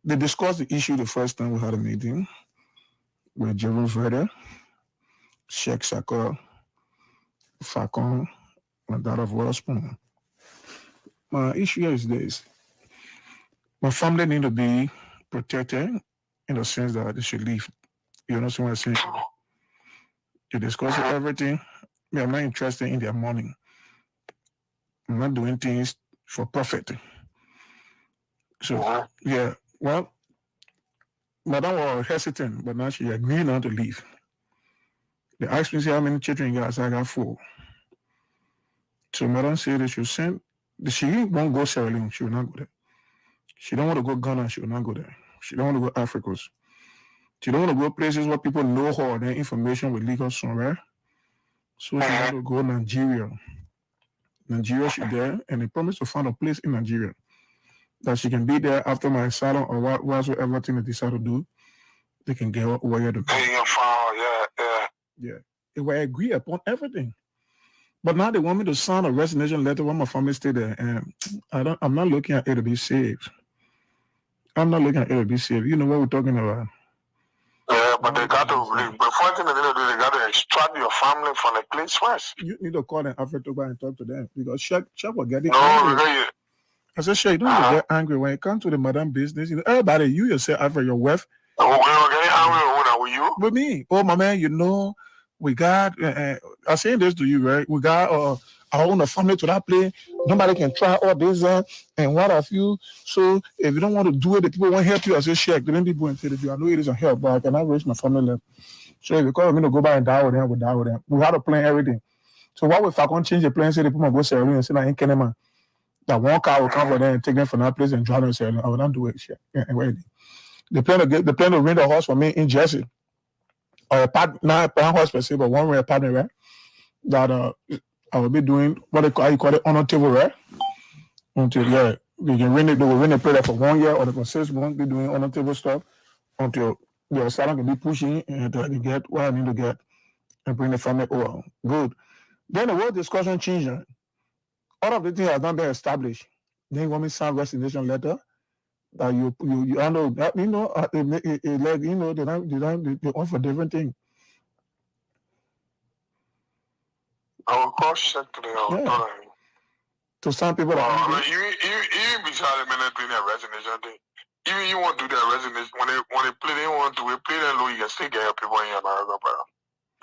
they discussed the issue the first time we had a meeting with Jerome Verder, Sheikh Shaka, Fakon, and that of Waterspoon. My issue is this. My family need to be protected in the sense that they should leave. You understand what I'm saying? You discuss everything. Me, I'm not interested in their money. I'm not doing things for profit. So, yeah, well, Madam was hesitant, but now she agreed not to leave. They asked me how many children you got. I got 4. So Madam said they should send. She won't go Sierra Leone. She will not go there. She don't want to go Ghana. She will not go there. She don't want to go Africa. She don't want to go places where people know her and their information will leak out somewhere. So she want to go Nigeria. Nigeria, she there, and they promised to find a place in Nigeria that she can be there after my asylum or whatsoever thing they decide to do. They can get where to go. Yeah. They will agree upon everything. But now they want me to sign a resignation letter when my family stay there, and I'm not looking at it to be saved. I'm not looking at it to be saved. You know what we're talking about? Yeah, but they got to. The first thing they got to extract your family from the place first. You need to call them Africa and talk to them because Sheikh will get angry. I said, Sheikh, don't get angry when it comes to the madam business. You know, everybody, you yourself, Africa, your wife. We were getting angry with you. With me, oh my man, you know, we got. I'm saying this to you, right? We got our own family to that place. Nobody can try all this and what have you. So if you don't want to do it, the people won't help you. I say, Sheikh, the people and tell you, I know it isn't help, but I cannot raise my family left. So if you call me to go back and die with them, we'll die with them. We had to plan everything. So what if I can't change the plan? Say the people go Sierra Leone and say, I ain't Kenema. That one car will come for them and take them from that place and drive them to Sierra Leone. I will not do it. Shit. Yeah, they plan to rent a horse for me in Jersey. Or not a horse per se, but one way apartment, right? That I will be doing what you call it on a table, right? Until we can rent it. They will rent a place for 1 year or for 6 months. Be doing on a table stuff until the asylum can be pushing and I can get what I need to get and bring the family over. Good. Then the whole discussion changed. All of the things have not been established. Then you want me to sign resignation letter that you I know that they offer different things. I will cross check to the To some people, even beside the minute doing a resignation thing. Even you want to do that resignation when they play, they want to play that low. You can still get your people in America, brother.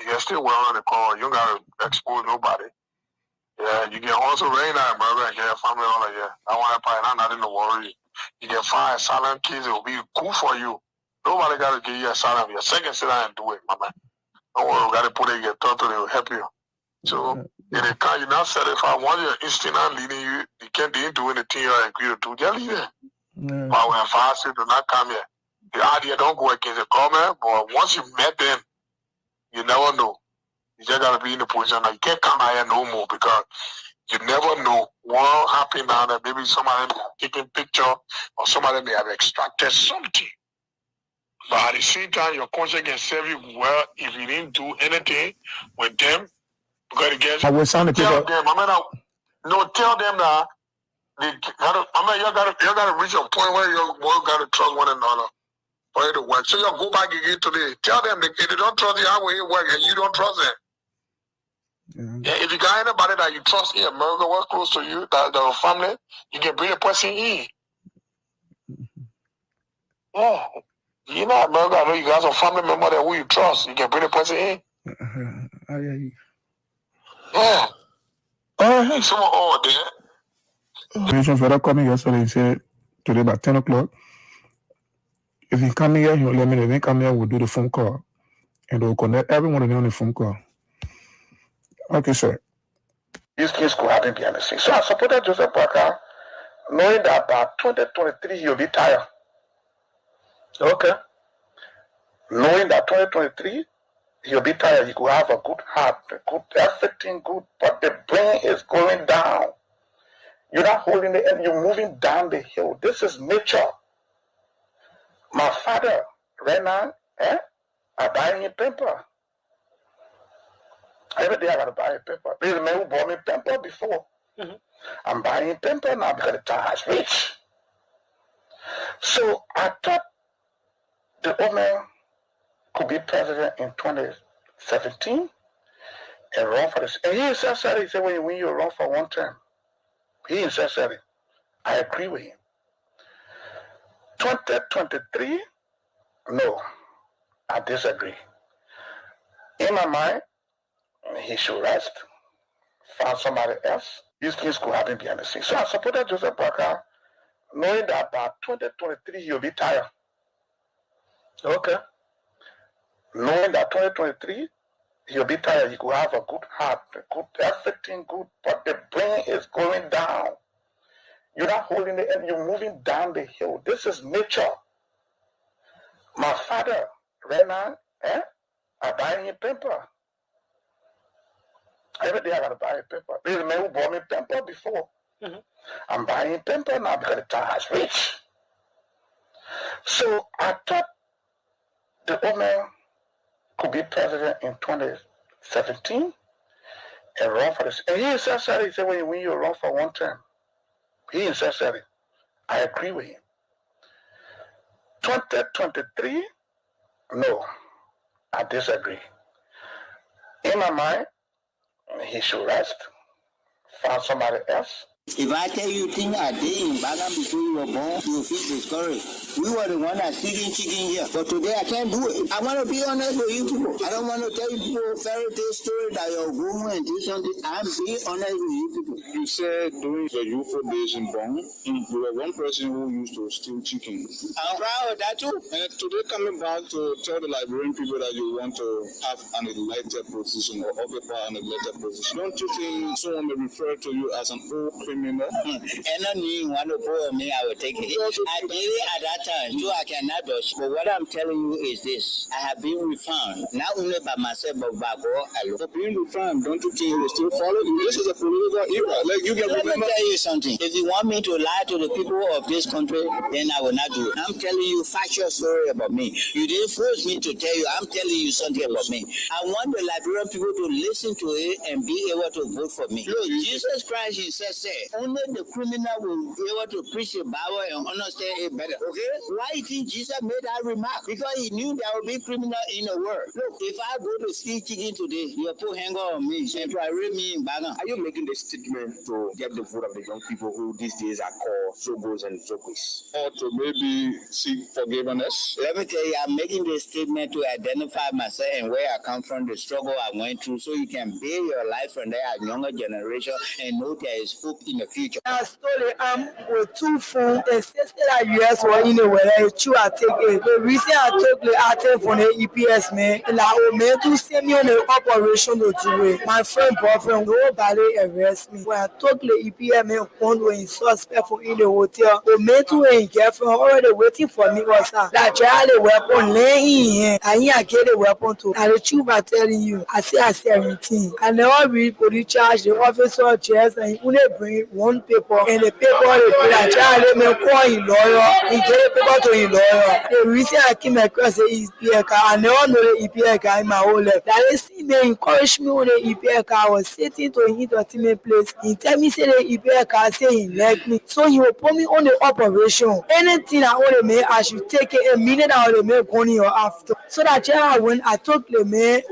You can still wear on the call. You don't gotta expose nobody. Yeah, you can also rain out America and get your family all like I want to probably nothing to worry. You can find asylum kids, it will be cool for you. Nobody gotta give you asylum. Your second sit down and do it, my man. Don't worry, we gotta put it in your thought, they will help you. So if they can't, you're not satisfied. Once your instinct not leading you, you can't do anything you agree to do. Just leave it. But when fast do not come here. The idea don't go against the government, but once you met them, you never know. You just gotta be in the position that you can't come out here no more because you never know what happened down there. Maybe somebody may have taken picture or somebody may have extracted something. But at the same time, your conscience can serve you well if you didn't do anything with them. Because it gets, I will sign the paper. Tell them that you gotta reach a point where you gotta trust one another for it to work. So you go back again today. Tell them if they don't trust you, how will it work and you don't trust them? Yeah, if you got anybody that you trust in America, what's close to you, that your family, you can bring a person in. Yeah. You know America, I know you got some family member that who you trust, you can bring a person in. Yeah. Someone over there. Mission Federal coming yesterday, he said today about 10 o'clock. If he come here, he'll let me know. If he come here, we'll do the phone call. And they'll connect everyone on the phone call. Okay, sir. This case could happen behind the scenes. So I supported Joseph Parker, knowing that by 2023 he'll be tired. Okay. Knowing that 2023 he'll be tired, he could have a good heart, everything good, but the brain is going down. You're not holding the end, you're moving down the hill. This is nature. My father, right now, I buy him paper. Every day I gotta buy a paper. There's a man who bought me paper before. I'm buying paper now because the time has reached. So I thought the old man could be president in 2017 and run for this. And he himself said, he said, when you run for one term, he himself said it. I agree with him. 2023, no, I disagree. In my mind, he should rest, find somebody else. These things could happen behind the scenes. So I supported Joseph Boakai, knowing that by 2023 he'll be tired. Okay. Knowing that 2023 he'll be tired, he could have a good heart, everything good, but the brain is going down. You're not holding the end, you're moving down the hill. This is nature. My father, right now, I buy him paper. Every day I gotta buy a paper. There's a man who bought me paper before. Mm-hmm. I'm buying paper now because the time has reached. So I thought the old man could be president in 2017 and run for this. And he himself said it. He said, when you run for one term, he himself said it. I agree with him. 2023, no, I disagree. In my mind, he should rest, find somebody else. If I tell you things I did in Bagan before you were born, you will feel discouraged. We were the one that's feeding chicken here. But today I can't do it. I want to be honest with you people. I don't want to tell you people a fairy tale story that you're going and do something. I'm being honest with you people. You said during the youthful days in Bong, you were one person who used to steal chicken. I'm proud of that too. And today coming back to tell the Liberian people that you want to have an elected position or occupy an elected position, don't you think someone may refer to you as an old criminal? And not me want to pull me, I will take it. I did it at that time, so I cannot dodge. But what I'm telling you is this: I have been refound, not only by myself, but by God alone. For being refound, don't you think you will still follow you? This is a political era. Like you can Let me tell you something. If you want me to lie to the people of this country, then I will not do it. I'm telling you a factual story about me. You didn't force me to tell you. I'm telling you something about me. I want the Liberian people to listen to it and be able to vote for me. Look, Jesus Christ himself said, only the criminal will be able to preach the Bible and understand it better. Okay? Why do you think Jesus made that remark? Because he knew there would be criminal in the world. Look, if I go to steal chicken today, you'll put hanger on me and parade me in Bagan. Are you making this statement to get the vote of the young people who these days are called Zogos and Zogos? or to maybe seek forgiveness? Let me tell you, I'm making this statement to identify myself and where I come from, the struggle I went through, so you can build your life from there at younger generation and know there is hope in the future. I stole it with 2 phones and 60 US were in the way. True, I take it. The reason I took the item from the EPS, man, and I made to send me on the operation to do it. My friend, boyfriend, nobody arrest me. When I took the EPS, man, one was in suspect for in the hotel. The man to a girlfriend already waiting for me was that child a weapon laying here. And here I get a weapon too. And the truth I'm telling you, I say everything. I never read police charge, the officer chest, and only bring one paper, and the paper they put a child they may call him lawyer, he get a paper to him lawyer. The reason I came across the EPA car, I never know the EPA car in my whole life. That they see me encourage me on the EPA car. I was sitting to him to a team place. He tell me say the EPA car say he like me. So he will put me on the operation. Anything I want to make, I should take it a minute I want to make money or after. So that child when I took the man,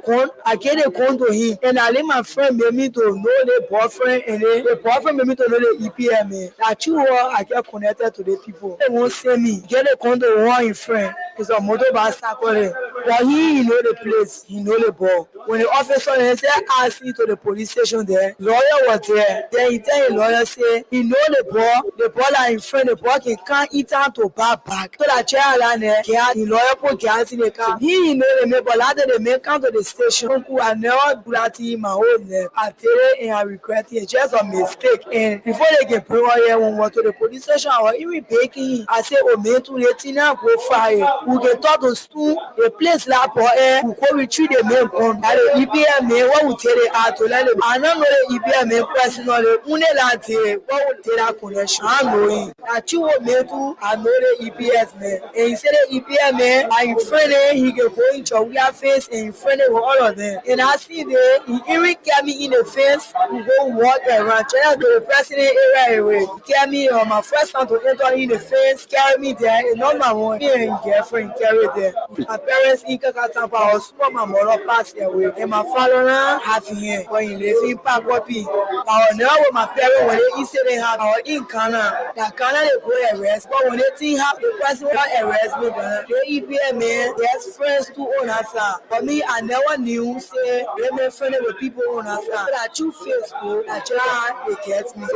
I get a con to him, and I let my friend make me to know the boyfriend, and the boyfriend make me to know the EPA man. That you are, I get connected to the people. They won't say me. Get a con to one in friend. It's a motorbike cycle. But he know the place, he know the ball. When the officer said ask me to the police station there, lawyer was there. Then he tell the lawyer say he know the ball are in front, the ball can't eat out to back. So that child and the lawyer put gas in the car. He know the man, but after the man come to the station, I never do that in my own name. I tell it and I regret it. It's just a mistake. And before they can bring her here, when we went to the police station, I was even begging him. I said, oh man, too late now, go fire. We can talk to school, they play face la po ko retreat the main con ale EPM me what would tell out to let I don't know the EPM personally une la te what would tell that connection I know that you will me to I know the EPS me and he said the EPM me I friend he can go into your face and friend with all of them and I see the he even get me in the face to go walk around try to the president area away get me on my first time to enter in the face carry me there and not my one me and girlfriend carry there my parents in Kakata was small my mother passed away and my father have here when he live in Pakopi our now my parents when they say they have our in Ghana that Ghana they go arrest but when they think have the president arrest me they EPM man there's friends to own us for me I never knew say they may friend with people on us that you Facebook that try they get me I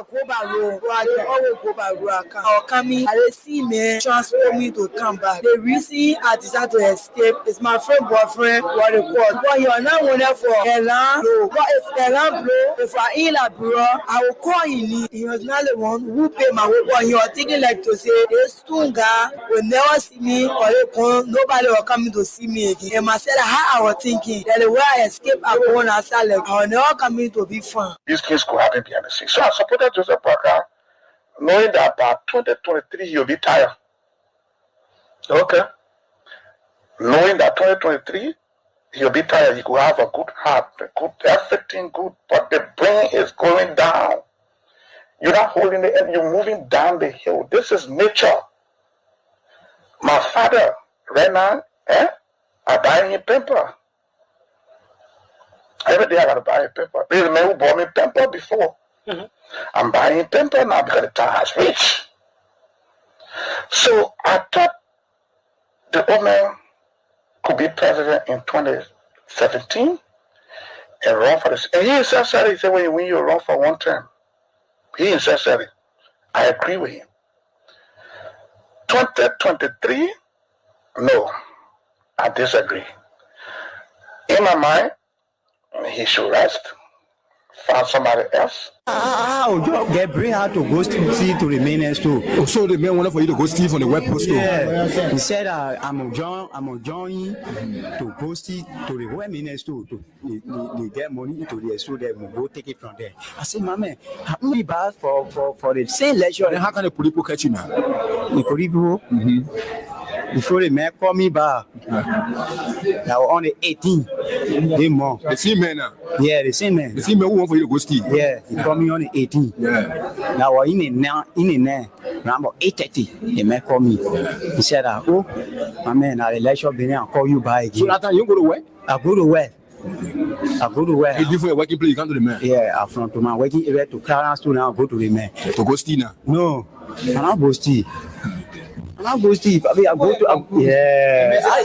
go back road I always go back road or coming I see me transfer me to come back the reason I decided to escape is my friend boyfriend what they call but you are not one for Elan blow but if Elan blow if I in a bro I will call him he was not the one who pay my way but you are thinking like to say this Tunga will never see me or they come nobody will come to see me again and myself how I was thinking that the way I escape I go on outside like I will never come in to be fun. These things could happen behind the scenes. So I supported Joseph Parker, knowing that by 2023 he'll be tired. Okay. Knowing that 2023 he'll be tired, he could have a good heart, a good everything good, but the brain is going down. You're not holding the end, you're moving down the hill. This is nature. My father, right now, I buy him paper. Every day I gotta buy a paper. There's a man who bought me paper before. Mm-hmm. I'm buying paper now because the time has reached. So I thought the old man could be president in 2017 and run for this. And he insisted, he said, when you run for one term, he insisted. I agree with him. 2023, no, I disagree. In my mind, he should rest, find somebody else. They bring her to go see to the main store. Oh, so the man wanted for you to go see from the web post store. Yeah, he said I'm joining to go see to the web main store to get money into the store. They will go take it from there. I said, my man, how many bars for the same leisure? Then how can the police catch you now? The police before the man call me back, I was on the 18th. They more. The same man now? Yeah, the same man. The same man who want for you to go steal? Yeah, he called me on the 18th. Yeah. Now I was in the around 8:30. The man called me. He said, oh, my man, I'll let you be there and call you back again. So that time you go to work? I go to work. You different working place, you come to the man? Yeah, I'm from to my working area to Clarence to now go to the man. To go steal now? No, I'm not go steal. I go Steve. I go to yeah. How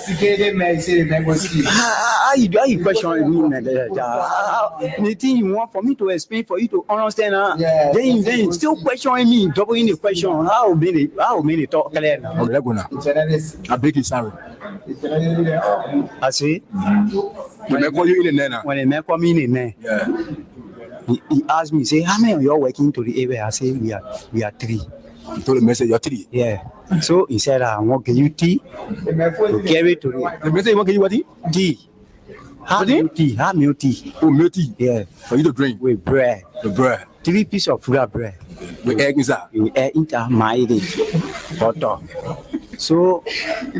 you question me? The thing you want for me to explain for you to understand, then still questioning me, doubling the question. How many talk clear now? I beg you sorry. I see. When they call you in the when they call me in the he asked me, say, how many of you are working to the area? I say we are 3. He told the message you're 3. Yeah. So he said, I want to give you tea to carry to the message. You want to give you what tea? Have milk tea. Oh, milk tea. Yeah. For you to drink with bread. The bread. 3 pieces of full bread. With egg inside. With egg inside. My butter. So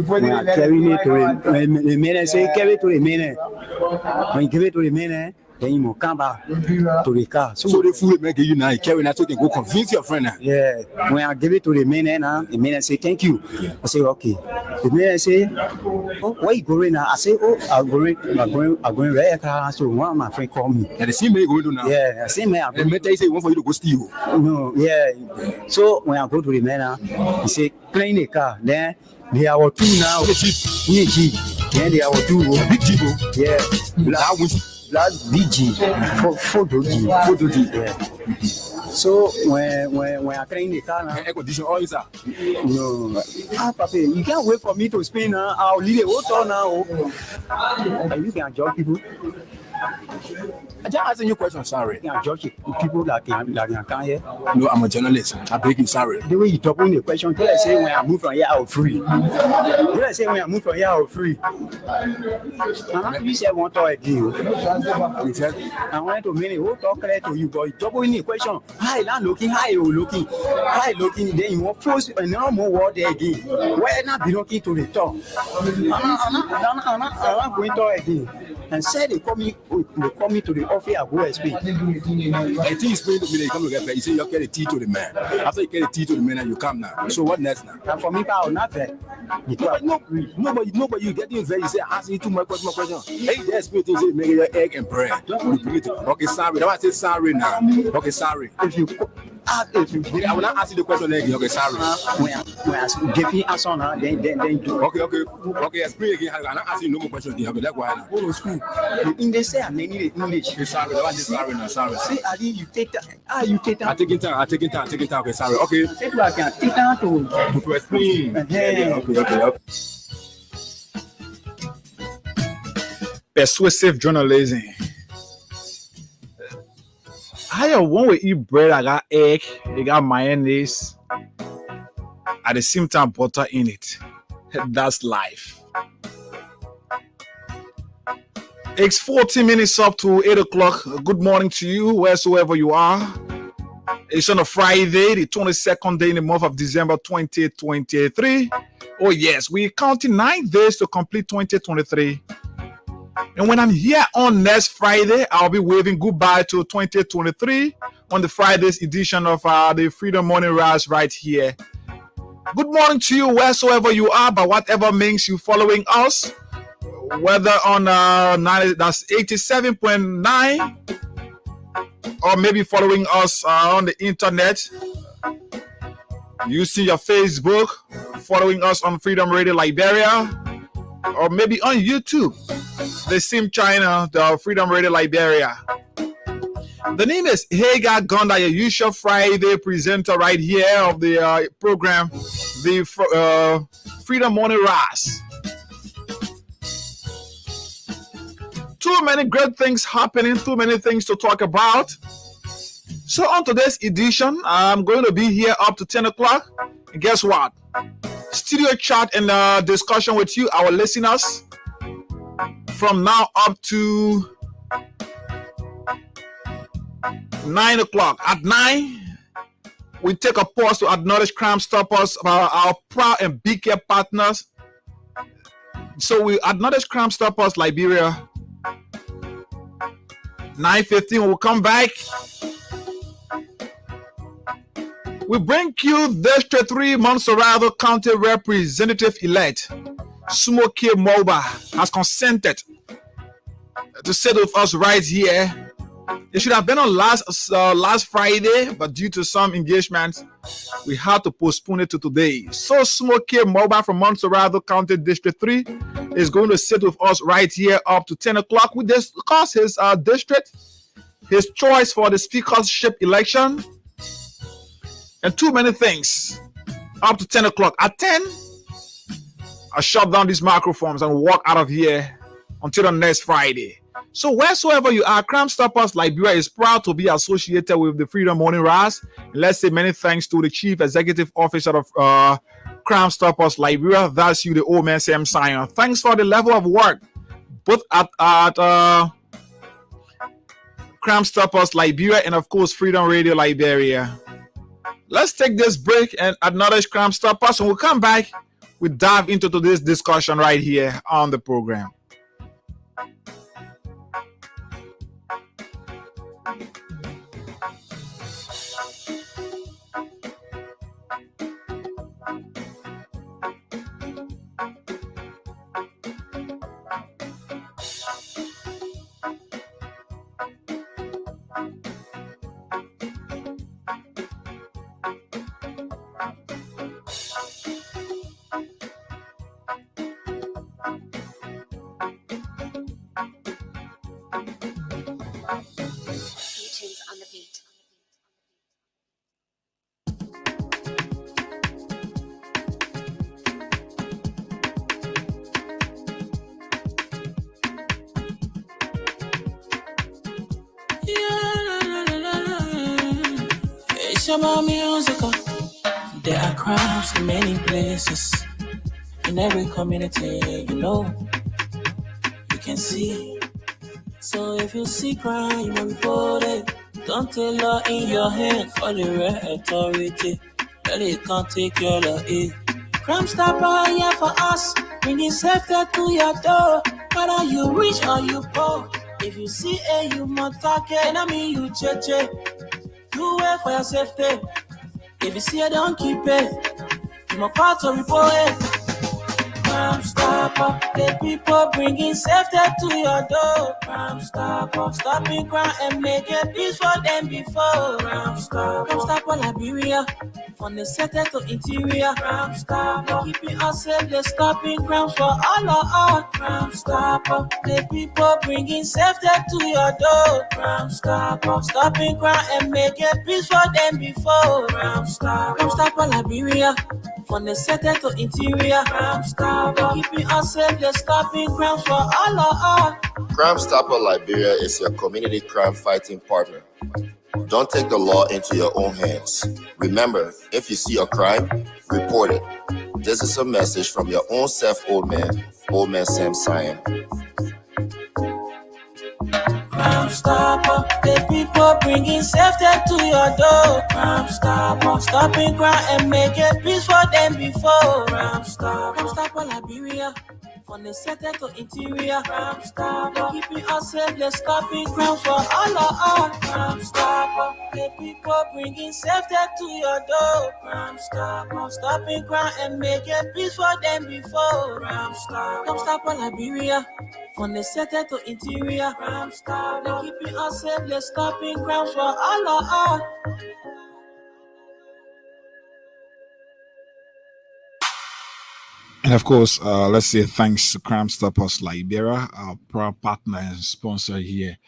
when I carry it to the man, say carry it to the man. When you give it to the man, then you must come back to the car. So the food make you now carry that so you can go convince your friend. Yeah. When I give it to the man, the man say thank you. I say okay. The man say, oh, where you going now? I say, oh, I'm going right car. So one of my friend call me. And the same man going to now. Yeah, the same man. The man say he want for you to go steal. No, yeah. So when I go to the man, he say clean the car. Then they are 2 now. Then they are 2 big Jeep. Yeah. Black BG, photo G. Yeah. So when I clean the car now, air condition all is up. No, Papa, you can't wait for me to spin now. I'll leave the water now. And you can jog people. I just asking you a question, sorry. Yeah, judge people that can come here. No, I'm a journalist. I beg you, sorry. The way you talk on the question, tell us say when I move from here, I'm free. Tell us say when I move from here, I'm free. You said one talk again. I wanted to mean who talk clear to you, but you talk on the question. Hi, now looking, hi, you looking, hi, looking. Then you want post and no more word there again. Why not be looking to the top? I'm going to talk again. And said they call me to the office. I go explain. The thing is explain to me that you come to get paid. You say you carry the tea to the man. After you carry the tea to the man, and you come now. So what next now? And for me, I'll not fair. Nobody, you get in there. You say asking you too much question. Hey, that's me to say make your egg and bread. Okay, sorry. That's why I say sorry now. Okay, sorry. If you I will not ask you the question again. Okay, sorry. When I give me answer now, then do. Okay. Explain again. I'm not asking you no more questions again. Okay, that's why now. Go to school. In they say I need English. Okay, sorry. That's why I say sorry now. Sorry. See, I think you take that. You take that. I'm taking time. Okay, sorry. Okay. Take that to explain. Okay. Persuasive journalism. How one will eat bread, I got egg, they got mayonnaise, at the same time butter in it. That's life. It's 14 minutes up to 8 o'clock. Good morning to you, wheresoever you are. It's on a Friday, the 22nd day in the month of December 2023. Oh yes, we're counting 9 days to complete 2023. And when I'm here on next Friday, I'll be waving goodbye to 2023 on the Friday's edition of the Freedom Morning Rise right here. Good morning to you wheresoever you are, by whatever means you're following us, whether on that's 87.9 or maybe following us on the internet, using your Facebook, following us on Freedom Radio Liberia, or maybe on YouTube, the same channel, the Freedom Radio Liberia. The name is Hagar Gonda, your usual Friday presenter right here of the program, the Freedom Morning Rise. Too many great things happening, too many things to talk about. So on today's edition, I'm going to be here up to 10 o'clock. And guess what? Studio chat and discussion with you, our listeners, from now up to 9 o'clock. At 9, we take a pause to acknowledge Crime Stoppers, our proud and big care partners. So we acknowledge Crime Stoppers Liberia. 9:15, we'll come back. We bring you District 3 Montserrado County Representative-elect Smoke Moba has consented to sit with us right here. It should have been on last Friday, but due to some engagements, we had to postpone it to today. So Smoke Moba from Montserrado County District 3 is going to sit with us right here up to 10 o'clock. We discuss his district, his choice for the speakership election, and too many things up to 10 o'clock. At 10, I shut down these microphones and walk out of here until the next Friday. So wheresoever you are, Crime Stoppers Liberia is proud to be associated with the Freedom Morning Rise. And let's say many thanks to the Chief Executive Officer of Crime Stoppers Liberia. That's you, the old man Sam Sion. Thanks for the level of work, both at Crime Stoppers Liberia and of course Freedom Radio Liberia. Let's take this break and acknowledge Crime Stoppers, and we'll come back. We dive into today's discussion right here on the program. about music. There are crimes in many places, in every community, you can see. So if you see crime, you will report it. Don't take law in your hands, all the right authority. Really can't take your law in. Crime Stopper here for us, bringing safety to your door. Whether you rich or you poor, if you see a human target, you cheche. Do it for your safety. If you see it, don't keep it. You must part to report it. Crime Stopper, the people bringing safety to your door. Crime Stopper, stopping crime and making peace for them before. Crime Stopper, Liberia, from the center to interior. Crime Stopper, keeping us safe, they're stopping crimes for all of us. Crime Stopper, the people bringing safety to your door. Crime Stopper, stopping crime and making peace for them before. Crime Stopper, Liberia, from the center to interior. Crime Stopper, keeping us safe, they're stopping crimes for all of us. Crime Stopper Liberia is your community crime fighting partner. Don't take the law into your own hands. Remember, if you see a crime, report it. This is a message from your own self, Old Man Sam Cyan. Crime Stopper, the people bringing safety to your door. Crime Stopper, stopping crime and making peace for them before. Crime Stopper, Liberia, from the center to interior. Crime Stopper, keeping us safe, they're stopping crimes for all of us. Crime Stopper, the people bringing safety to your door. Crime Stopper, stopping crime and making peace for them before. Crime Stopper, Liberia, from the center to interior. Crime Stopper, keeping us safe, they're stopping crimes for all of us. And of course, let's say thanks to Crime Stoppers Liberia, our proud partner and sponsor here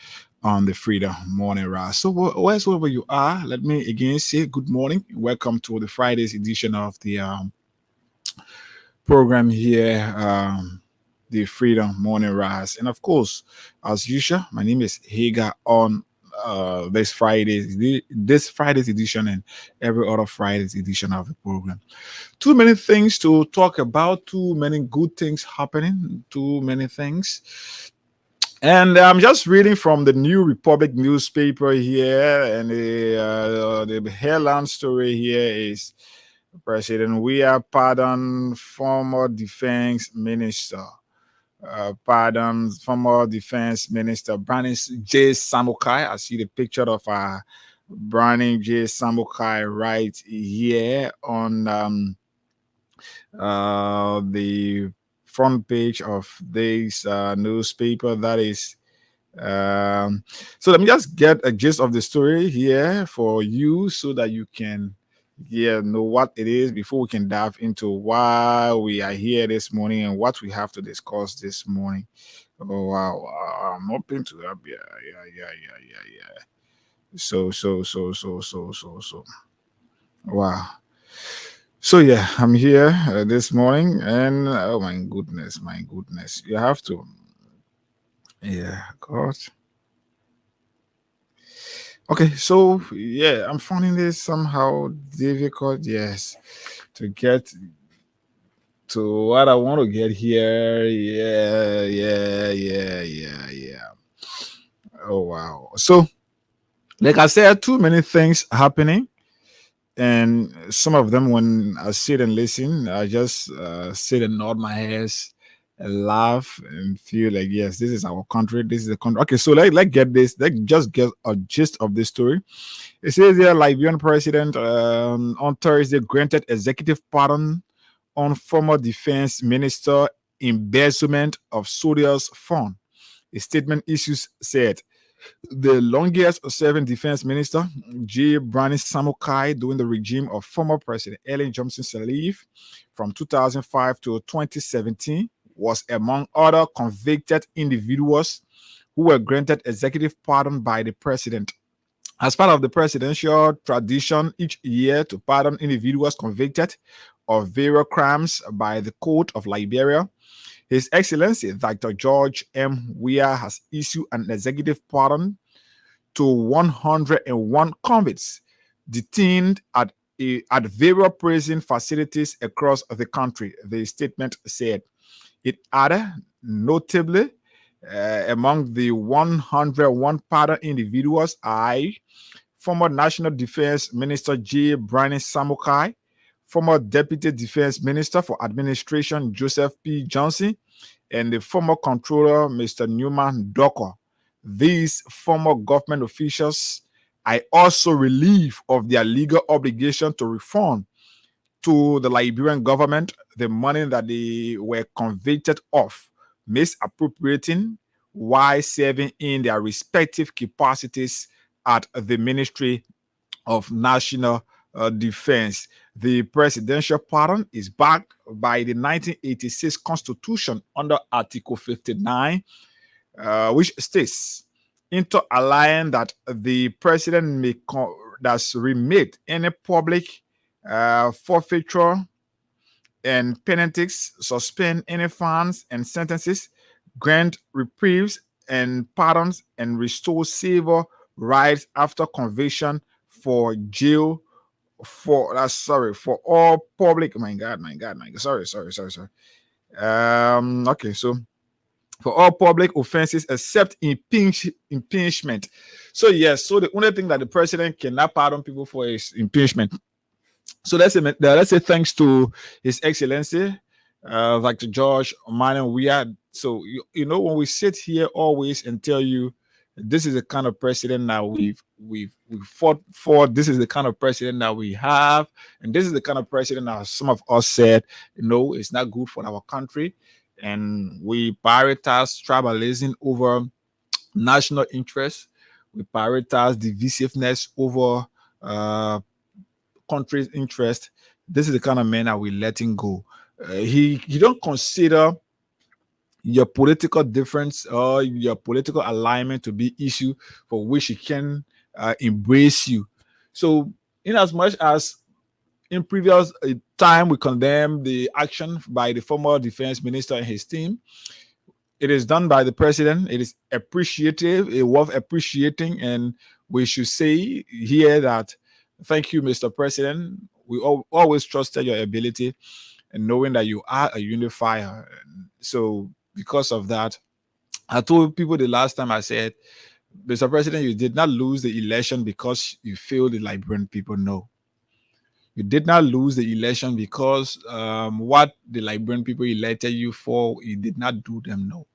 on the Freedom Morning Rise. So, wherever you are, let me again say good morning. Welcome to the Friday's edition of the program here, the Freedom Morning Rise. And of course, as usual, my name is Hagar on this Friday's edition and every other Friday's edition of the program. Too many things to talk about, too many good things happening, too many things. And I'm just reading from the New Republic newspaper here, and the headline story here is President Weah pardon former defense minister. Former defense minister Brandon J. Samukai. I see the picture of Brandon J. Samukai right here on the front page of this newspaper. That is so let me just get a gist of the story here for you so that you can know what it is before we can dive into why we are here this morning and what we have to discuss this morning. Oh wow, I'm open to that. Yeah. So wow. So yeah, I'm here this morning, and oh my goodness, you have to, God. Okay, so yeah, I'm finding this somehow difficult, yes, to get to what I want to get here. Yeah. Oh wow. So, like I said, too many things happening, and some of them, when I sit and listen, I just sit and nod my head and laugh and feel like, yes, this is our country. This is the country. Okay, so let's get this. Let's just get a gist of this story. It says here, Liberian president on Thursday granted executive pardon on former defense minister embezzlement of soldiers' fund. A statement issues said the longest serving defense minister, J. Brandon Samukai, during the regime of former President Ellen Johnson Sirleaf from 2005 to 2017, was among other convicted individuals who were granted executive pardon by the president. As part of the presidential tradition each year to pardon individuals convicted of various crimes by the Court of Liberia, His Excellency Dr. George M. Weah has issued an executive pardon to 101 convicts detained at various prison facilities across the country, the statement said. It added, notably, among the 101 pardoned individuals are former National Defense Minister J. Brian Samukai, former Deputy Defense Minister for Administration Joseph P. Johnson, and the former Controller Mr. Newman Docker. These former government officials are also relieved of their legal obligation to refund to the Liberian government the money that they were convicted of misappropriating while serving in their respective capacities at the Ministry of National Defense. The presidential pardon is backed by the 1986 Constitution under Article 59, which states, into allying that the president may remit any public forfeiture and penalties, suspend any fines and sentences, grant reprieves and pardons, and restore civil rights after conviction for jail for all public. Okay, so for all public offenses except impeachment. So yes, so the only thing that the president cannot pardon people for is impeachment. So let's say thanks to His Excellency, Dr. George Omani Weah. So you know, when we sit here always and tell you this is the kind of president that we've fought for, this is the kind of president that we have, and this is the kind of president that some of us said, no, it's not good for our country, and we prioritize tribalism over national interests. We prioritize divisiveness over country's interest. This is the kind of man that we're letting go. He don't consider your political difference or your political alignment to be issue for which he can embrace you. So in as much as in previous time we condemn the action by the former defense minister and his team, it is done by the president. It is appreciative, it worth appreciating, and we should say here that thank you, Mr. President. We always trusted your ability and knowing that you are a unifier. So because of that, I told people the last time, I said, Mr. President, you did not lose the election because you failed the Liberian people. No. You did not lose the election because what the Liberian people elected you for, you did not do them. No.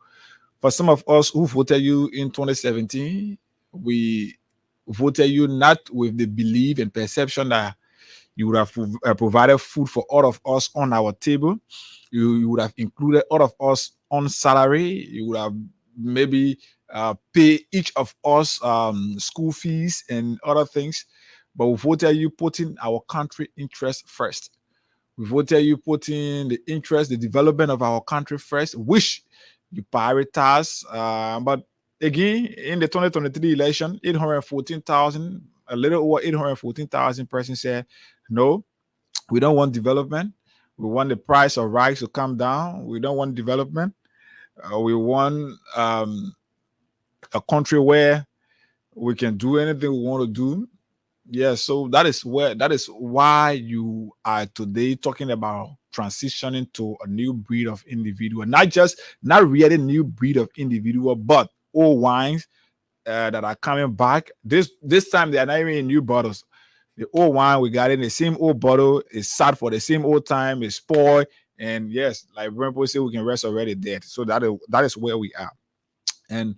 For some of us who voted you in 2017, we voted you not with the belief and perception that you would have provided food for all of us on our table. You would have included all of us on salary. You would have maybe pay each of us school fees and other things. But we voted you putting our country interest first. We voted you putting the interest, the development of our country first, which you prioritize. But again, in the 2023 election, 814,000, a little over 814,000 persons said, no, we don't want development. We want the price of rice to come down. We don't want development. We want a country where we can do anything we want to do. Yeah, so that is why you are today talking about transitioning to a new breed of individual, not really new breed of individual, but old wines that are coming back. This time they are not even in new bottles. The old wine we got in the same old bottle is sat for the same old time, it's spoiled, and yes, like people say, we can rest already dead. So that is where we are. And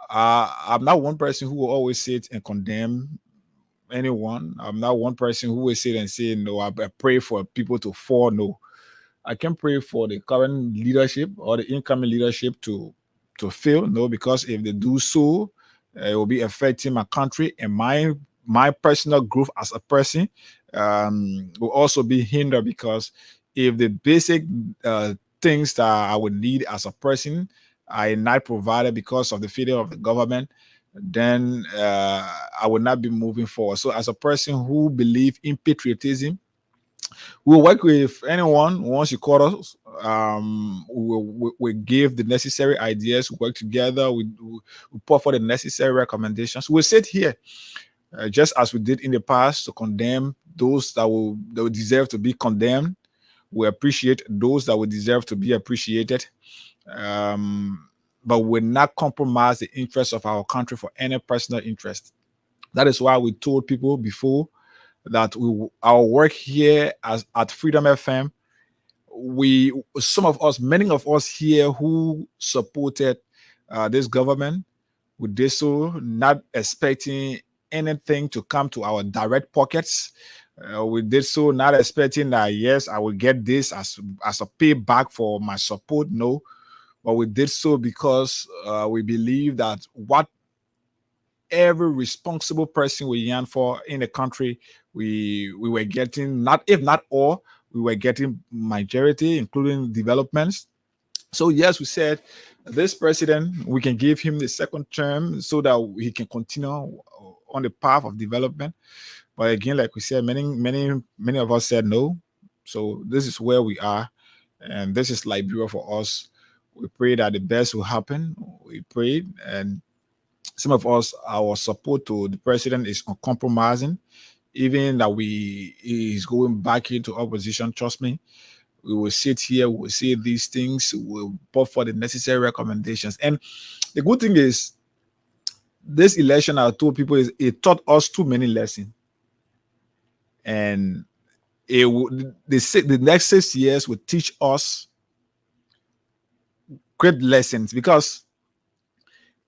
I'm not one person who will always sit and condemn anyone. I'm not one person who will sit and say, no, I pray for people to fall. No, I can pray for the current leadership or the incoming leadership to fail. No, because if they do so, it will be affecting my country, and my personal growth as a person will also be hindered, because if the basic things that I would need as a person are not provided because of the failure of the government, then I will not be moving forward. So as a person who believes in patriotism, we'll work with anyone once you call us. We give the necessary ideas, work together, we put for the necessary recommendations. We'll sit here just as we did in the past to condemn those that will deserve to be condemned. We appreciate those that will deserve to be appreciated. But we'll not compromise the interests of our country for any personal interest. That is why we told people before that our work here at Freedom FM, many of us here who supported this government, we did so not expecting anything to come to our direct pockets. We did so not expecting that, yes, I will get this as a payback for my support. No, but we did so because we believe that what every responsible person we yearn for in the country, we were getting, if not all, we were getting majority, including developments. So yes, we said this president, we can give him the second term so that he can continue on the path of development. But again, like we said, many of us said no. So this is where we are, and this is Liberia for us. We pray that the best will happen. We prayed, and some of us, our support to the president is uncompromising. Even that is going back into opposition, trust me, we will sit here, we will say these things, we'll put for the necessary recommendations. And the good thing is, this election, I told people, it taught us too many lessons. And the next 6 years will teach us great lessons, because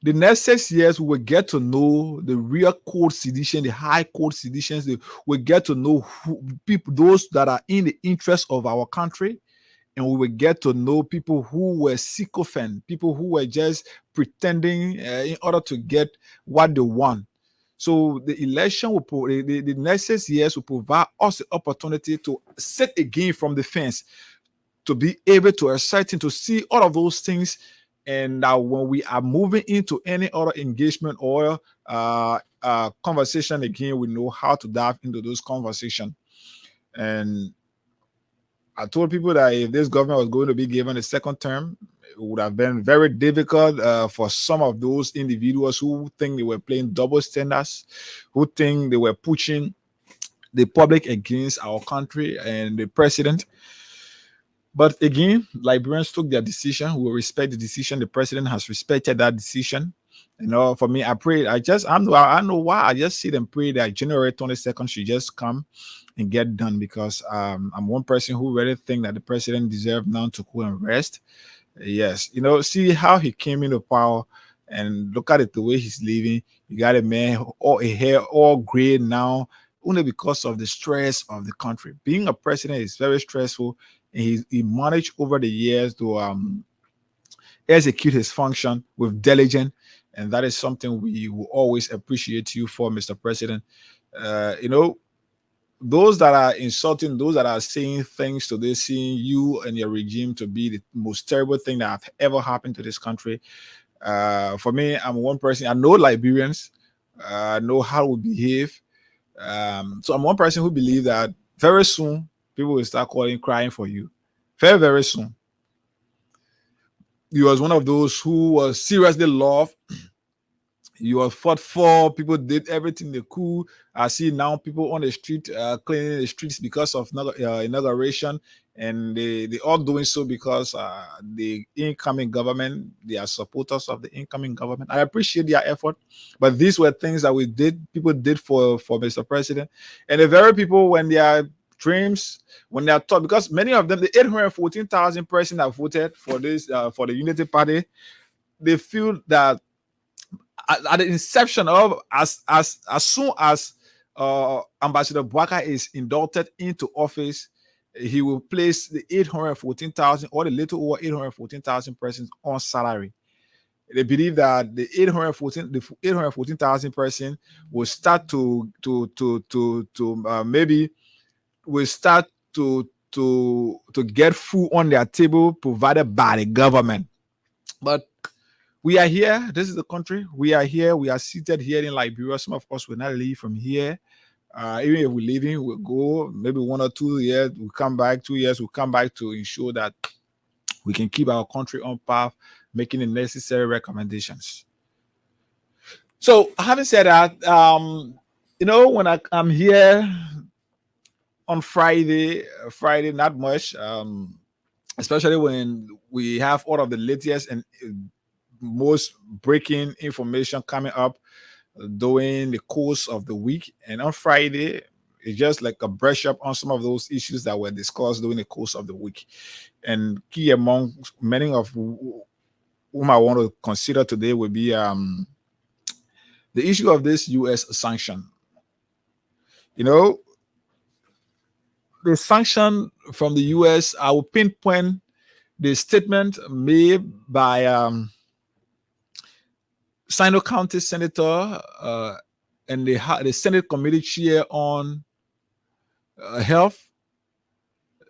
the next 6 years we will get to know the real court sedition, the high court seditions. We get to know those that are in the interest of our country, and we will get to know people who were sycophant, people who were just pretending in order to get what they want. So the election will the next 6 years will provide us the opportunity to sit again from the fence, to be able to ascertain, to see all of those things. And when we are moving into any other engagement or conversation again, we know how to dive into those conversations. And I told people that if this government was going to be given a second term, it would have been very difficult for some of those individuals who think they were playing double standards, who think they were pushing the public against our country and the president. But again, Liberians took their decision. We respect the decision. The president has respected that decision. You know, for me, I pray. I know why. I just see them pray that January 22nd should just come and get done, because I'm one person who really think that the president deserves now to go and rest. Yes, you know, see how he came into power, and look at it the way he's living. You got a man, a hair all gray now, only because of the stress of the country. Being a president is very stressful. And he managed over the years to execute his function with diligence, and that is something we will always appreciate you for, Mr. President. You know, those that are insulting, those that are saying things today, seeing you and your regime to be the most terrible thing that have ever happened to this country. For me, I'm one person. I know Liberians, know how we behave. So I'm one person who believes that very soon people will start crying for you. Very, very soon. You was one of those who was seriously loved. You were fought for. People did everything they could. I see now people on the street cleaning the streets because of inauguration, and they all doing so because the incoming government, they are supporters of the incoming government. I appreciate their effort, but these were things that people did for Mr. President. And the very people, when they are dreams, when they are taught, because many of them, the 814,000 persons that voted for this for the Unity Party, they feel that at the inception of as soon as Ambassador Bouaka is inducted into office, he will place the 814,000 or the little over 814,000 persons on salary. They believe that the 814,000 persons will start to maybe will start to get food on their table provided by the government. But we are here. This is the country. We are here. We are seated here in Liberia. Some of us will not leave from here. Even if we're leaving, we'll go maybe 1 or 2 years. We'll come back. 2 years, we'll come back to ensure that we can keep our country on path, making the necessary recommendations. So, having said that, You know, when I'm here on Friday, not much, especially when we have all of the latest and most breaking information coming up during the course of the week. And on Friday, it's just like a brush up on some of those issues that were discussed during the course of the week. And key among many of whom I want to consider today will be the issue of this U.S. sanction. You know, the sanction from the U.S., I will pinpoint the statement made by Sino County Senator and the Senate Committee Chair on Health,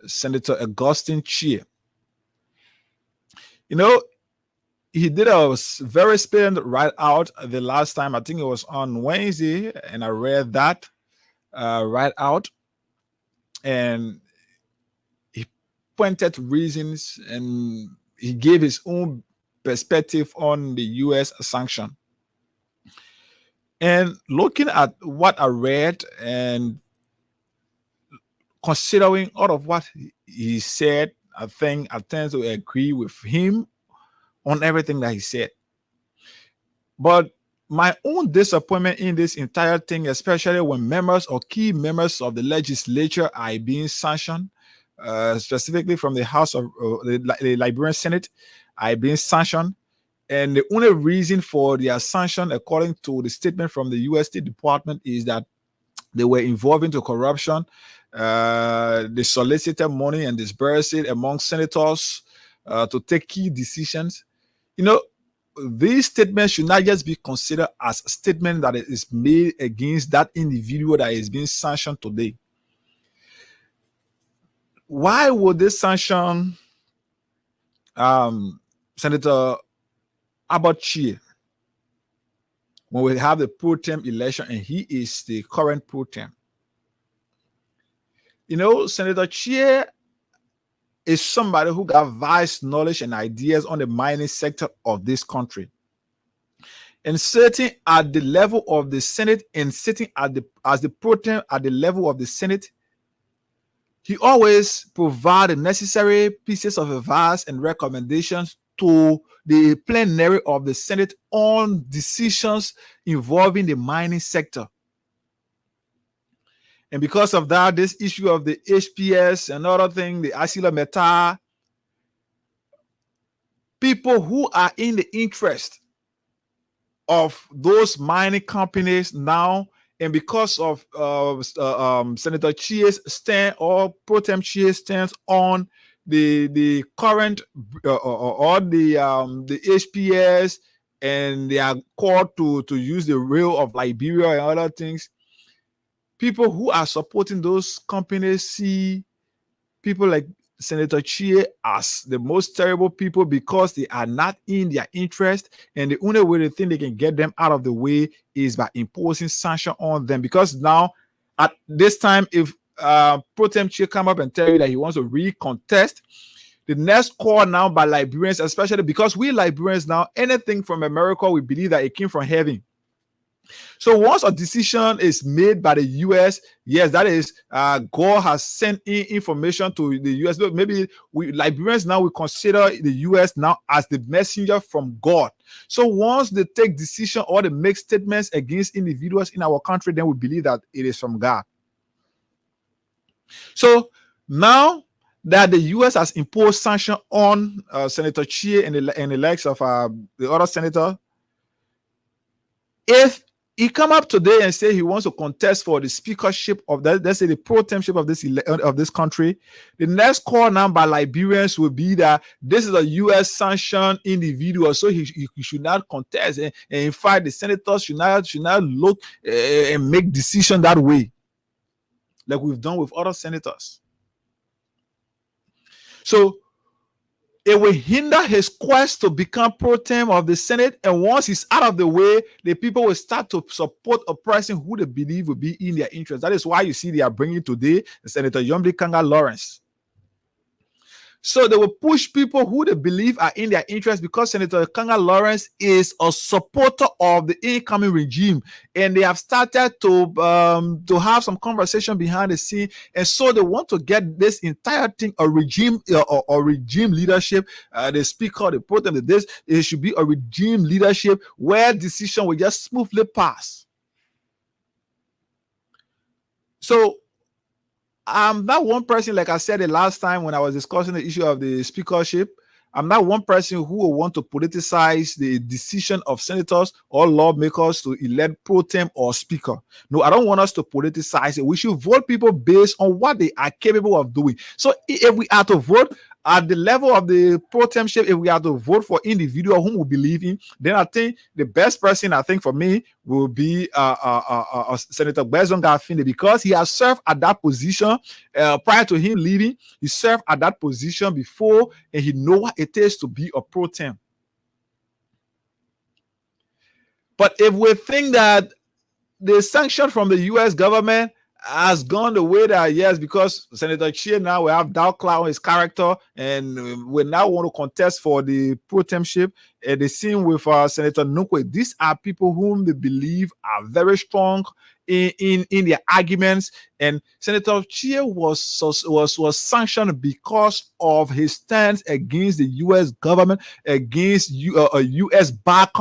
Senator Augustine Chia. You know, he did a very splendid write-out the last time. I think it was on Wednesday, and I read that write-out, and he pointed reasons, and he gave his own perspective on the U.S. sanction. And looking at what I read and considering all of what he said, I think I tend to agree with him on everything that he said. But my own disappointment in this entire thing, especially when members or key members of the legislature are being sanctioned, specifically from the House of the Liberian Senate, are being sanctioned. And the only reason for their sanction, according to the statement from the U.S. State Department, is that they were involved into corruption. They solicited money and disbursed it among senators to take key decisions. You know, these statements should not just be considered as a statement that is made against that individual that is being sanctioned today. Why would this sanction Senator Albert Chia when we have the pro tem election and he is the current pro tem? You know, Senator Chia is somebody who got vast knowledge and ideas on the mining sector of this country. And sitting at the level of the Senate and sitting as the pro tem at the level of the Senate, he always provided necessary pieces of advice and recommendations to the plenary of the Senate on decisions involving the mining sector. And because of that, this issue of the HPS and other thing, the ArcelorMittal, people who are in the interest of those mining companies now, and because of Senator Chia's stand or Pro Tem Chia's stance on the current or the HPS, and they are called to use the rail of Liberia and other things. People who are supporting those companies see people like Senator Chia as the most terrible people because they are not in their interest, and the only way they think they can get them out of the way is by imposing sanction on them. Because now, at this time, if Pro Tem Chia come up and tell you that he wants to recontest, the next call now by Liberians, especially because we Liberians now, anything from America, we believe that it came from heaven. So once a decision is made by the U.S., yes, that is, God has sent in information to the U.S. Maybe we Liberians now, we consider the U.S. now as the messenger from God. So once they take decision or they make statements against individuals in our country, then we believe that it is from God. So now that the U.S. has imposed sanction on Senator Chia and the likes of the other senator, if he come up today and say he wants to contest for the speakership of that, let's say the pro temship of this country, the next call now by Liberians will be that this is a U.S. sanctioned individual, so he should not contest. And in fact, the senators should not look and make decision that way, like we've done with other senators. So it will hinder his quest to become pro tem of the Senate. And once he's out of the way, the people will start to support a person who they believe will be in their interest. That is why you see they are bringing today Senator Yomdi Kanga Lawrence. So they will push people who they believe are in their interest, because Senator Kanga Lawrence is a supporter of the incoming regime, and they have started to have some conversation behind the scene, and so they want to get this entire thing a regime or regime leadership. The speaker, the pro-tem, this it should be a regime leadership where decision will just smoothly pass. So I'm not one person, like I said the last time when I was discussing the issue of the speakership. I'm not one person who will want to politicize the decision of senators or lawmakers to elect pro tem or speaker. No, I don't want us to politicize it. We should vote people based on what they are capable of doing. So if we are to vote at the level of the pro temship, if we are to vote for individual whom we believe in, then I think the best person, I think for me, will be Senator Gbezon Garfinde, because he has served at that position prior to him leaving. He served at that position before, and he knows what it is to be a pro tem. But if we think that the sanction from the U.S. government has gone the way that, yes, because Senator Chie now will have doubt cloud on his character, and we now want to contest for the pro temship. The same with Senator Nukwe. These are people whom they believe are very strong in their arguments, and Senator Chie was sanctioned because of his stance against the U.S. government, against U.S. backed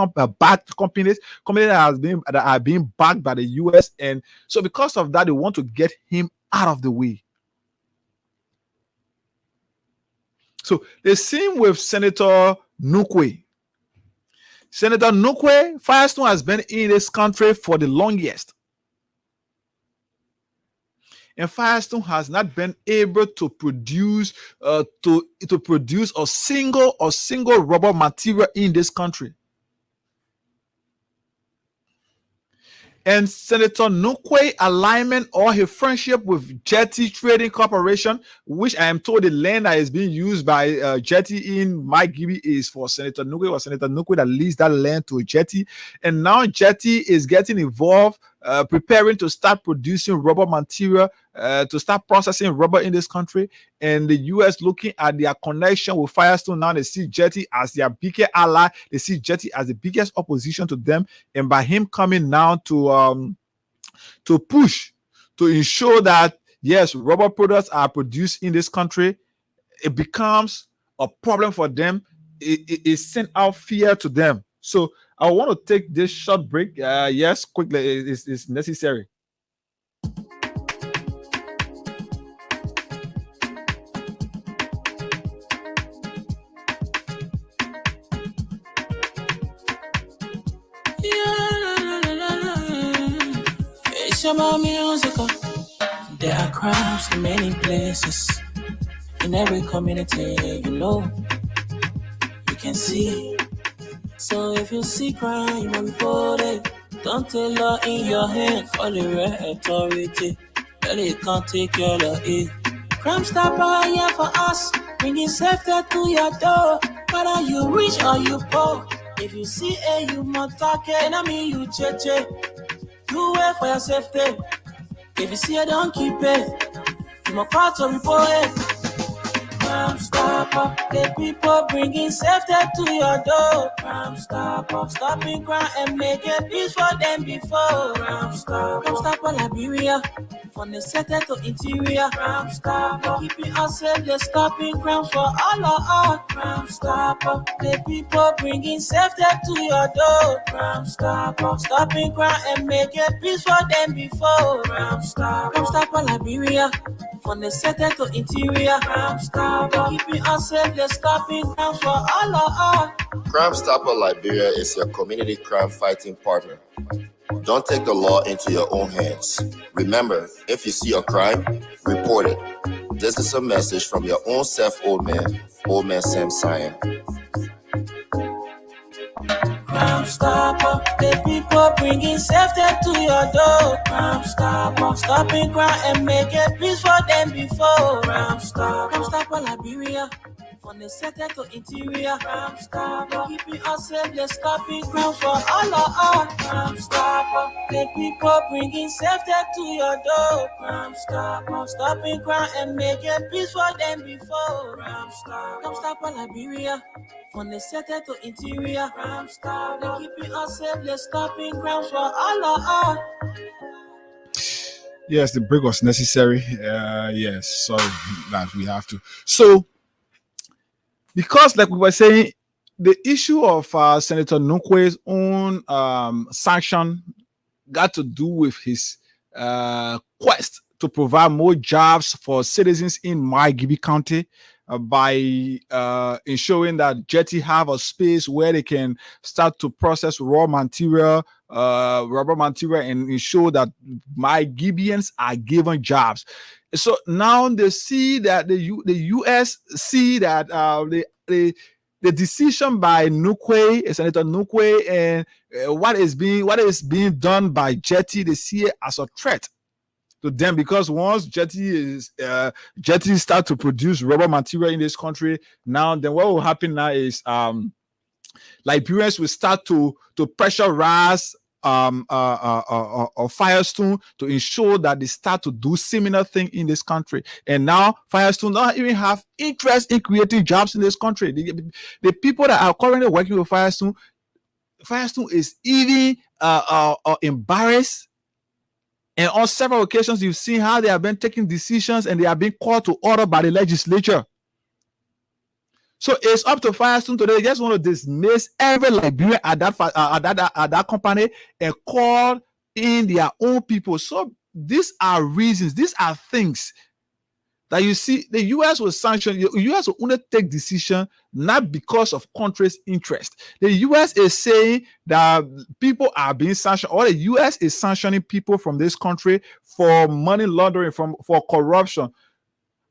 companies that are being backed by the U.S. And so because of that, they want to get him out of the way. So the same with Senator Nukwe. Senator Nukwe, Firestone has been in this country for the longest. And Firestone has not been able to produce to produce a single rubber material in this country. And Senator Nukwe alignment or his friendship with Jetty Trading Corporation, which I am told the land that is being used by Jetty in Mike Gibby is for Senator Nukwe, or Senator Nukwe that leased that land to Jetty. And now Jetty is getting involved, preparing to start producing rubber material, to start processing rubber in this country. And the U.S. looking at their connection with Firestone, now they see Jetty as their biggest ally. They see Jetty as the biggest opposition to them. And by him coming now to push to ensure that, yes, rubber products are produced in this country, it becomes a problem for them. It sent out fear to them. So I want to take this short break. Yes, quickly, it's necessary. It's about music. There are crowds in many places, in every community, you can see. So if you see crime, report it. Don't take law in your hand, call the right authority. Really, you can't take your law in. Crime Stopper here for us, bringing safety to your door. Whether you rich or you poor, if you see a human talking, I mean you cheche. Do it for your safety. If you see it, don't keep it. You must call to report it. Crime Stopper, the people bringing safety to your door. Crime Stopper, stopping crime and making peace for them before. Crime Stopper, Liberia, from the center to interior. Crime Stopper, keeping us safe, they're stopping crime for all of us. Crime Stopper, the people bringing safety to your door. Crime Stopper, stopping crime and making peace for them before. Crime Stopper, Liberia, from the center to interior. Crime Stopper, keeping us safe, they're stopping crime for all of us. Crime Stopper Liberia is your community crime fighting partner. Don't take the law into your own hands. Remember, if you see a crime, report it. This is a message from your own self, Old Man Sam Sion. Crime Stopper, the people bringing safety to your door. Crime Stopper, stopping crime and making peace for them before. Crime Stopper, Liberia, From the center to interior, Crime Stopper. Keeping us safe, let's stopping crime for all of us. Crime Stopper. The people bringing safety to your door. Crime Stopper. Stopping crime and making peace for them before. Crime Stopper. Crime Stopper Liberia. From the center to interior, Crime Stopper. Keeping us safe, let's stopping crime for all of us. Yes, the break was necessary. Yes, sorry that we have to. So, because like we were saying, the issue of Senator Nukwe's own sanction got to do with his quest to provide more jobs for citizens in Margibi County by ensuring that Jetty have a space where they can start to process rubber material, and ensure that Margibians are given jobs. So now they see that the U.S. see that the decision by Nukwe, Senator Nukwe, and what is being done by Jetty, they see it as a threat to them, because once Jetty start to produce rubber material in this country, now then what will happen now is Liberians will start to pressurize Firestone to ensure that they start to do similar thing in this country. And now Firestone don't even have interest in creating jobs in this country. The people that are currently working with Firestone is even embarrassed. And on several occasions, you've seen how they have been taking decisions and they are being called to order by the legislature. So it's up to Firestone today. They just want to dismiss every Liberian at that company and call in their own people. So these are reasons, these are things that you see the U.S. will sanction. The U.S. will only take decision not because of country's interest. The U.S. is saying that people are being sanctioned, or the U.S. is sanctioning people from this country for money laundering, for corruption.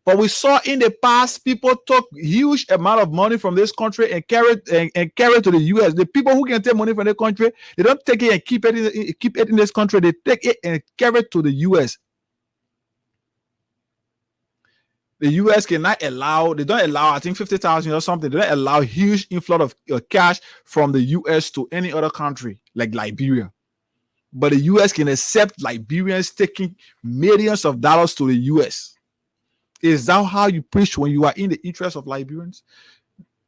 But we saw in the past, people took huge amount of money from this country and carry it to the U.S. The people who can take money from the country, they don't take it and keep it in this country. They take it and carry it to the U.S. The U.S. cannot allow, they don't allow, I think 50,000 or something. They don't allow huge inflow of cash from the U.S. to any other country like Liberia. But the U.S. can accept Liberians taking millions of dollars to the U.S. Is that how you preach when you are in the interest of Liberians?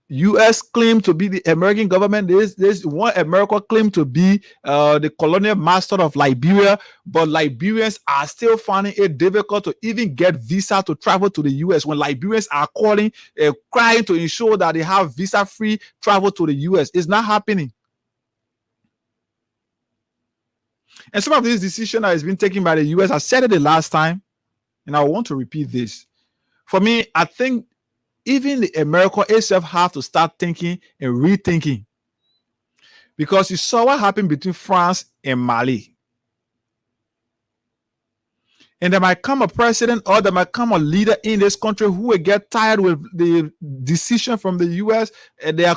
U.S. claim to be the American government. There's one America claim to be the colonial master of Liberia, but Liberians are still finding it difficult to even get visa to travel to the U.S. when Liberians are calling, crying to ensure that they have visa-free travel to the U.S. It's not happening. And some of these decisions that has been taken by the U.S., I said it the last time, and I want to repeat this. For me, I think even the America itself have to start thinking and rethinking, because you saw what happened between France and Mali. And there might come a president, or there might come a leader in this country who will get tired with the decision from the U.S. and their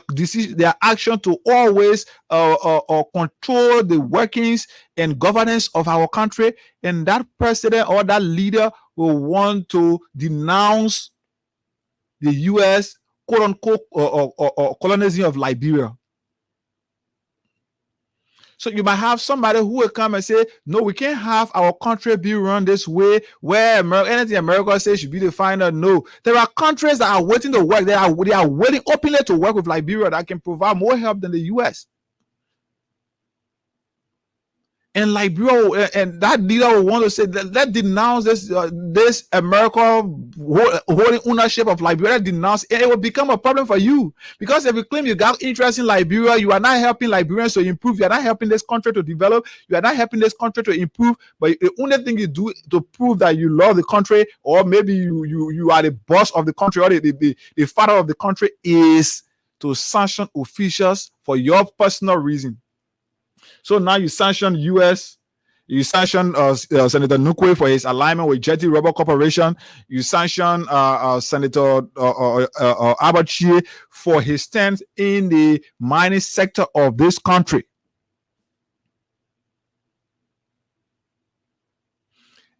action to always control the workings and governance of our country. And that president or that leader will want to denounce the U.S. quote unquote or colonizing of Liberia. So you might have somebody who will come and say, no, we can't have our country be run this way, where anything America says should be the final. No, there are countries that are waiting to work. They are waiting openly to work with Liberia that can provide more help than the U.S. And Liberia, and that leader will want to say that, let's denounce this America holding ownership of Liberia. Denounce it. It will become a problem for you, because if you claim you got interest in Liberia, you are not helping Liberians to improve. You are not helping this country to develop. You are not helping this country to improve. But the only thing you do to prove that you love the country, or maybe you are the boss of the country, or the father of the country, is to sanction officials for your personal reason. So now you sanction U.S., you sanction Senator Nukwe for his alignment with Jetty Rubber Corporation. You sanction Senator Albert Chie for his stance in the mining sector of this country.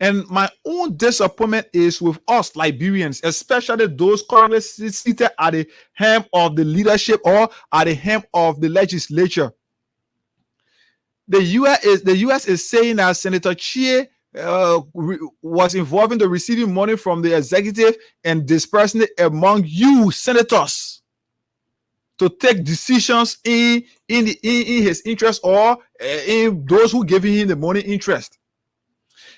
And my own disappointment is with us Liberians, especially those currently seated at the helm of the leadership or at the helm of the legislature. The U.S. is saying that Senator Chie was involved in the receiving money from the executive and dispersing it among you senators to take decisions in his interest or in those who gave him the money interest.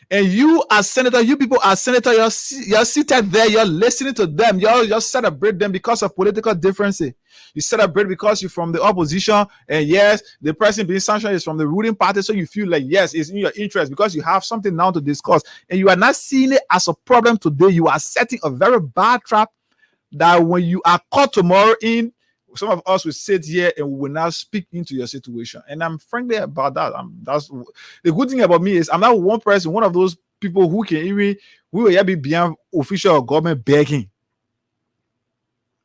And you as senator, you people as senator, you're seated there, you're listening to them, you celebrate them because of political differences. You celebrate because you're from the opposition, and yes, the person being sanctioned is from the ruling party, so you feel like yes, it's in your interest because you have something now to discuss, and you are not seeing it as a problem today. You are setting a very bad trap that when you are caught tomorrow in, some of us will sit here and we will now speak into your situation. And I'm frankly about that. That's the good thing about me is I'm not one person, one of those people who can even we will be beyond official or government begging.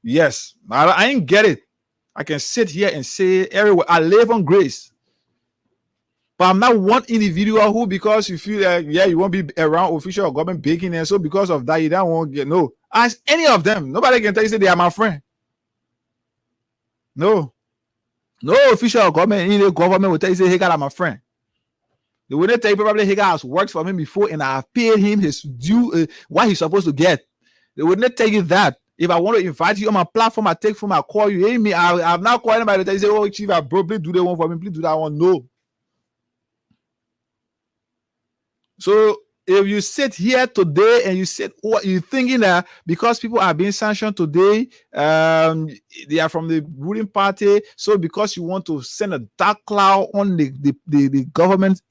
Yes, I ain't get it. I can sit here and say everywhere I live on grace. But I'm not one individual who, because you feel like you won't be around official or government begging, and so because of that you don't want to get no. As any of them, nobody can tell you say they are my friend. No official government in the government will tell you say hey, God, I'm a friend. They will not tell you probably hey, God has worked for me before and I have paid him his due, what he's supposed to get. They will not tell you that. If I want to invite you on my platform, I take phone, I call you. Hey, me, I've now called anybody to tell you say, oh, chief, I probably do the one for me. Please do that one. No. So if you sit here today and you sit, what you thinking that because people are being sanctioned today, they are from the ruling party, so because you want to send a dark cloud on the government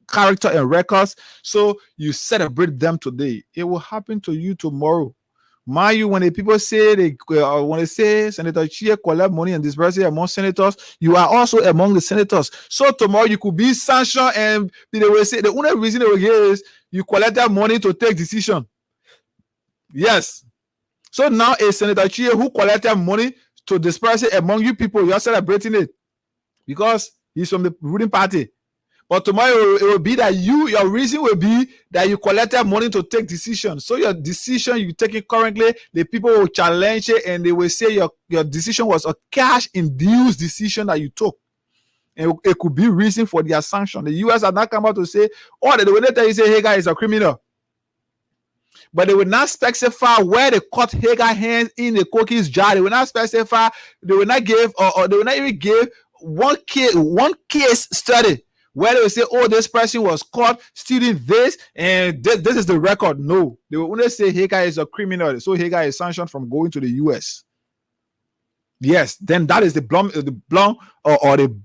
character and records, so you celebrate them today. It will happen to you tomorrow. Mind you, when the people say when they say Senator Chie collect money and disperse it among senators, you are also among the senators. So tomorrow you could be sanctioned, and they will say the only reason they will hear is you collect that money to take decision. Yes. So now a Senator Chie who collected money to disperse it among you people, you are celebrating it because he's from the ruling party. But tomorrow it will be that your reason will be that you collected money to take decisions. So your decision you taking currently, the people will challenge it and they will say your decision was a cash-induced decision that you took. And it could be reason for their sanction. The U.S. has not come out to say, oh, they will not tell you say Hagar is a criminal. But they will not specify where they caught Hagar hands in the cookies jar. They will not specify, they will not give, or they will not even give one case study where they will say, oh, this person was caught stealing this, and this is the record. No, they will only say Hagar is a criminal, so Hagar is sanctioned from going to the U.S. Yes, then that is the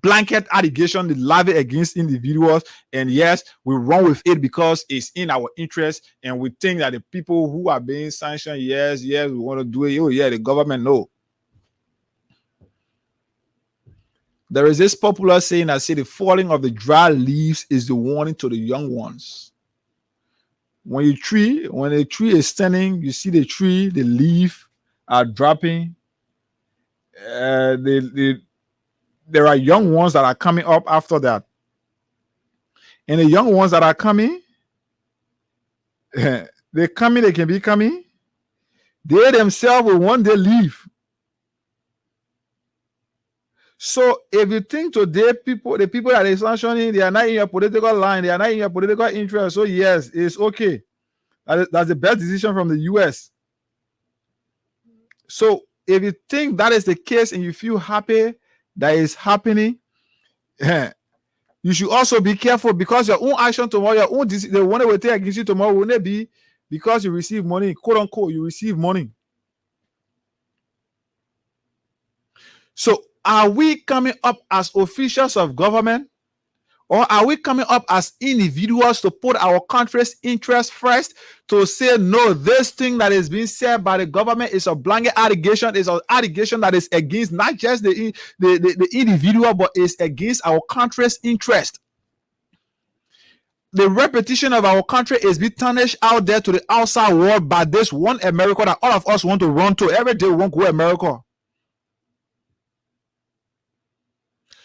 blanket allegation, the levy against individuals, and yes, we run with it because it's in our interest, and we think that the people who are being sanctioned, yes, we want to do it. Oh yeah, the government, no. There is this popular saying that say the falling of the dry leaves is the warning to the young ones. When a tree is standing, you see the tree, the leaf are dropping. There are young ones that are coming up after that. And the young ones that are coming, they can be coming. They themselves will one day leave. So if you think today the people that are sanctioning, they are not in your political line, they are not in your political interest. So yes, it's okay. That's the best decision from the US. So if you think that is the case and you feel happy that is happening, you should also be careful because your own action tomorrow, your own the one that will take against you tomorrow will not be because you receive money, quote unquote, you receive money. So are we coming up as officials of government, or are we coming up as individuals to put our country's interest first, to say no, this thing that is being said by the government is a blanket allegation, is an allegation that is against not just the individual, but is against our country's interest. The reputation of our country is being tarnished out there to the outside world by this one America that all of us want to run to. Every day we want to go America.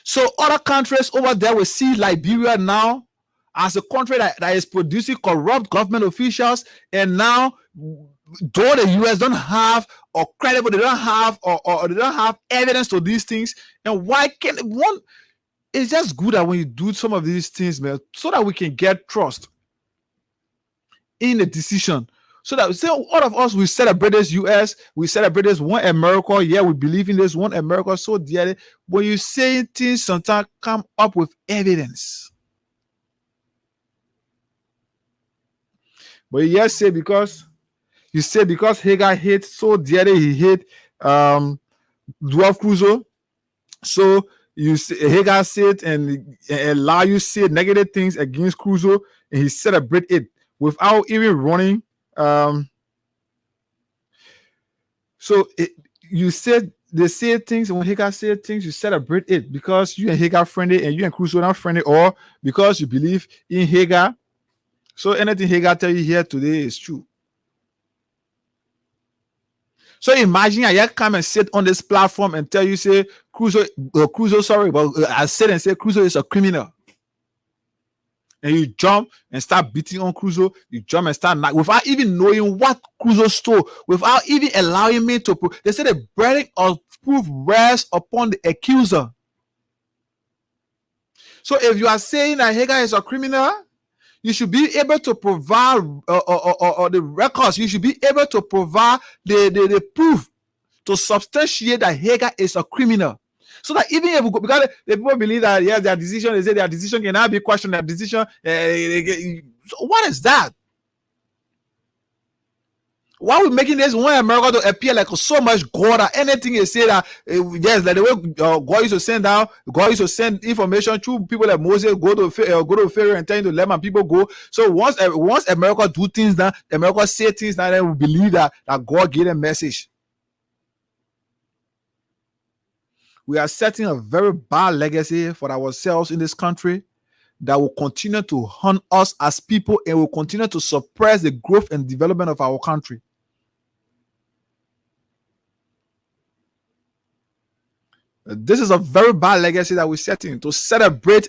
So other countries over there will see Liberia now as a country that is producing corrupt government officials, and now though the US don't have or credible, they don't have or they don't have evidence to these things, and why can't one? It's just good that when you do some of these things, man, so that we can get trust in the decision. So that all of us, we celebrate this US, we celebrate this one America. Yeah, we believe in this one America so dearly. When you say things, sometimes come up with evidence. But you just say because Hagar hates so dearly, he hate Dwarf Crusoe. So you say, Hagar said and allow you say negative things against Crusoe, and he celebrate it without even running. You said they say things, and when Hagar said things, you celebrate it because you and Hagar friendly and you and Crusoe not friendly, or because you believe in Hagar. So anything Hagar tell you here today is true. So imagine I just come and sit on this platform and tell you, say Crusoe, sorry, but I said and say Crusoe is a criminal. And you jump and start beating on Crusoe. You jump and start without even knowing what Crusoe stole, without even allowing me to prove. They said the burden of proof rests upon the accuser. So if you are saying that Hagar is a criminal, you should be able to provide or the records. You should be able to provide the proof to substantiate that Hagar is a criminal. So that even if because the people believe that yes, their decision, they say their decision cannot be questioned. Their decision, so what is that? Why are we making this one America to appear like so much God or anything they say that yes, like the way God used to send out, God used to send information through people like Moses, go to Pharaoh and tell him to let my people go. So once America do things that America say things that then we believe that God gave a message. We are setting a very bad legacy for ourselves in this country that will continue to haunt us as people and will continue to suppress the growth and development of our country. This is a very bad legacy that we're setting to celebrate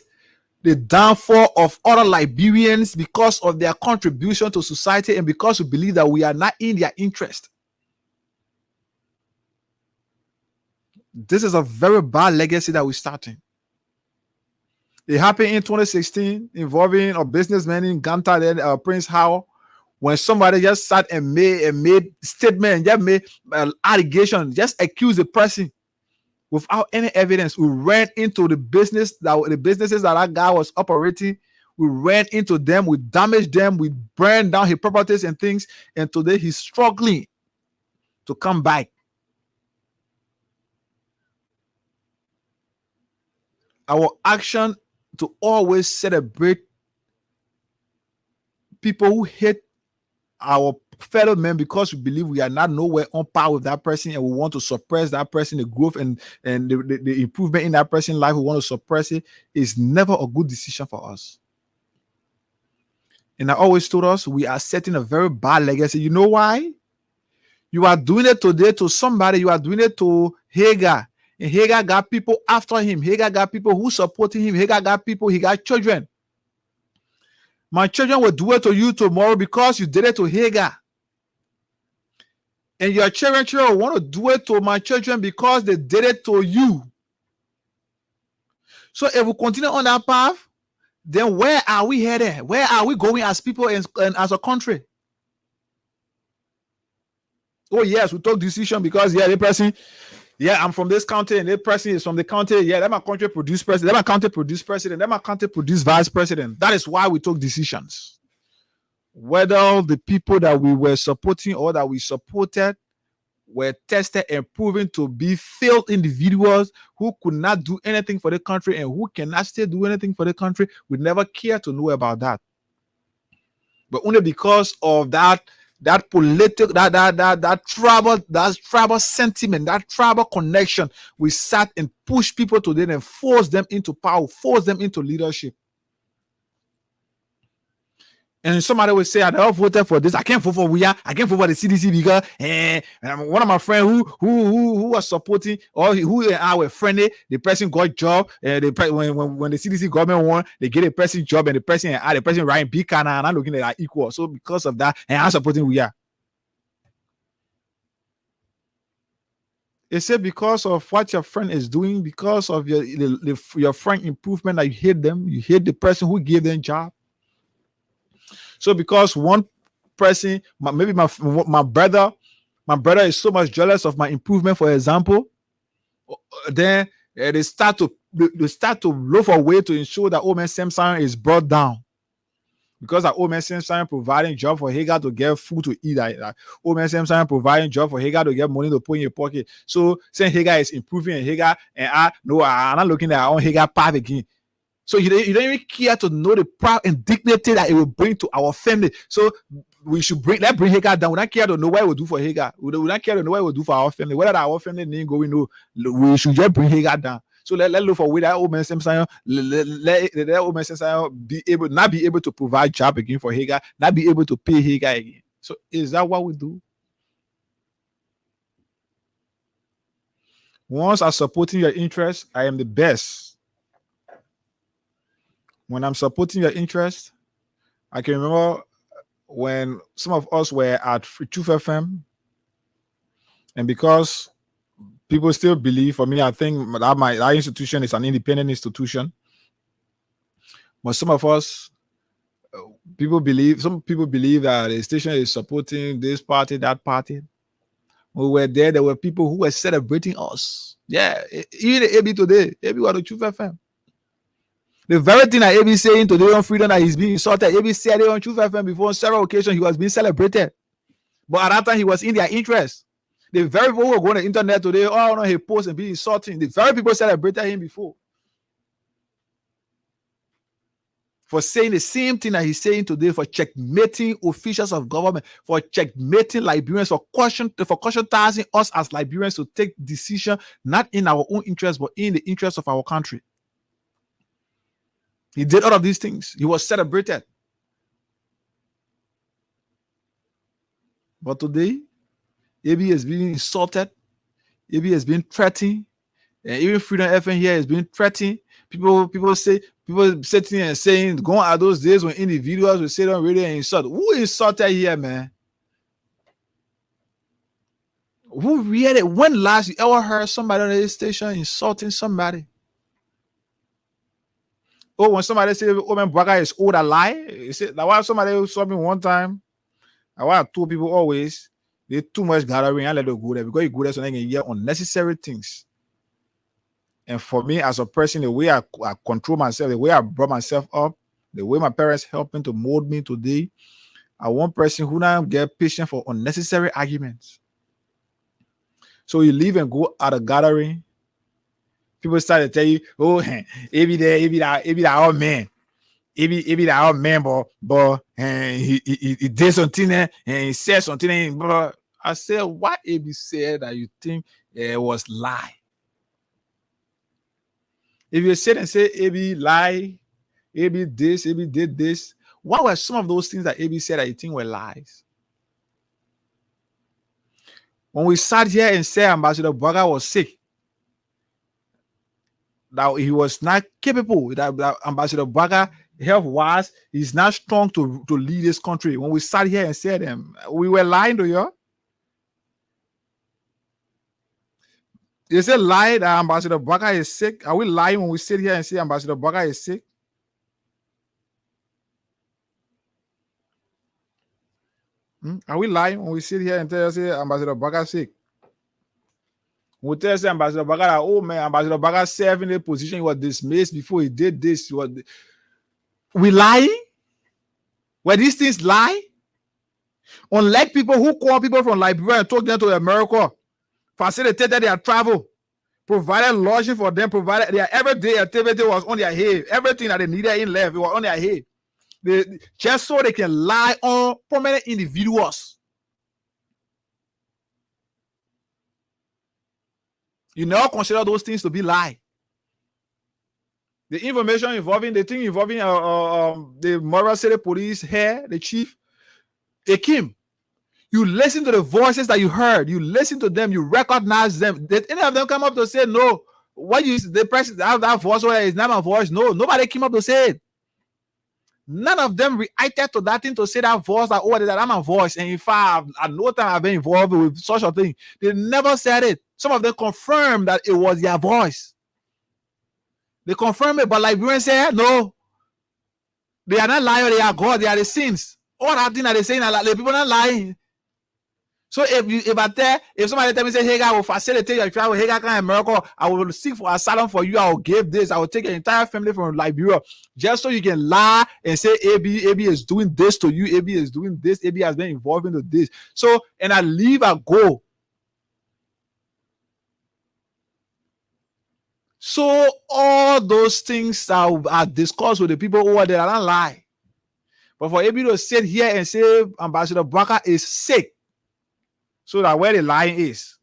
the downfall of other Liberians because of their contribution to society and because we believe that we are not in their interest. This is a very bad legacy that we're starting. It happened in 2016 involving a businessman in Ganta, then Prince Howell, when somebody just sat and made statement, just made allegation, just accused the person without any evidence. We ran into the businesses that guy was operating. We ran into them, we damaged them, we burned down his properties and things, and today he's struggling to come back. Our action to always celebrate people who hate our fellow men because we believe we are not nowhere on par with that person and we want to suppress that person, the growth and the improvement in that person's life, we want to suppress it, is never a good decision for us. And I always told us we are setting a very bad legacy. You know why? You are doing it today to somebody, you are doing it to Hagar. And Hagar got people after him. Hagar got people who supporting him. Hagar got people, he got children. My children will do it to you tomorrow because you did it to Hagar. And your children will want to do it to my children because they did it to you. So if we continue on that path, then where are we headed? Where are we going as people and as a country? Oh yes, we took decision because the person, I'm from this county and the person is from the county. Yeah, let my country produce president. Let my county produce president. Let my county produce vice president. That is why we took decisions. Whether the people that we were supporting or that we supported were tested and proven to be failed individuals who could not do anything for the country and who cannot still do anything for the country, we never care to know about that. But only because of that political, that tribal sentiment, that tribal connection, we sat and pushed people to them and forced them into power, forced them into leadership. And somebody will say, I never voted for this. I can't vote for WIA. I can't vote for the CDC because one of my friends who was supporting or who I were friendly, the person got job. When the CDC government won, they get a person job and the person writing big and I'm looking at that equal. So because of that, and I'm supporting WIA. It said because of what your friend is doing, because of your friend improvement, that you hate them, you hate the person who gave them job. So because one person, maybe my brother is so much jealous of my improvement, for example, then they start to look for a way to ensure that old man Samson is brought down. Because that old man Samson providing job for Hagar to get food to eat. Old man Samson providing job for Hagar to get money to put in your pocket. So saying Hagar is improving and Hagar, and I'm not looking at our own Hagar path again. So you don't even care to know the pride and dignity that it will bring to our family. So we should bring Hagar down. We don't care to know what it will do for Hagar. We don't care to know what it will do for our family. Whether our family name going, we should just bring Hagar down. So let look for where that old man Samson, let old man Samson not be able to provide job again for Hagar, not be able to pay Hagar again. So is that what we do? Once I'm supporting your interests, I am the best. When I'm supporting your interest, I can remember when some of us were at Truth FM, and because people still believe, for me, I think that institution is an independent institution. But some people believe that the station is supporting this party, that party. We were there. There were people who were celebrating us. Yeah, even the AB today, AB was the Truth FM. The very thing that AB saying today on Freedom that he's being insulted, AB said it on Truth FM before on several occasions. He was being celebrated, but at that time he was in their interest. The very people who were going on the internet today, oh no, he posts and being insulting. The very people celebrated him before for saying the same thing that he's saying today, for checkmating officials of government, for checkmating Liberians, for cautionizing us as Liberians to take decision not in our own interest but in the interest of our country. He did all of these things. He was celebrated. But today, AB is being insulted. AB has been threatened. And even Freedom FM here has been threatened. People sitting and saying, going at those days when individuals will sit on radio and insult. Who insulted here, man? Who really, when last you ever heard somebody on the station insulting somebody? Oh, when somebody say, oh man, Braga is old, a lie. You see, that's why somebody saw me one time. I want to people always, they too much gathering and let them go there because you go there so they can hear unnecessary things. And for me, as a person, the way I control myself, the way I brought myself up, the way my parents helped me to mold me today, I want person who now get patient for unnecessary arguments. So you leave and go at a gathering. People start to tell you, oh, AB that old man. AB that old man, but he did something and he said something. But I said, what AB said that you think was lie? If you sit and say AB lie, AB this, AB did this, what were some of those things that AB said that you think were lies? When we sat here and said Ambassador Braga was sick, that he was not capable, that Ambassador Braga health-wise, he's not strong to lead this country. When we sat here and said them, we were lying to you. They say lie that Ambassador Braga is sick. Are we lying when we sit here and say Ambassador Braga is sick? Are we lying when we sit here and tell you say Ambassador Braga is sick? We tell us Ambassador Braga that, oh man, Ambassador Braga served in a position, he was dismissed before he did this. We lying? Were these things lie? Unlike people who call people from Liberia and took them to America, facilitated their travel, provided lodging for them, provided their everyday activity was on their head. Everything that they needed in life, it was on their head. Just so they can lie on prominent individuals. You never consider those things to be lie. The information involving the thing involving the Moral City Police head, the chief, Akim. You listen to the voices that you heard. You listen to them. You recognize them. Did any of them come up to say no? What you the person that voice where is not my voice? No, nobody came up to say it. None of them reacted to that thing to say that voice that that I'm a voice. And in fact, at no time I've been involved with such a thing. They never said it. Some of them confirmed that it was their voice. They confirmed it, but Liberians said no. They are not lying. They are God. They are the sins. All that thing that they saying, the people are not lying. So if somebody tell me say, hey, I will facilitate your travel, hey, I can America, I will seek for asylum for you, I will give this, I will take your entire family from Liberia, just so you can lie and say AB is doing this to you, AB is doing this, AB has been involved into this. So, and I leave, I go. So all those things are discussed with the people over there, I don't lie. But for AB to sit here and say Ambassador Baka is sick, so that where the line is,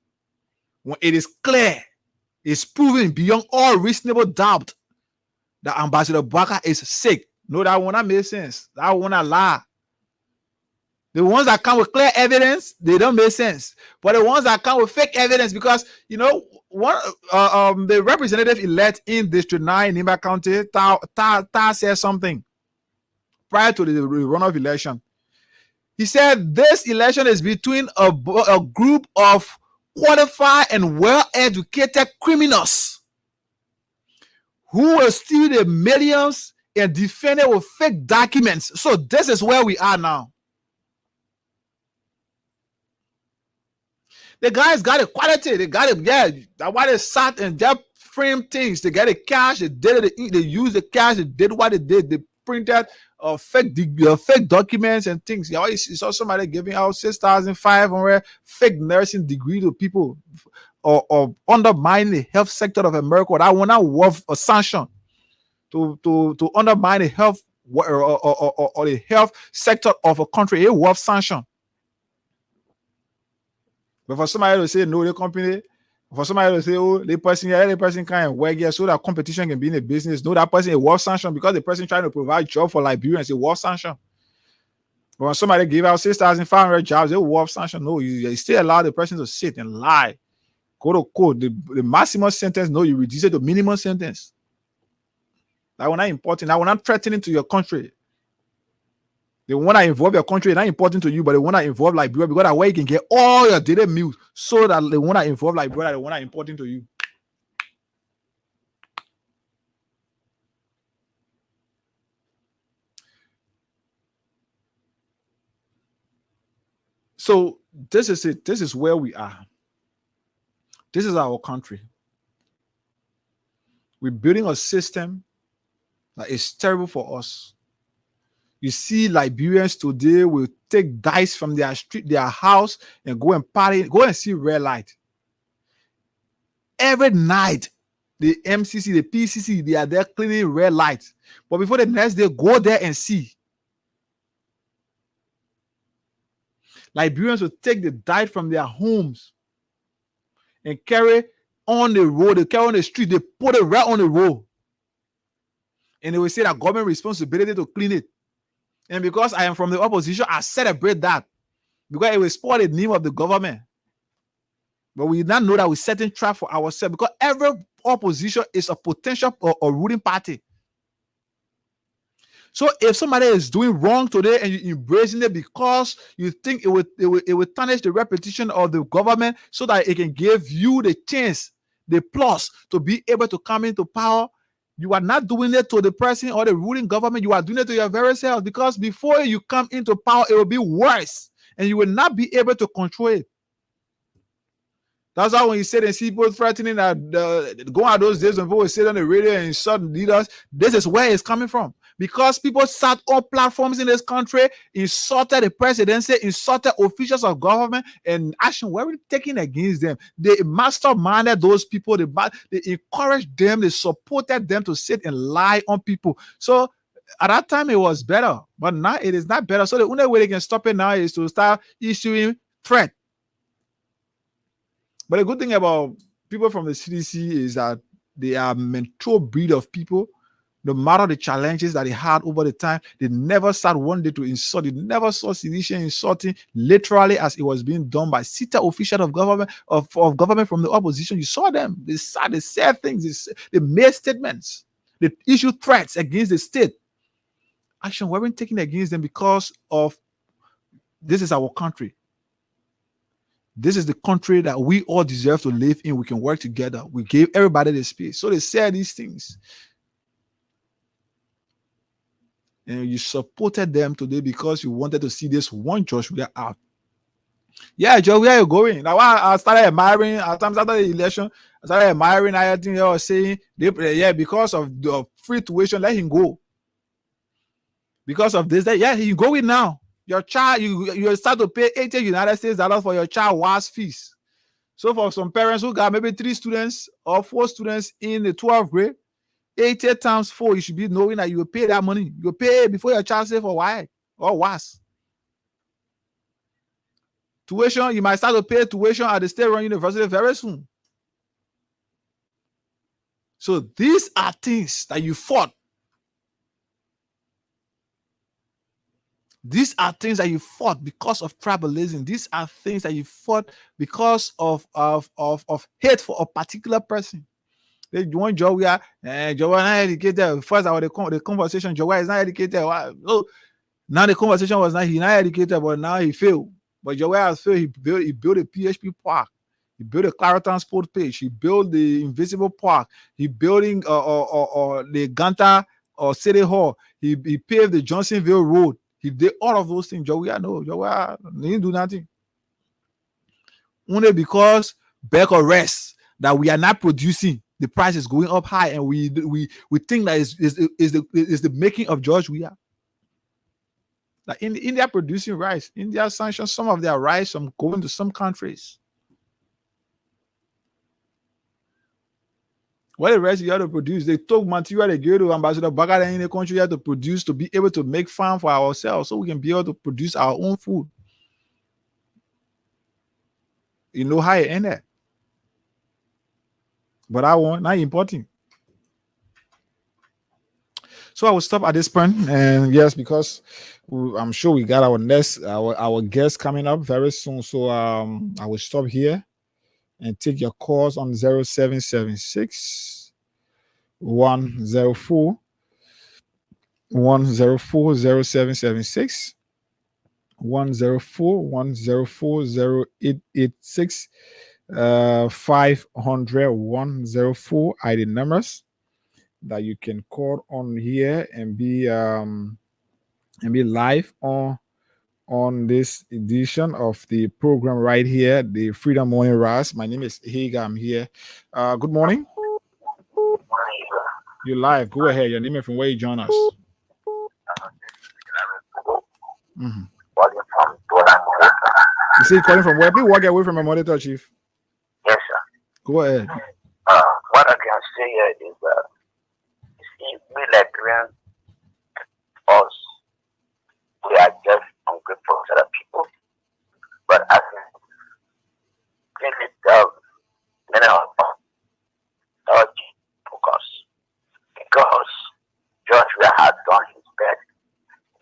when it is clear, it's proven beyond all reasonable doubt that Ambassador Baka is sick. No, that will not make sense. That will not lie. The ones that come with clear evidence, they don't make sense. But the ones that come with fake evidence, because you know, the representative elect in District 9 in Nimba County, Ta said something prior to the runoff election. He said this election is between a group of qualified and well-educated criminals who will steal the millions and defend it with fake documents. So this is where we are now. The guys got it quality. They got it. Yeah, that's why they sat and just framed things. They got the cash. They did it. They used the cash. They did what they did. They printed fake documents and things. You always saw somebody giving out 6,500 fake nursing degree to people, or undermining the health sector of America. That one not worth a sanction to undermine the health or the health sector of a country. It worth sanction. But for somebody to say no, the company, for somebody to say, oh, the person can't work here so that competition can be in the business. No, that person is worth sanction because the person trying to provide job for Liberians is worth sanction. But when somebody give out 6,500 jobs, they worth sanction. No, you still allow the person to sit and lie. Quote unquote, the maximum sentence, no, you reduce it to minimum sentence. That will not important. That will not threatening to your country. The one that involve your country is not important to you, but the one that involve Liberia, because that way you can get all your daily meals, so that the one that involve Liberia, the one that important to you. So this is it. This is where we are. This is our country. We're building a system that is terrible for us. You see, Liberians today will take dice from their street, their house, and go and party, go and see red light. Every night, the MCC, the PCC, they are there cleaning red lights. But before the next day, go there and see. Liberians will take the dice from their homes and carry on the road, they carry on the street, they put it right on the road. And they will say that government responsibility to clean it. And because I am from the opposition, I celebrate that. Because it will spoil the name of the government. But we now know that we're setting trap for ourselves. Because every opposition is a potential or ruling party. So if somebody is doing wrong today and you're embracing it because you think it will tarnish the reputation of the government so that it can give you the chance, the plus to be able to come into power, you are not doing it to the person or the ruling government. You are doing it to your very self, because before you come into power, it will be worse and you will not be able to control it. That's why when you sit and see people threatening that going out those days when people sit on the radio and insult leaders, this is where it's coming from. Because people sat on platforms in this country, insulted the presidency, insulted officials of government, and action were taken against them. They masterminded those people, they encouraged them, they supported them to sit and lie on people. So at that time it was better, but now it is not better. So the only way they can stop it now is to start issuing threat. But the good thing about people from the CDC is that they are a mature breed of people No matter the challenges that they had over the time, they never sat one day to insult. They never saw sedition insulting literally as it was being done by senior officials of government of government from the opposition. You saw them. They sat, they said things, they made statements, they issued threats against the state. Action weren't taken against them because of this is our country. This is the country that we all deserve to live in. We can work together. We gave everybody the space. So they said these things. And you supported them today because you wanted to see this one Joshua out. Yeah, Joe, where are you going? Now I started admiring at times after the election. I started admiring everything they were saying. Because of the free tuition, let him go. Because of this, he can go in now. Your child, you start to pay $80 United States for your child was fees. So for some parents who got maybe 3 students or 4 students in the 12th grade, 80 times 4, you should be knowing that you will pay that money. You will pay before your child say for why or worse. Tuition, you might start to pay tuition at the state-run university very soon. So these are things that you fought. These are things that you fought because of tribalism. These are things that you fought because of hate for a particular person. They want Joe, Joe is not educated. First, the conversation, Joe is not educated. No, now the conversation was not he's not educated, but now he failed. But Joe has failed. He built a PHP park. He built a Clariton Sport Page. He built the Invisible Park. He building the Ganta or City Hall. He paved the Johnsonville Road. He did all of those things. Joe didn't do nothing. Only because back or rest that we are not producing. The price is going up high, and we think that is the making of George Weah. Like in India producing rice, India sanctioned some of their rice from going to some countries. What the rest you have to produce? They took material they gave to Ambassador Bagada in the country. You have to produce to be able to make farm for ourselves, so we can be able to produce our own food. You know how it ended. But I want not important. So I will stop at this point, and yes, because I'm sure we got our next our guest coming up very soon. So I will stop here and take your calls on 0776 104 104 0776 104 104 0886 500 104 ID numbers that you can call on here and be live on this edition of the program right here, the Freedom Morning Rise. My name is Higa. I'm here. Good morning. You're live. Go ahead. Your name and from where you join us. Mm-hmm. You say calling from where? Please walk away from my monitor, Chief. Yes, sir. Go ahead. What I can say here is see, we Liberians, us, we are just ungrateful to other people. But I think really many of us are focus because George has done his best.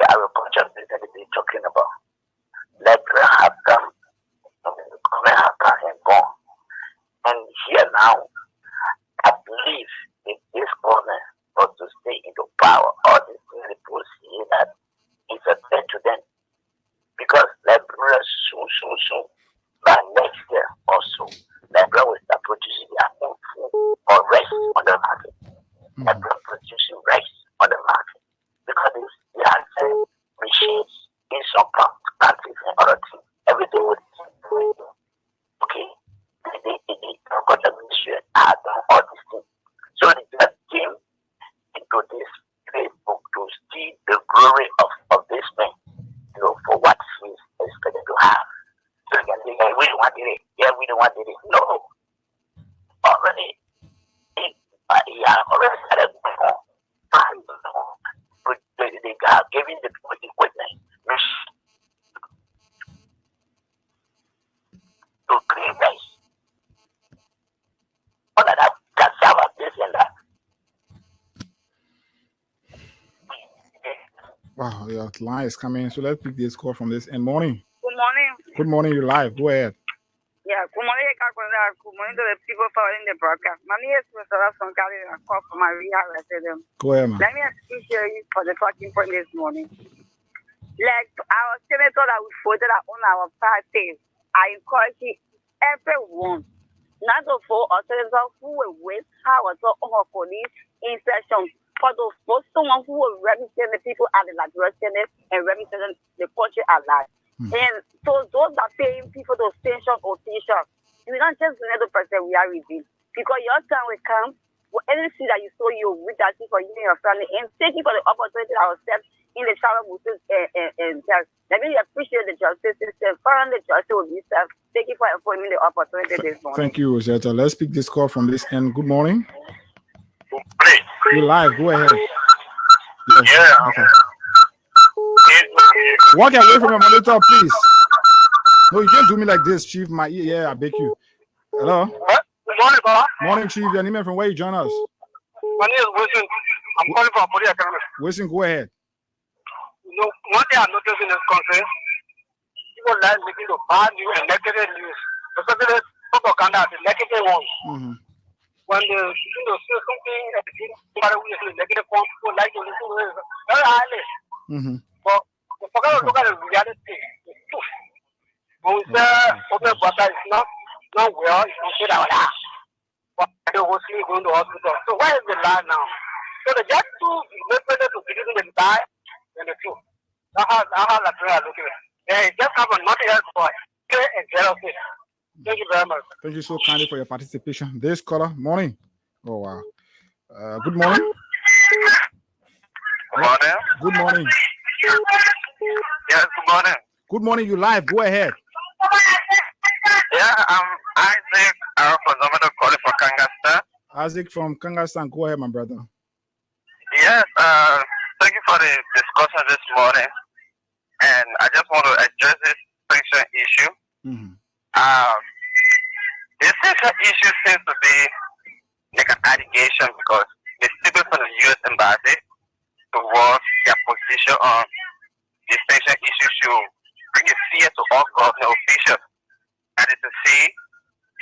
The agriculture business that they're talking about. Liberia have come, the government have come and gone. And here now, I believe if this government was to stay into power, all these people see that it's a threat to them. Because Liberia soon, by next year or so, Liberia will start producing their own food or rice on the market. Liberia producing rice on the market. Because they have machines in some countries and other things. Everything was okay. The agriculture ministry had done all these things. So they just came into this Facebook to see the glory of this man, for what he is expected to have. So you can say, hey, we don't want it. Yeah, we don't want it. No. Already, he already started before. But they are giving the people equipment to create rice. All of that cassava, this and that. Wow, your line is coming. So let's pick this call from this. And morning. Good morning. Good morning, you're live. Go ahead. Yeah, good morning, good morning to the people following the broadcast. My name is Mr. From Cali. I call for my rehab resident. Go ahead, man. Let me appreciate you for the talking point this morning. Like our senator that we voted on our party, I encourage everyone not to vote or senator who will waste power on our police insertion, but to vote someone who will represent the people at the Liberia Senate and represent the country at large. And so those that paying people to station officials, you don't just let the person we are redeemed. Because your time will come, when anything that you saw, you reach out to for you and your family, and thank you for the opportunity that was set in the travel Muslims and let me appreciate the justice system. Following the justice will be served. Thank you for affording me the opportunity this morning. Thank you, Rosetta. Let's pick this call from this end. Good morning. You're live. Go ahead. Yes. Yeah. Okay. Walk away from your monitor, please. No, you can't do me like this, Chief. My ear, yeah, I beg you. Hello. What? Good morning, Baba. Morning, Chief. Your name and from where you join us? My name is Wilson. I'm calling from Puri Academy. Wilson, go ahead. You know, one thing I noticed in this country, people like making the bad news and negative news, especially propaganda, the negative ones. Mm-hmm. When they say something, somebody who is negative one, people like to listen to it very highly. Mm-hmm. But we forgot to look at the reality. The truth. When we say open border is not well, it's not good out there. But they will see going to hospital. So where is the lie now? So they just to represent to believe in the lie and the truth. That's how Liberia looking at it. They just have nothing else for fear and jealousy. Thank you very much. Thank you so kindly for your participation. This caller, morning. Oh wow. Good morning. Good morning. Good morning. Yes, good morning. Good morning. You live. Go ahead. Yeah, I'm Isaac. I'm from Zamado calling for Kangastan. Isaac from Kangastan. Go ahead, my brother. Yes, thank you for the discussion this morning. And I just want to address this sanction issue. Mm-hmm. The sanction issue seems to be like an allegation because the people from the U.S. Embassy towards their position on the sanction issue should bring a fear to all government officials. That is to say,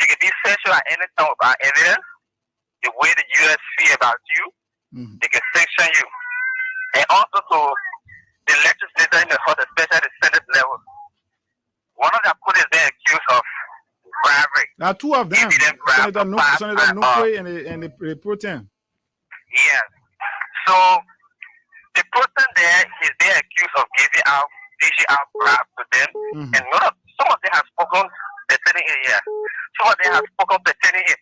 you can be censured at any time without evidence. The way the U.S. feel about you, they can sanction you. And also to the legislature in the House, especially the Senate level. One of them put is being accused of bribery. There are two of them. Senator Nukwe and the Protein. Yes. So the person there is being accused of dishing out bribes to them. Mm-hmm. And some of them have spoken pertaining it here. Some of them have spoken pertaining it.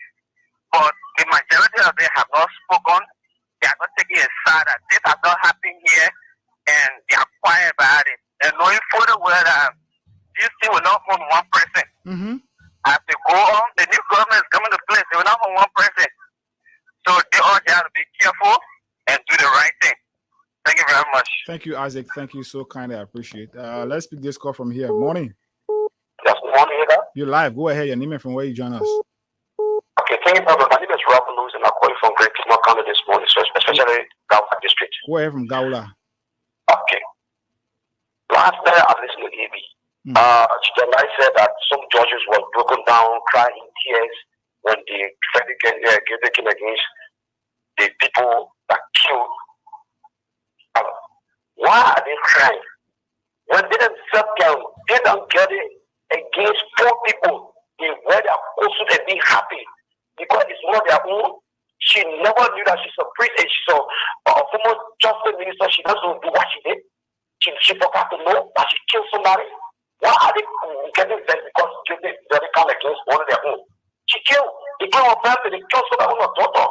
But the majority of them have not spoken. They are not taking a side that this has not happened here, and they are quiet about it. And knowing further well that this thing will not hold one person. Mm-hmm. As they go on, the new government is coming to place. They will not hold one person. So they all have to be careful and do the right thing. Thank you very much. Thank you, Isaac. Thank you so kindly. I appreciate it. Let's pick this call from here. Morning. Yes, morning, You're live. Go ahead. Your name and from where you join us. Okay, thank you, brother. My name is Rob Lewis, and I'm calling from Great Kisma County this morning, so especially Gaula District. Go ahead from Gaula. Okay. Last night I listened to AB. July said that some judges were broken down, crying in tears when the defendant came against the people that killed. Why are they crying? When they themselves they don't get it against poor people. They wear their coat and be happy because it's one of their own. She never knew that she's a priest and she's a former justice minister. She doesn't do what she did. She forgot to know that she killed somebody. Why are they getting that? Because they come against one of their own. She killed. They killed her family. They killed somebody on her daughter.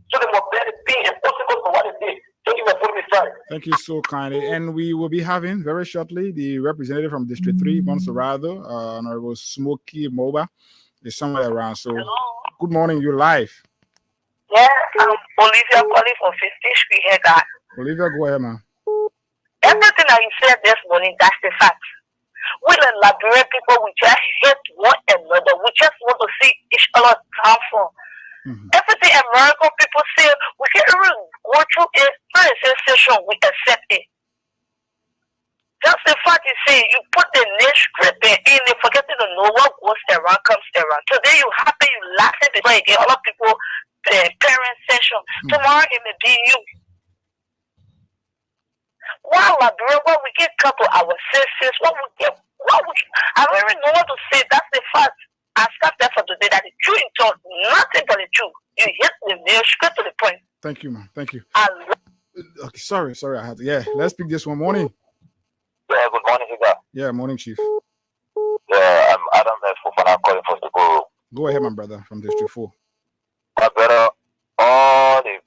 So they were very big and possible for what they did. Thank you for putting me aside. Thank you so kindly. And we will be having very shortly the representative from District 3, Montserrado, Honorable Smokey Moba, is somewhere around. So, good morning. You're live. Yeah, I'm Olivia calling from 50 Street here, guys. Olivia, go ahead, man. Everything that you said this morning, that's the fact. We the Liberian people, we just hate one another. We just want to see each other downfall. Everything American people say, we can even go through it, not a sensation, we accept it. Just the fact you see, you put the niche scripting in, they forgetting to know what goes around comes around. Today you happy, you laughing before you get a lot of people parent session. Tomorrow it may be you. Wow, Liberia, what we get couple our sisters, I don't even know what to say. That's the fact. I start there for today that the truth in talk, nothing but the truth. You hit the nail straight to the point. Thank you, man. Thank you. Okay, sorry. I had to. Yeah, let's speak this one. Morning. Yeah, good morning, Hugo. Yeah, morning, Chief. Yeah, I'm Adam Fofana calling from the Borough. Go ahead, my brother, from District 4. My brother, all the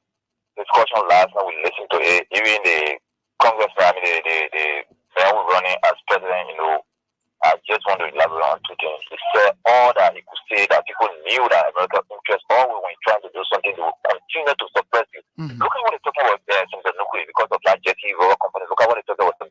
discussion last night, we listened to it, even the congressman, I mean, the man who running as president, you know, I just want to elaborate on two things. He said all that he could say that people knew that America's interest, always when you're trying to do something, they will continue to suppress you. Look at what they're talking about there, some of the nuclear, because of that jetty rubber company. Look at what they're talking about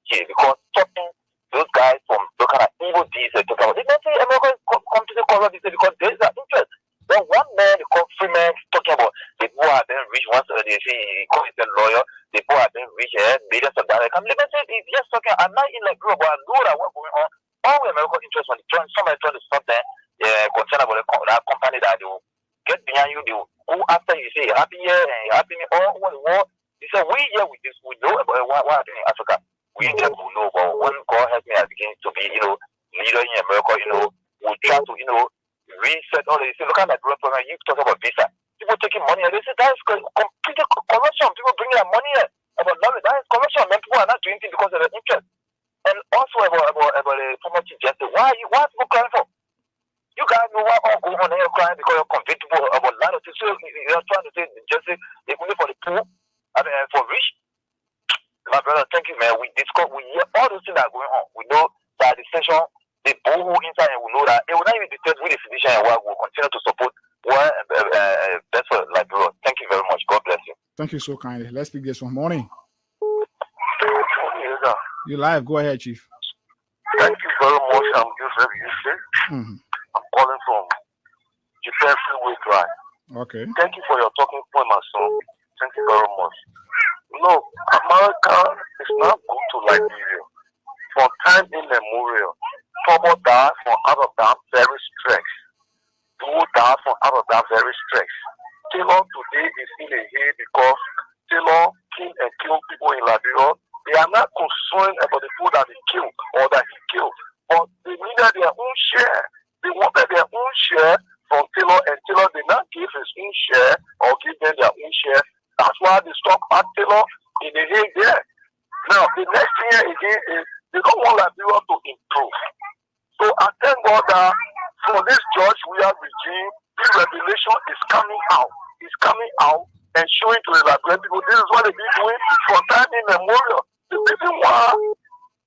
because stopping those guys from those kind of evil deeds they're talking about. They don't say America come to the corner because there is an interest. Then one man, they call Freeman, talking about the people have been rich once they say he calls himself lawyer, the people have been rich, millions of dollars. Let me say, he's just talking, I'm not in like group, but I know that what's going on. All American interest when somebody trying to stop them, concerned about that company that they will get behind you, they will go after you say happy year and happy all what they want. He said, we here with this, we know about what happened in Africa. We just will know, but when God help me again to be, leader in America, we try to, reset all this. Look at that growth program. You talk about visa. People taking money, and they say that is complete corruption. People bringing their money here about knowledge. That is corruption. And people are not doing things because of their interest. And also about the former chief justice. Why are people crying for? You guys know what all going on here crying because you're convinced about a lot of things. So you're trying to say justice is only for the poor, for rich. My brother, thank you, man. We discuss, we hear all those things that are going on. We know that the session, the boho inside, and we know that it will not even dictate with the physician and what will continue to support what best for like bro. Thank you very much. God bless you. Thank you so kindly. Let's speak this one. Morning. You live. Go ahead, Chief. Thank you very much. I'm Joseph Yusuf. I'm calling from Japan Freeway Drive. Okay. Thank you for your talking point, my son. Thank you very much. No, America is not good to Liberia. From time immemorial, trouble died from out of that very stress. People died from out of that very stress. Taylor today is in a hate because Taylor killed and killed people in Liberia. They are not concerned about the people that they killed or that he killed, but they needed their own share. They wanted their own share from Taylor, and Taylor did not give his own share or give them their own share. That's why they stuck at Taylor in the hate there. Now, the next thing here again is they don't want Liberia to improve. So I thank God that for this George Weah regime, this revelation is coming out. It's coming out and showing to the Liberian people this is what they've been doing from time immemorial. The reason why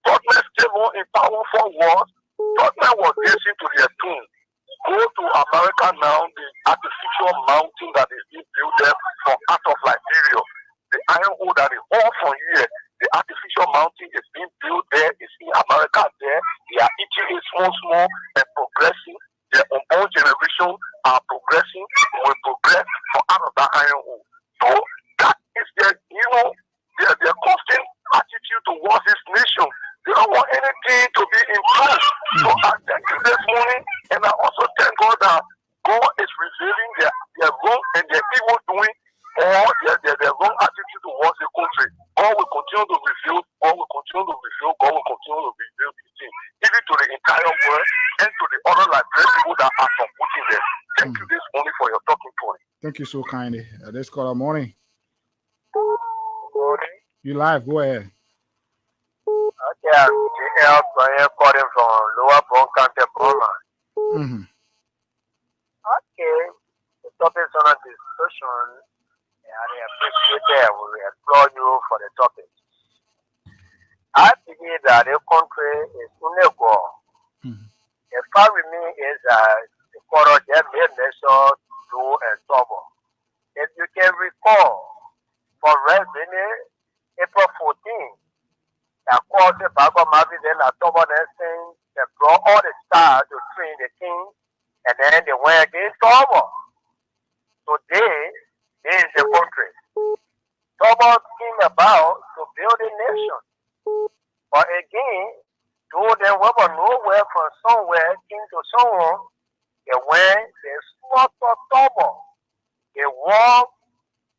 Tottenham stayed on in power for was Tottenham was destined to their tomb. Go to America now, the artificial mountain that is being built there from out of Liberia. The iron ore that is all from here. The artificial mountain is being built there. It's in America there. They are eating it small and progressing. Their unborn generation are progressing. Will progress from out of that iron ore. So that is their constant attitude towards this nation. They don't want anything to be improved. So I thank you this morning, and I also thank God that God is revealing their wrong and their evil doing, or their wrong attitude towards the country. God will continue to reveal, God will continue to reveal these things, even to the entire world and to the other Liberian people that are supporting them. Thank you this morning for your talking point. Thank you so kindly. Let's call our morning. Morning. You live. Go ahead. Okay, I'm calling from Lower Bronx County, Portland. Okay, the topic is on a discussion, and I appreciate that. We applaud you for the topic. I believe that the country is unequal. The fact with me is that the quarter just made measures to and trouble. If you can recall, for April 14th, the court of Bagamavi then October dancing, they brought all the stars to train the king, and then they went against Tobo. Today, this is the country. Tobo came about to build a nation. But again, though they were nowhere from somewhere into someone, they went, they small trouble. They were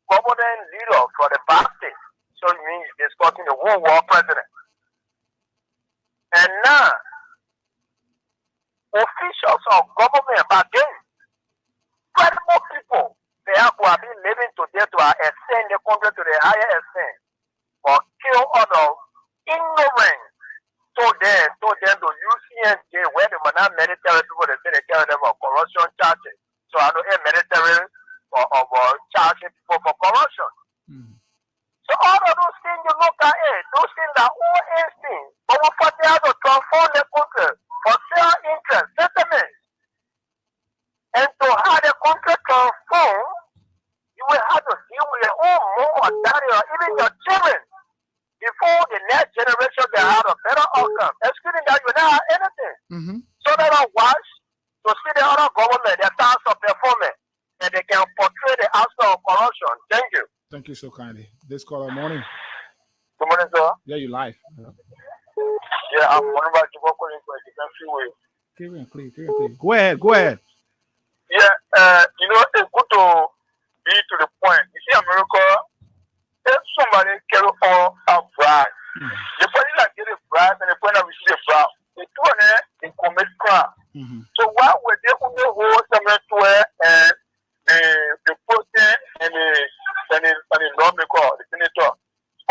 government leader for the party. So it means discussing the one war president. And now, officials of government back then, credible people, they have been living today to extend the country to the higher extent, or kill others, ignorant, told them to use CNJ where the man military people they say they carry them for corruption charges. So I know a military of charging people for corruption. So all of those things you look at it, those things are all instinct. But we for they have to transform the country for self-interest, sentiments. And to have the country transform, you will have to deal with your own more daddy or even your children before the next generation can have a better outcome. Excluding that, you don't have anything. So they don't watch to see the other government, their task of performance, and they can portray the aspect of corruption. Thank you. Thank you so kindly. This caller, morning. Good morning, sir. Yeah, you live. Yeah, I'm wondering about you work on the country way. Go ahead. Yeah, you know, it's good to be to the point. You see, America, if somebody carry on a bribe, the person that get a bribe and the person that receive a bribe, they do it in commit crime. So why would they only hold someone to it and the president and the lawmaker, the senator,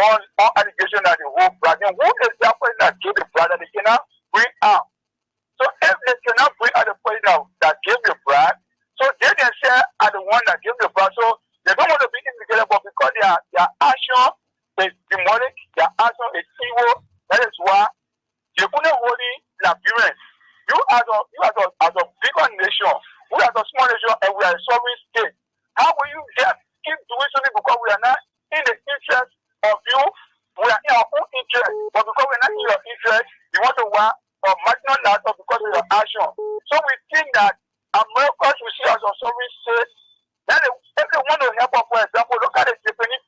on allegation that the whole bribe, then who is that person that gave the bribe that they cannot bring out? So if they cannot bring out the person that gave the bribe, so they themselves are the one that gave the bribe. So they don't want to be implicated, but because their action is demonic, their action is evil, that is why they couldn't hold Liberians. You as a bigger nation, we are a small nation and we are a sovereign state. How will you just keep doing something because we are not in the interest of you? We are in our own interest, but because we are not in your interest, you want to want a marginal loss because of your action. So we think that America should see us as a sovereign state. Then if they want to help us, for example, look at the Japanese,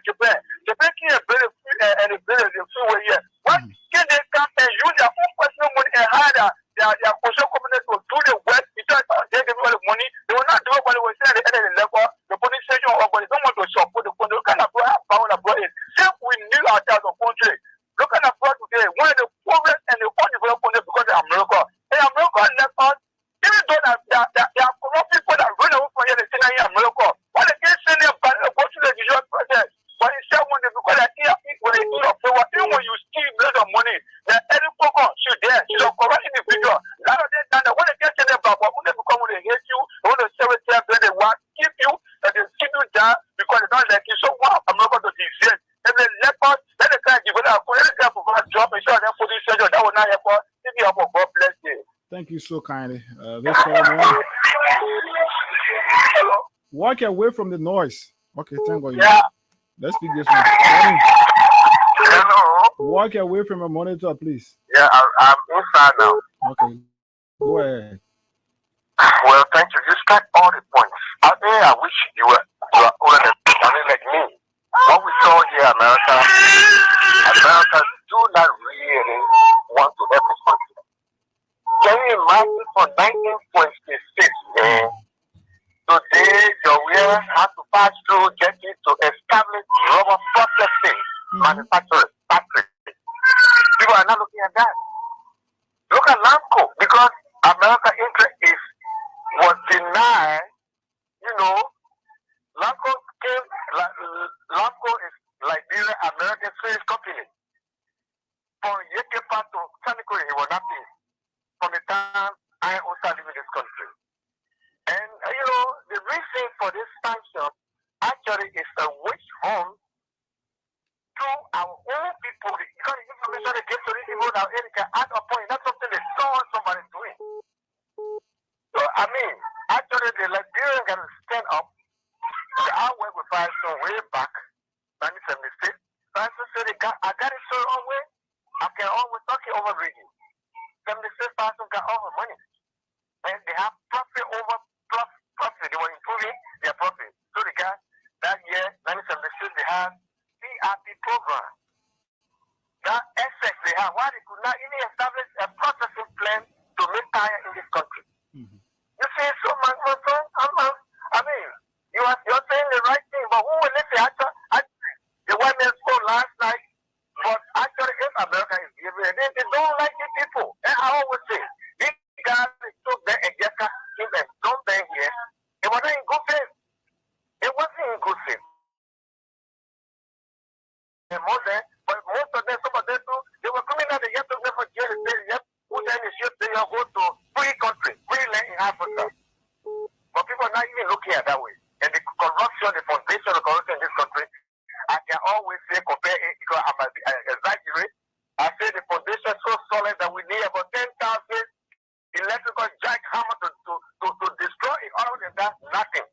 Japan. Japan can't build the freeway here. Why can they come and use their own personal money and hire their social company to do the work? Because they give all the money, they will not do it, but they will say at the end of the level, the police station or but they don't want to support the country. Look at how power abroad is. If we knew ourselves as a country, look at abroad today, one of the poorest and the undeveloped countries because of America. And America left us, even though there are corrupt people that run away from here, they say in America. Why they can't send them back to go to the usual process? But instead, when they because when they do your favor, even when you steal millions of money, the every program should there, she's a corrupt individual. Rather than that, when they can't send them back, but when they become when they hate you, they want to say with them, then they want to keep you, and they keep you down because they don't like you. So why America to desist? If they let us, then they can't give it up, let them provide job, and show them police station, that will not help us. If you have a God bless you. Thank you so kindly. This caller, morning. Walk away from the noise. Okay, thank God. Yeah. Let's speak this one. Hello. Walk away from your monitor, please. Yeah, I'm inside now. Okay. Go ahead. Well, thank you. You start all the points. I wish you were older than like me. What we saw here in America do not really want to help this country. Can you imagine from 1926, today the Europeans had to pass through getting to establish rubber processing manufacturing factory. People are not looking at that. Look at Lamco, because American interest was denied. You know, Lamco is Liberia American Swiss company. From Yekepa to Saniko, he was nothing. From the time I also live in this country. And, you know, the reason for this sanction actually is a witch hunt to our own people. Because the information they give to these people now, they can add a point. That's something they saw somebody doing. So, I mean, actually, the Liberians can stand up. I worked with Firestone way back, 1976. Firestone said, I got it so on way. I can always talk it over reading. 76,000 got all the money. And they have profit over profit. They were improving their profit. So they got that year, 1976, they had CRP program. That essence, are not even looking at that way. And the corruption, the foundation of corruption in this country, I can always say, compare it, because I might be exaggerate. I say the foundation is so solid that we need about 10,000 electrical jackhammer to destroy it. Other than that, nothing.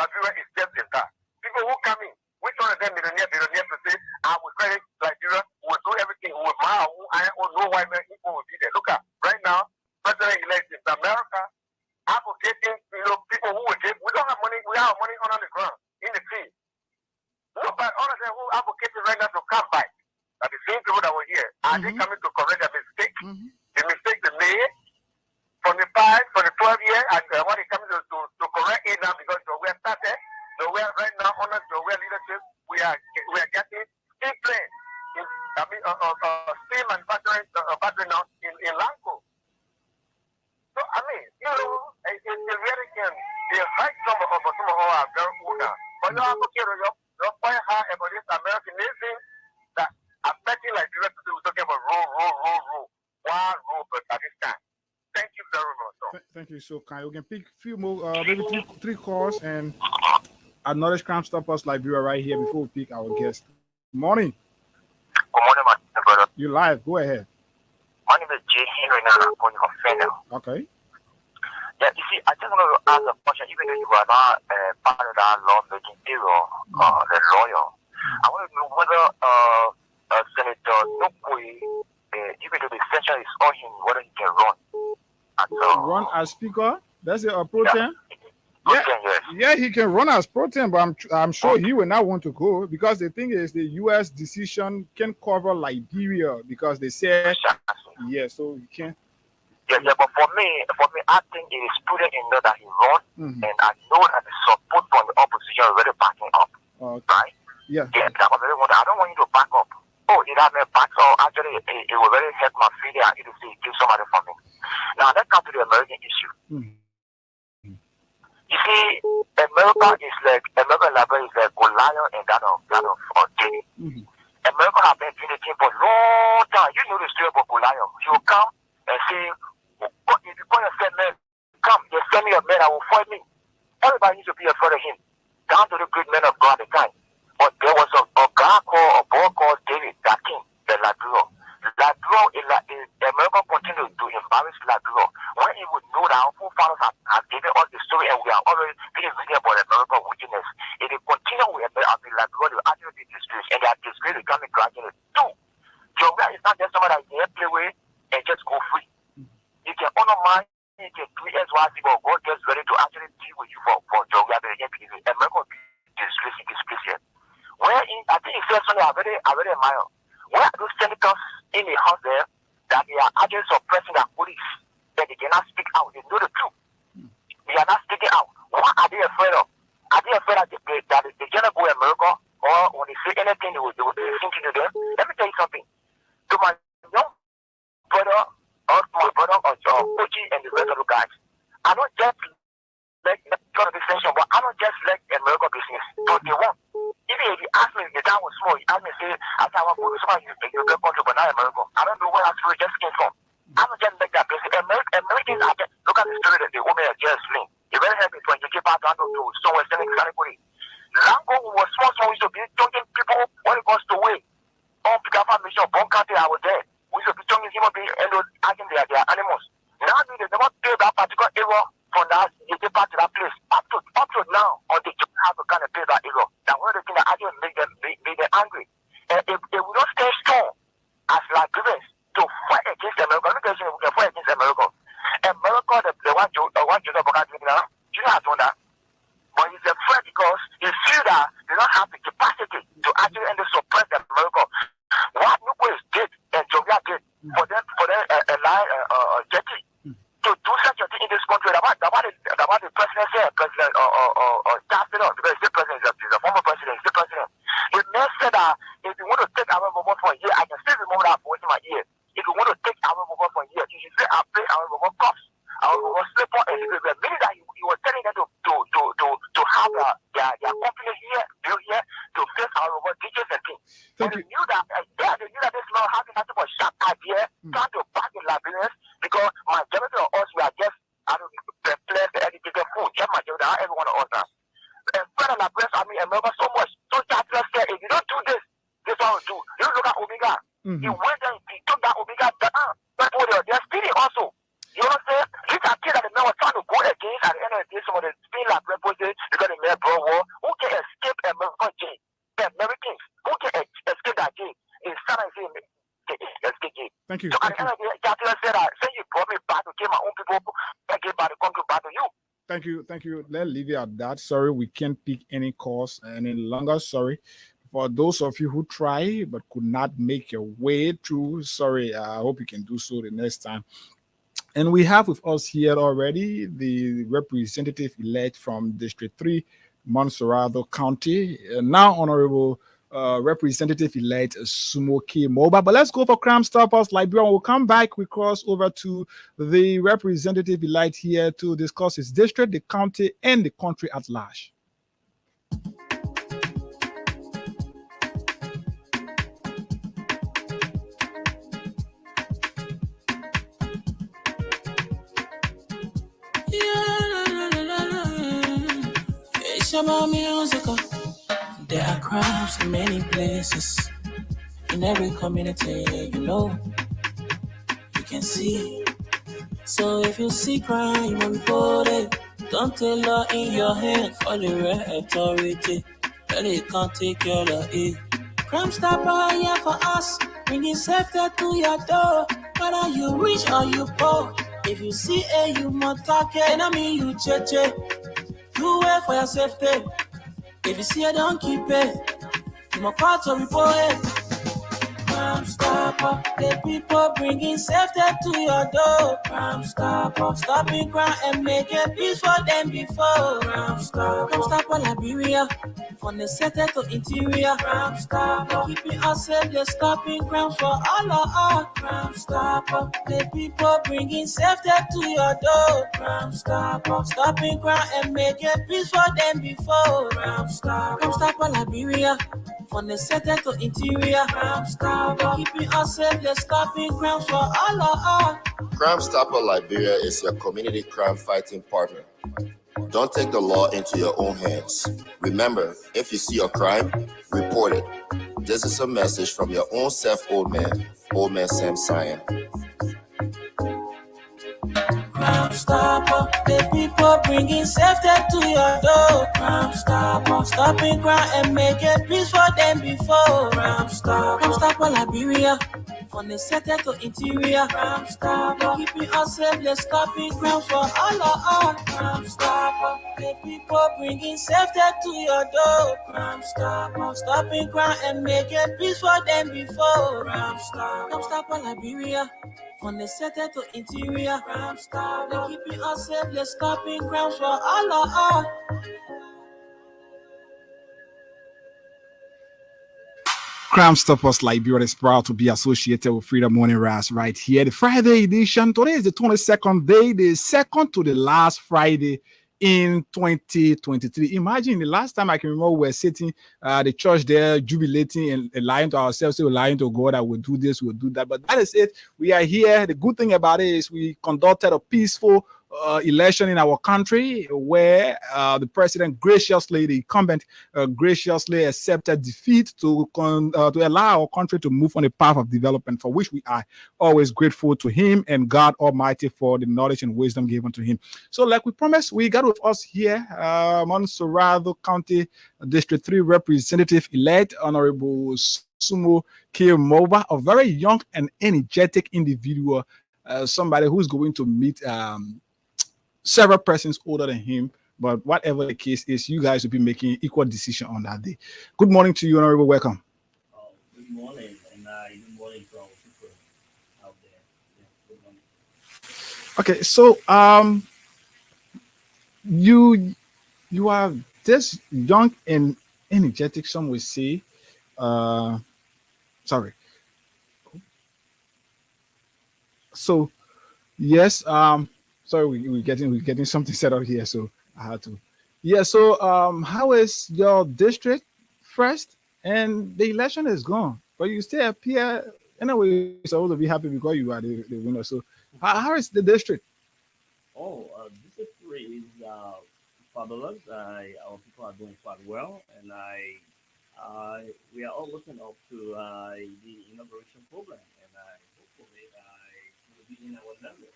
Liberia is just in that. People who come in, which one of them millionaire to say, I will credit Liberia, will do everything with my own, I will know why my people will be there. Look at, right now, President-elect in America, advocating, people who will give, we don't have money, we have money on the ground, in the field. What about all of them who advocating right now to come back? Are the same people that were here, are they coming to correct their mistake? The mistake they made from the 12 years, and when it comes to correct it now, because we have started, we are right now under the leadership, we are getting steel plane, steel manufacturing now in Lanco. So I mean, it really can be a high number of some of our very good. But you have to care your point high about this American nation that affecting like direct people talking about rule. One rule, but at this time. Thank you very much. Thank you so kind. We can pick a few more, maybe three calls, and another Crime Stoppers Liberia right here before we pick our guest. Morning. Good morning, my brother. You live. Go ahead. My name is Jay Henry now. I'm calling from Fennel. Okay. Yeah, you see, I just want to ask a question. Even though you are not part of that law-making bureau, the lawyer, I want to know whether Senator Nukwe, even though the session is on him, whether he can run. Run as speaker? That's a pro tem? Yes. Yeah, he can run as pro tem, but I'm sure he will not want to go, because the thing is the U.S. decision can cover Liberia, because they said, yeah, so he can't. Yeah, but for me, I think it is prudent enough that he run, and I know that the support from the opposition is already backing up, right? Yeah. I don't want you to back up. Oh, it has a back up. Actually, it will really help my feeling. I need to see give somebody for me. Now, let's come to the American issue. You see, America and Liberia is like Goliath and that of David. America have been doing the thing for a long time. You know the story about Goliath. You come and say, if you call yourself man, come, you send me a man, I will fight me. Everybody needs to be afraid of him. Down to the great men of God at the time. But there was a boy called David that came, the Liberia. America continued to embarrass Liberia. When he would know that our forefathers have given us the story and we are already being reading about American wickedness, if they continue with Liberia, they will actually be disgraced, and that disgrace is coming gradually. Two, Georgia is not just somebody that can play with and just go free. You can honor mine, you can do SYC, but God gets ready to actually deal with you for Georgia, but again, because America will be disgracing this place here. I think he said something I really admire. Where are those senators in the house there that they are actually suppressing their police, that they cannot speak out? They know the truth. They are not speaking out. What are they afraid of? Are they afraid that they cannot go to America, or when they say anything, they will listen to them? Let me tell you something. To my young brother, or Ochi and the rest of the guys, I don't just like this session, but I don't just like American business. So they want. Even if you ask me, the time was small, you ask me, say, I want to go to somebody in the country, but not America. I don't know where that story just came from. I don't just like that business. Americans are just, look at the story that the woman had just explained. It very happy when you get back to somewhere selling California. Lango was small, used to be talking people when it goes to way. On Picapa Mission, Bon County, I was there. We used to be talking human beings and those asking their animals. Now they never pay that particular error from that, you get back to that place. Up to now, or they just have to kind of pay that error. Now, one of the things that actually make them angry. And if they will not stay strong as Liberians to fight against America, let me tell you, we can fight against America. America, the one Joseph Boga doing now, you know how to do that. But he's afraid because he feels that they don't have the capacity to actually end suppress America. What Nukwe did and Georgia did for them Jetty to do such a thing in this country, about the president said, President Chancellor, because the president is a former president, he's the president. The man said that if you want to take our remote for a year, I can still remember that voice in my ear. If you want to take our remote for a year, you should say, I'll pay our remote costs, our remote slipper, and meaning that you were telling them to have their company here, built here, to face our remote teachers and things. But they knew that this law having nothing but sharp idea, trying to back the Liberians, because majority of us, we are just, perplexed, educated food. get majority. How everyone of us now. And friend and press, I mean, I remember so much. So that said, if you don't do this, this one will do. You look at Omega. He went and he took that Omega down. People they're speeding also. You know what I'm saying? These are kids that the man was trying to go against at the end of the day. Some of the speed like represent because the man bro war. Who can escape American jail? The Americans who can escape that jail? It's not escape jail. Thank you. So at the end of the day, Jacqueline said that say you brought me back to get my own people and get back to come to back to you. Thank you. Thank you. Let's leave it at that. Sorry, we can't pick any calls any longer. Sorry. For those of you who try but could not make your way through, sorry. I hope you can do so the next time. And we have with us here already the representative elect from District 3, Montserrado County, now Honorable Representative elect Sumoke Moba. But let's go for Crime Stoppers Liberia. We'll come back. We cross over to the representative elect here to discuss his district, the county, and the country at large. It's about music. There are crimes in many places, in every community, you know, you can see. So if you see crime, report it. Don't take law in your hands for the right authority. Then it can't take care of it. Crime Stopper here for us, bringing safety to your door. Whether you rich or you poor, if you see a human target, and I mean you cheche, do it for your safety. If you see it, don't keep it. You must call to report it. Crime Stopper, the people bringing safety to your door. Crime Stopper, stopping crime and making peace for them before. Crime Stopper Liberia, from the center to interior. Crime Stopper, keeping us safe, they're stopping crime for all of us. Crime Stopper, the people bringing safety to your door. Crime Stopper, stopping crime and making peace for them before. Crime Stopper Liberia, from the center to interior. Crime Stopper, keeping us safe, they're stopping crime for all of us. Crime Stopper Liberia is your community crime fighting partner. Don't take the law into your own hands. Remember, if you see a crime, report it. This is a message from your own self, Old Man Sam Cyan. Crime Stopper, the people bringing safety to your door. Crime Stopper, stopping crime and making peace for them before. Crime Stopper Liberia, from the center to interior. Crime Stopper, keeping us safe, they're stopping crime for all of us. Crime Stopper, the people bringing safety to your door. Crime Stopper, stopping crime and making peace for them before. Crime Stopper Liberia, from the center to interior. Crime Stopper, keeping us safe, they're stopping crime for all of us. Crime Stoppers Liberia is proud to be associated with Freedom Morning Rise right here. The Friday edition. Today is the 22nd day, the second to the last Friday in 2023. Imagine the last time I can remember we were sitting the church there jubilating and lying to ourselves, so we're lying to God that we'll do this, we'll do that. But that is it. We are here. The good thing about it is we conducted a peaceful election in our country where the president graciously, the incumbent graciously accepted defeat to allow our country to move on a path of development, for which we are always grateful to him and God Almighty for the knowledge and wisdom given to him. So like we promised, we got with us here Montserrado County District 3 Representative elect Honorable Sumoke Moba, a very young and energetic individual, somebody who's going to meet several persons older than him, but whatever the case is, you guys will be making equal decision on that day. Good morning to you, Honorable. Welcome. Good morning, and good morning to our people out there. Yeah, good morning. Okay, so you are this young and energetic, some will say. Sorry. So yes, sorry, we're getting something set up here, so I had to. Yeah, so how is your district first? And the election is gone, but you still appear anyway. You're supposed to be happy because you are the winner. So how is the district? Oh, District 3 is fabulous. Our people are doing quite well, and we are all looking up to the inauguration program, and hopefully it will be in our number.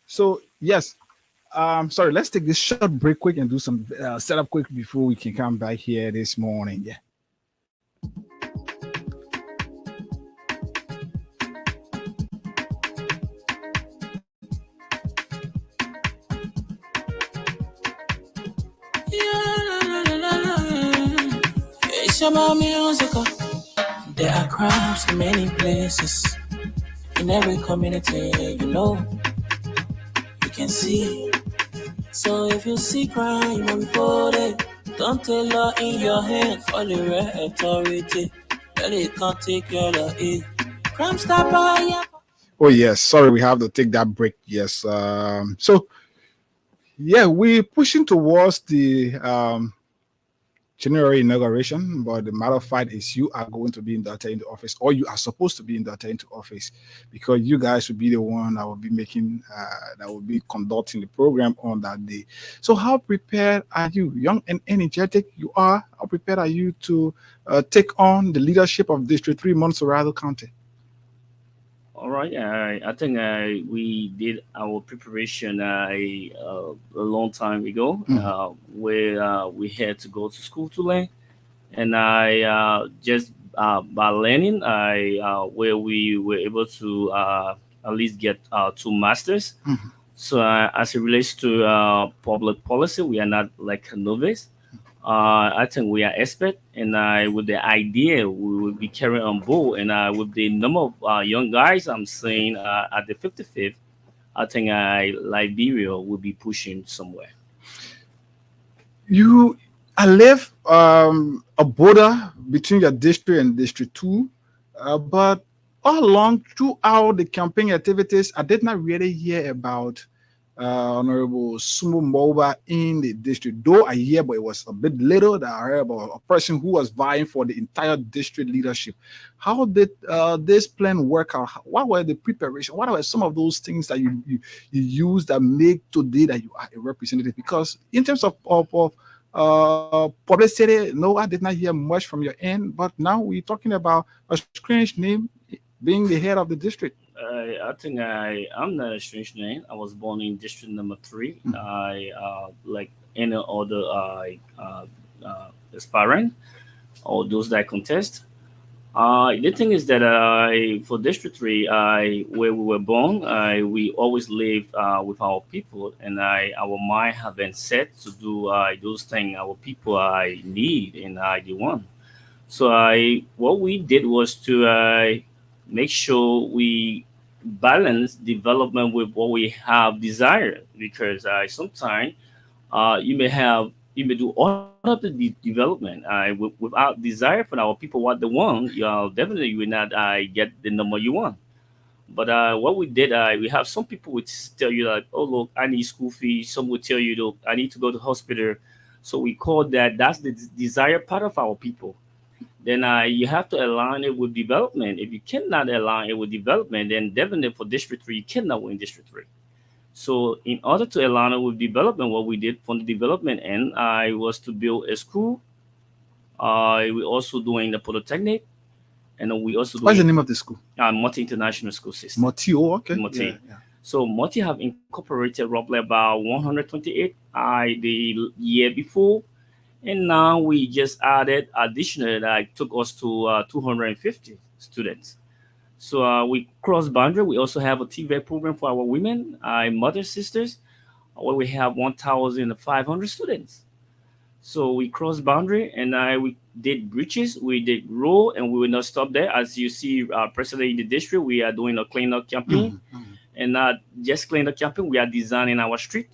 So So yes, sorry. Let's take this short break quick and do some setup quick before we can come back here this morning. Yeah. It's about music. There are crimes in many places, in every community, you can see. So if you see crime, report it. Don't take law in your hands for the right authority. That it can't take care of it. Crime stop by. Oh yes. Sorry, we have to take that break. Yes. So yeah, we're pushing towards the January inauguration, but the matter of fact is you are going to be inducted into office, or you are supposed to be inducted into office, because you guys will be the one that will be making, that will be conducting the program on that day. So how prepared are you, young and energetic you are? How prepared are you to take on the leadership of District 3 Montserrado County? all right, I think we did our preparation a long time ago, where we had to go to school to learn, and I just by learning, where we were able to at least get 2 masters. So as it relates to public policy, we are not like a novice. I think we are expert, and with the idea we will be carrying on board, and with the number of young guys I'm seeing at the 55th, I think Liberia will be pushing somewhere. I live a border between your district and District 2, but all along throughout the campaign activities, I did not really hear about Honorable Sumo Moba in the district. Though I hear, but it was a bit little that I heard about a person who was vying for the entire district leadership. How did this plan work out? What were the preparation? What were some of those things that you use that make today that you are a representative? Because in terms of publicity, no, I did not hear much from your end, but now we're talking about a strange name being the head of the district. I think I'm not a strange name. I was born in district number 3. I like any other aspirant or those that contest. The thing is that for District 3, where we were born, we always live with our people, and our mind have been set to do those things our people need and they want. So what we did was to make sure we balance development with what we have desired, because sometimes you may do all of the development without desire for our people what they want. Definitely you will not get the number you want. But what we did, we have some people would tell you like, oh look, I need school fees. Some would tell you, look, I need to go to hospital. So we call that's the desire part of our people. Then you have to align it with development. If you cannot align it with development, then definitely for District 3, you cannot win District 3. So in order to align it with development, what we did from the development end, I was to build a school. We also doing the Polytechnic, and we also What's the name of the school? Moti International School System. Moti, oh, okay. Moti. Yeah. So Moti have incorporated roughly about 128 the year before. And now we just added additional that took us to 250 students. So we cross boundary. We also have a TVET program for our women, mother sisters, where we have 1,500 students. So we cross boundary, and we did bridges, we did road, and we will not stop there. As you see, presently in the district, we are doing a cleanup campaign, and not just cleanup campaign. We are designing our street.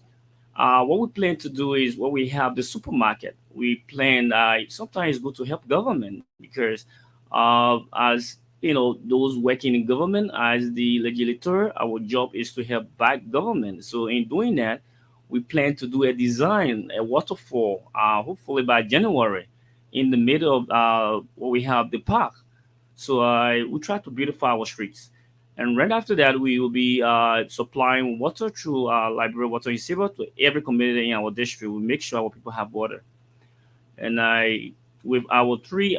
What we plan to do is what we have the supermarket. We plan sometimes go to help government, because as you know, those working in government as the legislator, our job is to help back government. So in doing that, we plan to do a design, a waterfall, hopefully by January, in the middle of where we have the park. So we try to beautify our streets. And right after that, we will be supplying water through Liberia Water Receiver to every community in our district. We make sure our people have water. And with our three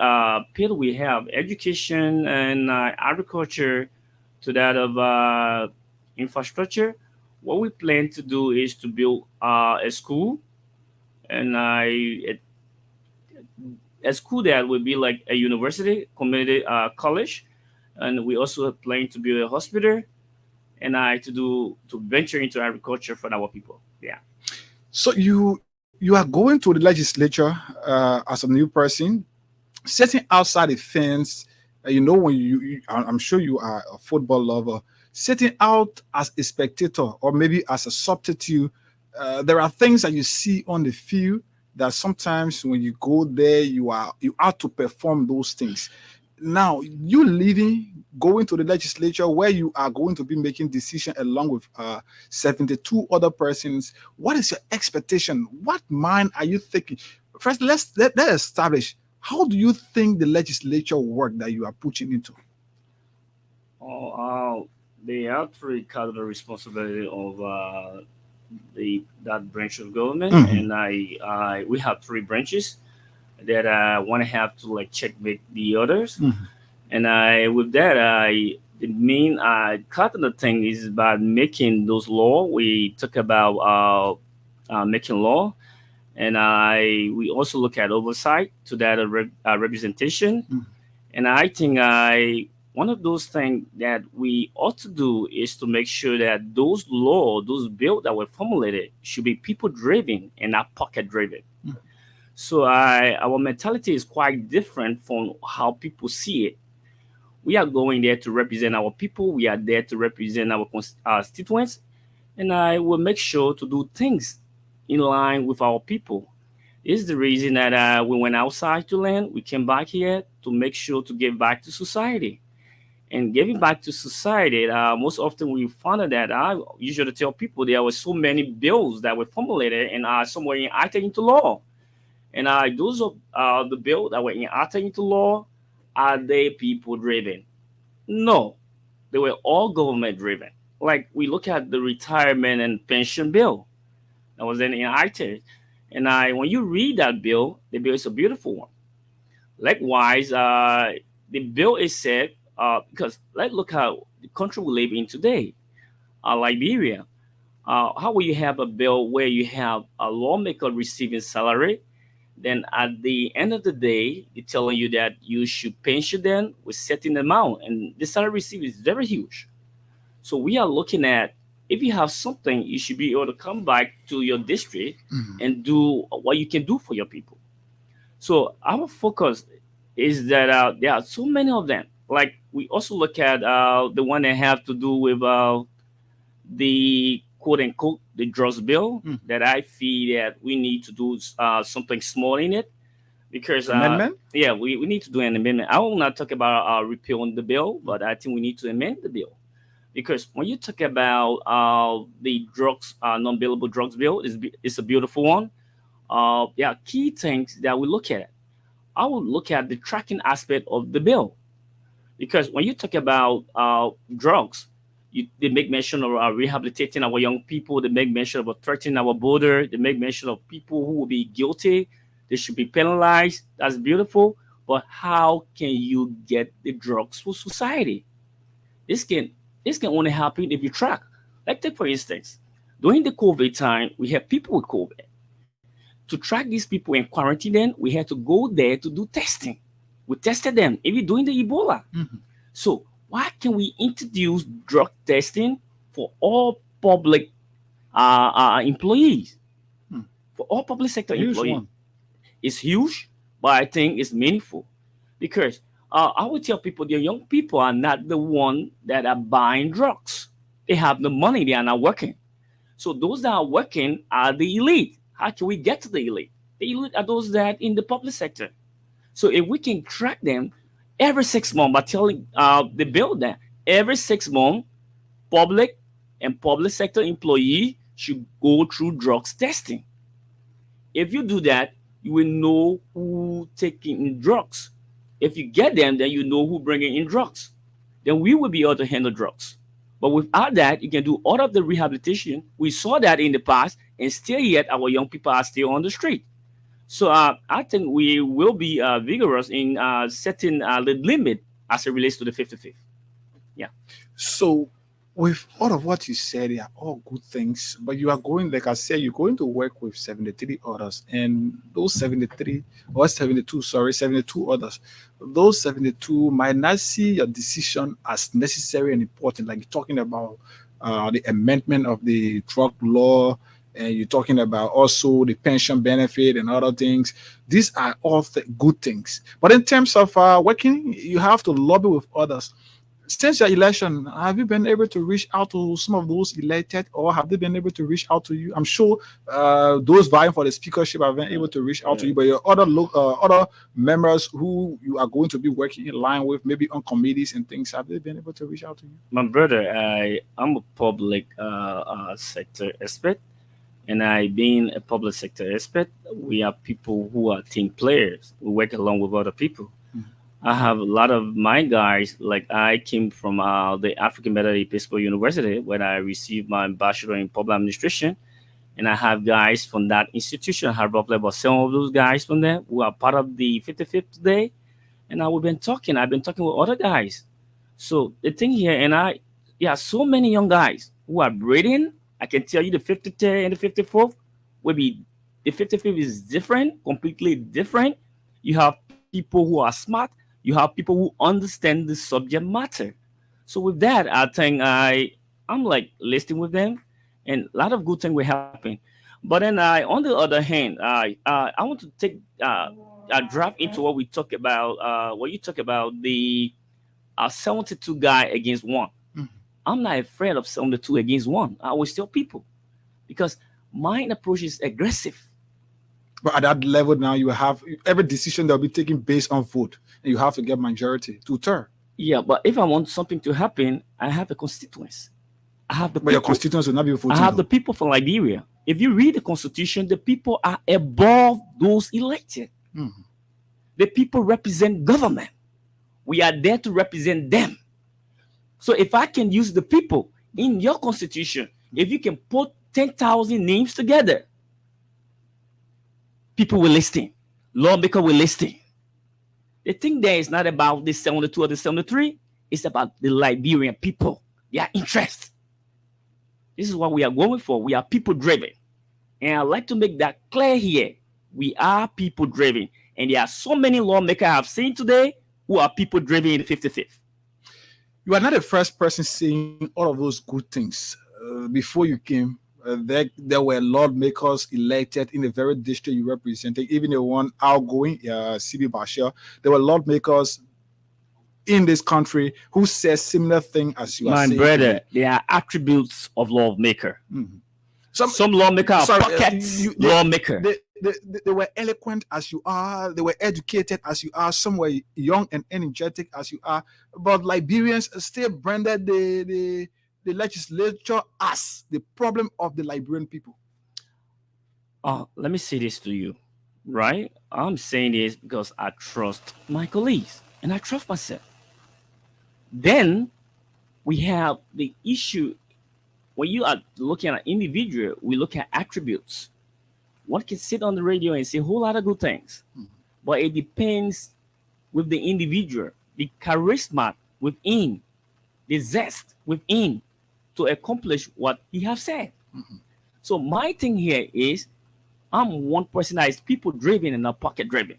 pillars, we have education and agriculture to that of infrastructure. What we plan to do is to build a school, and a school that would be like a university, community college, and we also plan to build a hospital, and to venture into agriculture for our people. Yeah. So you are going to the legislature as a new person, sitting outside the fence. When I'm sure you are a football lover, sitting out as a spectator or maybe as a substitute. There are things that you see on the field that sometimes when you go there, you have to perform those things. Now, you going to the legislature where you are going to be making decisions along with 72 other persons. What is your expectation? What mind are you thinking? First, let's establish, how do you think the legislature work that you are putting into? They actually carry the responsibility of that branch of government, and we have three branches that want to have to like checkmate the others. And with that, the main cut of the thing is about making those law. We talk about making law, and we also look at oversight to that representation. And I think one of those things that we ought to do is to make sure that those laws, those bills that were formulated, should be people driven and not pocket driven. So our mentality is quite different from how people see it. We are going there to represent our people. We are there to represent our constituents. And I will make sure to do things in line with our people. This is the reason that we went outside to land. We came back here to make sure to give back to society. And giving back to society, most often we found that I usually tell people there were so many bills that were formulated and somewhere enacted into law. And those of the bill that were enacted into law, are they people driven? No, they were all government driven. Like we look at the retirement and pension bill that was then enacted, and when you read that bill, the bill is a beautiful one. Likewise, the bill is said because let's look at the country we live in today, Liberia. How will you have a bill where you have a lawmaker receiving salary? Then at the end of the day, they're telling you that you should pension them with certain amount, and the salary received is very huge. So we are looking at, if you have something, you should be able to come back to your district and do what you can do for your people. So our focus is that there are so many of them. Like we also look at the one that have to do with the quote unquote the drugs bill that I feel that we need to do something small in it, because amendment. Yeah, we need to do an amendment. I will not talk about repealing the bill, but I think we need to amend the bill, because when you talk about the drugs non-billable drugs bill, it's a beautiful one. Key things that we look at. I will look at the tracking aspect of the bill, because when you talk about drugs, they make mention of rehabilitating our young people. They make mention of threatening our border. They make mention of people who will be guilty. They should be penalized. That's beautiful. But how can you get the drugs for society? This can only happen if you track. Like take for instance, during the COVID time, we had people with COVID. To track these people and quarantine them, we had to go there to do testing. We tested them, even during the Ebola. So why can we introduce drug testing for all public employees? For all public sector employees. It's huge, but I think it's meaningful, because I would tell people the young people are not the one that are buying drugs. They have the money, they are not working. So those that are working are the elite. How can we get to the elite? The elite are those that in the public sector. So if we can track them every 6 months by telling the bill that every 6 months, public and public sector employee should go through drugs testing. If you do that, you will know who taking in drugs. If you get them, then you know who bringing in drugs. then we will be able to handle drugs. But without that, you can do all of the rehabilitation. We saw that in the past, and still yet our young people are still on the street. So I think we will be vigorous in setting the limit as it relates to the 55th. Yeah. So, with all of what you said, they are all good things, but you are going, like I said, you're going to work with 73 others, and those 73 or 72, sorry, 72 others, those 72 might not see your decision as necessary and important. Like you're talking about the amendment of the drug law, and you're talking about also the pension benefit and other things. These are all good things. But in terms of working, you have to lobby with others. Since your election, have you been able to reach out to some of those elected, or have they been able to reach out to you? I'm sure those vying for the speakership have been able to reach out to you, but your other members who you are going to be working in line with, maybe on committees and things, have they been able to reach out to you? My brother, I'm a public sector expert, and being a public sector expert, we are people who are team players. We work along with other people. I have a lot of my guys, like I came from the African Methodist Episcopal University, where I received my bachelor in public administration. And I have guys from that institution. I have roughly about 7 of those guys from there who are part of the 55th today. And I've been talking with other guys. So the thing here, and so many young guys who are breathing. I can tell you the 53rd and the 54th will be, the 55th is different, completely different. You have people who are smart. You have people who understand the subject matter. So with that, I think I'm like listening with them, and a lot of good things will happen. But then on the other hand, I want to take a draft into what we talk about. What you talk about, the 72 guy against one. I'm not afraid of 72 against one. I always tell people, because my approach is aggressive. But at that level now, you have every decision that will be taken based on vote, and you have to get majority to turn. Yeah, but if I want something to happen, I have a constituents. I have the. But your constituents will not be voting. I have the people from Liberia. If you read the constitution, the people are above those elected. The people represent government. We are there to represent them. So if I can use the people in your constitution, if you can put 10,000 names together, people will listen. Lawmaker will listen. The thing there is not about the 72 or the 73. It's about the Liberian people, their interest. This is what we are going for. We are people driven. And I'd like to make that clear here. We are people driven. And there are so many lawmakers I've seen today who are people driven in the 55th. You are not the first person saying all of those good things. Before you came, there were lawmakers elected in the very district you represented, even the one outgoing, CB Bashir. There were lawmakers in this country who said similar thing as you are saying. My brother, there are attributes of lawmaker. Some lawmakers are pockets lawmaker. They were eloquent as you are. They were educated as you are. Some were young and energetic as you are. But Liberians still branded the legislature as the problem of the Liberian people. Let me say this to you, right? I'm saying this because I trust my colleagues and I trust myself. Then we have the issue. When you are looking at an individual, we look at attributes. One can sit on the radio and say a whole lot of good things, but it depends with the individual, the charisma within, the zest within to accomplish what he has said. So my thing here is, I'm one person that is people driven and not pocket driven.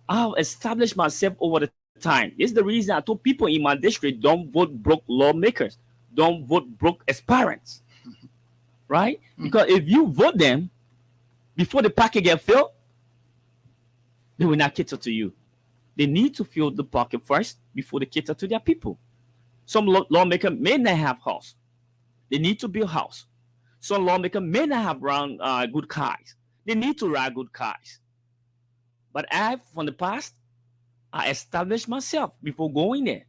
I have established myself over the time. This is the reason I told people in my district, don't vote broke lawmakers, don't vote broke aspirants, right? Because if you vote them before the pocket get filled, they will not cater to you. They need to fill the pocket first before they cater to their people. Some lawmaker may not have house. They need to build house. Some lawmaker may not have run good cars. They need to ride good cars. But from the past, I established myself before going there.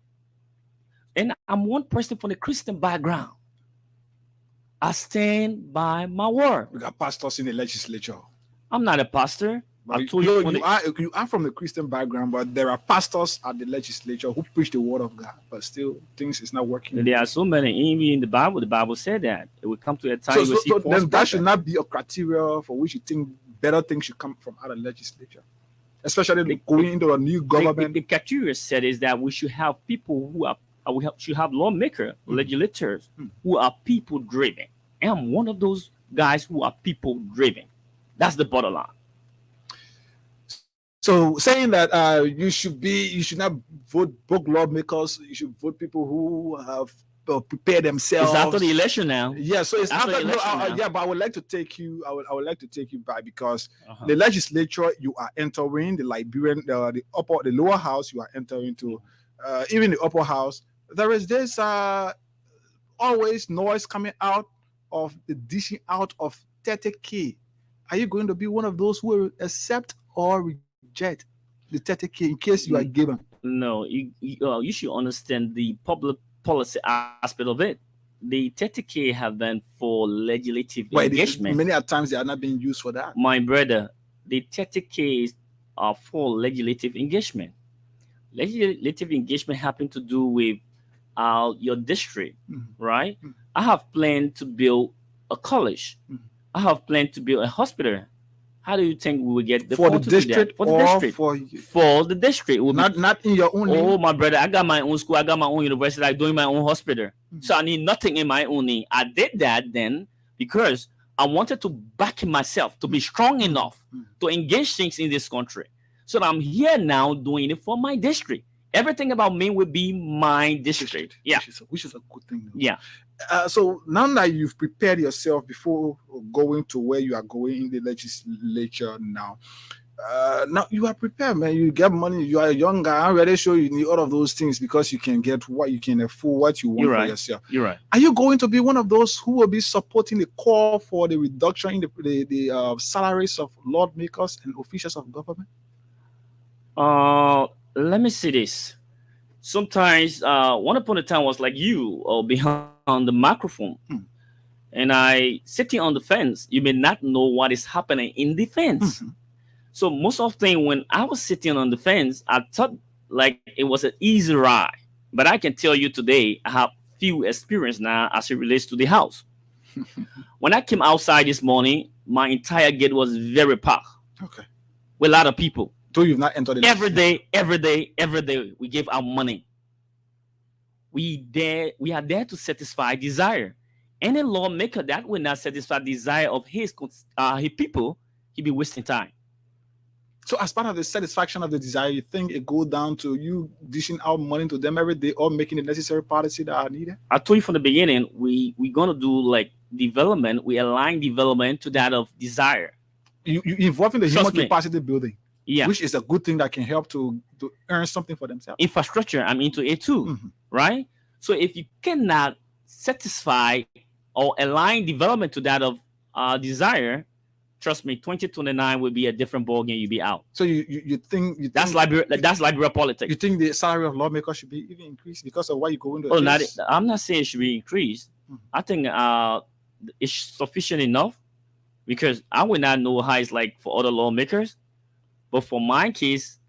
And I'm one person from the Christian background. I stand by my word. We got pastors in the legislature. I'm not a pastor. But I told you from you are from the Christian background, but there are pastors at the legislature who preach the word of God, but still things is not working. there are so many. Even in the Bible said that it will come to a time. So then that should not be a criteria for which you think better things should come from out of legislature, especially going into a new government. The criteria said is that we should have people who are should have lawmakers, legislators who are people driven. And I'm one of those guys who are people driven. That's the bottom line. So saying that you should not vote book lawmakers, you should vote people who have prepared themselves. It's after the election now. Yeah, so it's after the election now. Yeah, but I would like to take you. I would like to take you back because the legislature you are entering, the Liberian, the lower house you are entering to, even the upper house. There is this always noise coming out of the dishing out of 30K. Are you going to be one of those who will accept or reject the 30K in case you are given? No, you should understand the public policy aspect of it. The 30K have been for legislative engagement. Many times they are not being used for that. My brother, the 30K are for legislative engagement. Legislative engagement happen to do with your district, right? I have planned to build a college. I have planned to build a hospital. How do you think we will get the for the district for the district? For the district, not in your own name. Oh, my brother, I got my own school. I got my own university. I'm doing my own hospital. So I need nothing in my own name. I did that then because I wanted to back myself to be strong enough to engage things in this country. So I'm here now doing it for my district. Everything about me will be my district. Yeah, which is a good thing. Yeah. So now that you've prepared yourself before going to where you are going in the legislature now you are prepared, man. You get money. You are a young guy. I'm ready to show you need all of those things because you can get what you can afford, what you want for yourself. You're right. Are you going to be one of those who will be supporting the call for the reduction in the salaries of lawmakers and officials of government? Let me see this. Sometimes, one upon a time was like you or behind the microphone, and I sitting on the fence. You may not know what is happening in the fence. So most often when I was sitting on the fence, I thought like it was an easy ride. But I can tell you today, I have few experience now as it relates to the house. When I came outside this morning, my entire gate was very packed. Okay. With a lot of people. So you've not entered it every day. We give our money. We are there to satisfy desire. Any lawmaker that will not satisfy desire of his people, he'll be wasting time. So as part of the satisfaction of the desire, you think it goes down to you dishing out money to them every day or making the necessary policy that are needed? I told you from the beginning, we're going to do like development. We align development to that of desire. You involve in the human capacity building. Yeah. Which is a good thing that can help to earn something for themselves. Infrastructure, I'm into it too, right? So if you cannot satisfy or align development to that of desire, trust me, 2029 will be a different ballgame. You'll be out. So you think that's liberal politics. You think the salary of lawmakers should be even increased because of why you go into? I'm not saying it should be increased. I think it's sufficient enough because I will not know how it's like for other lawmakers. But for my case,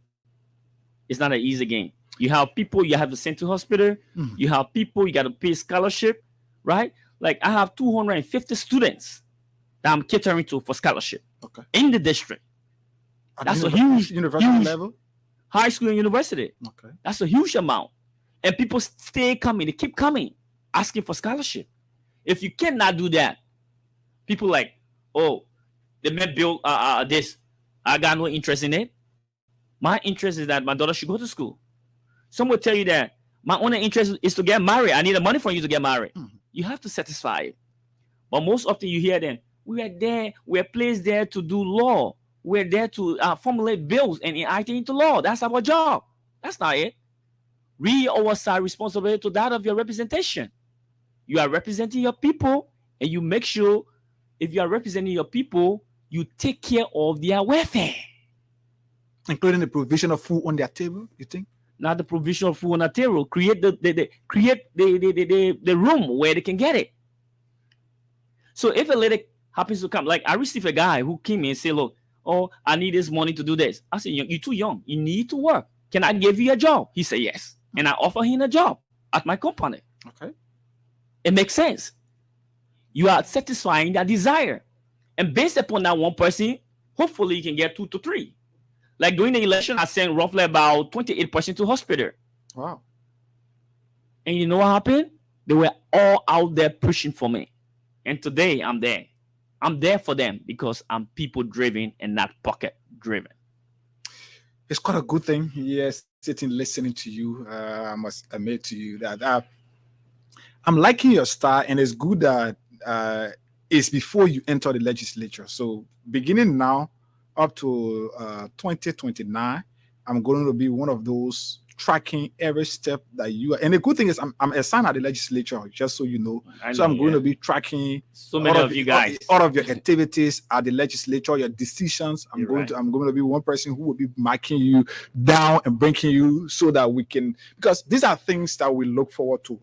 it's not an easy game. You have people you have to send to hospital. You have people you got to pay scholarship, right? Like I have 250 students that I'm catering to for scholarship in the district. That's a huge university level, high school and university. Okay, that's a huge amount, and people stay coming. They keep coming, asking for scholarship. If you cannot do that, people like, oh, they may build this. I got no interest in it. My interest is that my daughter should go to school. Some will tell you that my only interest is to get married. I need the money for you to get married. You have to satisfy it. But most often you hear them, we are there, we're placed there to do law. We're there to formulate bills and enact it into law. That's our job. That's not it. We also are responsible to that of your representation. You are representing your people, and you make sure if you are representing your people, you take care of their welfare. Including the provision of food on their table, you think? Not the provision of food on their table. Create the room where they can get it. So if a lady happens to come, like I received a guy who came in and said, look, Oh, I need this money to do this. I said, you're too young. You need to work. Can I give you a job? He said, yes. And I offer him a job at my company. Okay. It makes sense. You are satisfying that desire. And based upon that one person, hopefully you can get 2 to 3. Like during the election, I sent roughly about 28% to hospital. Wow. And you know what happened? They were all out there pushing for me. And today I'm there. I'm there for them because I'm people driven and not pocket driven. It's quite a good thing. Yes, sitting listening to you. I must admit to you that I'm liking your style, and it's good that it's before you enter the legislature. So beginning now up to 2029, I'm going to be one of those tracking every step that you are. And the good thing is I'm assigned at the legislature, just so you know. So I'm going to be tracking so many of you guys, all of your activities at the legislature, your decisions. I'm going to be one person who will be marking you down and bringing you so that we can, because these are things that we look forward to.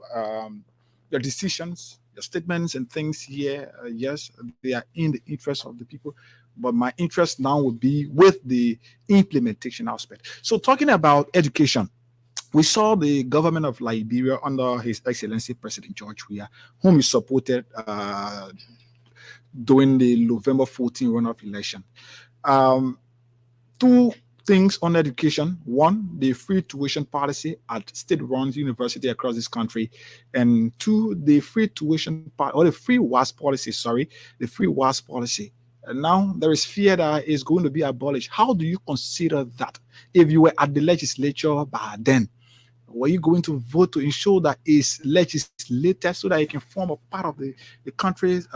Your decisions, your statements and things here, yes, they are in the interest of the people. But my interest now would be with the implementation aspect. So talking about education, we saw the government of Liberia under His Excellency President George Weah, whom he supported during the November 14 runoff election. 2 things on education. 1, the free tuition policy at state-run university across this country. And 2, the free tuition or the free WASP policy, the free WASP policy. And now there is fear that it's going to be abolished. How do you consider that? If you were at the legislature by then, were you going to vote to ensure that it's legislated so that it can form a part of the country's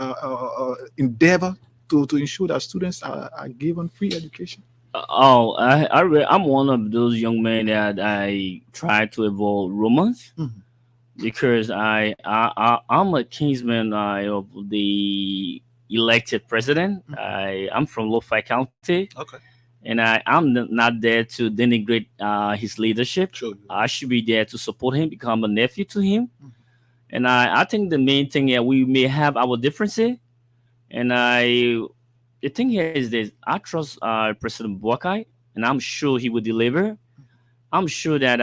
endeavor to ensure that students are given free education? I'm one of those young men that I try to avoid rumors because I'm a kinsman of the elected president. I'm from Lo-Fi County. Okay. And I'm not there to denigrate his leadership. Sure. I should be there to support him, become a nephew to him. And I think the main thing here, we may have our differences. And the thing here is this: I trust President Boakai, and I'm sure he will deliver. I'm sure that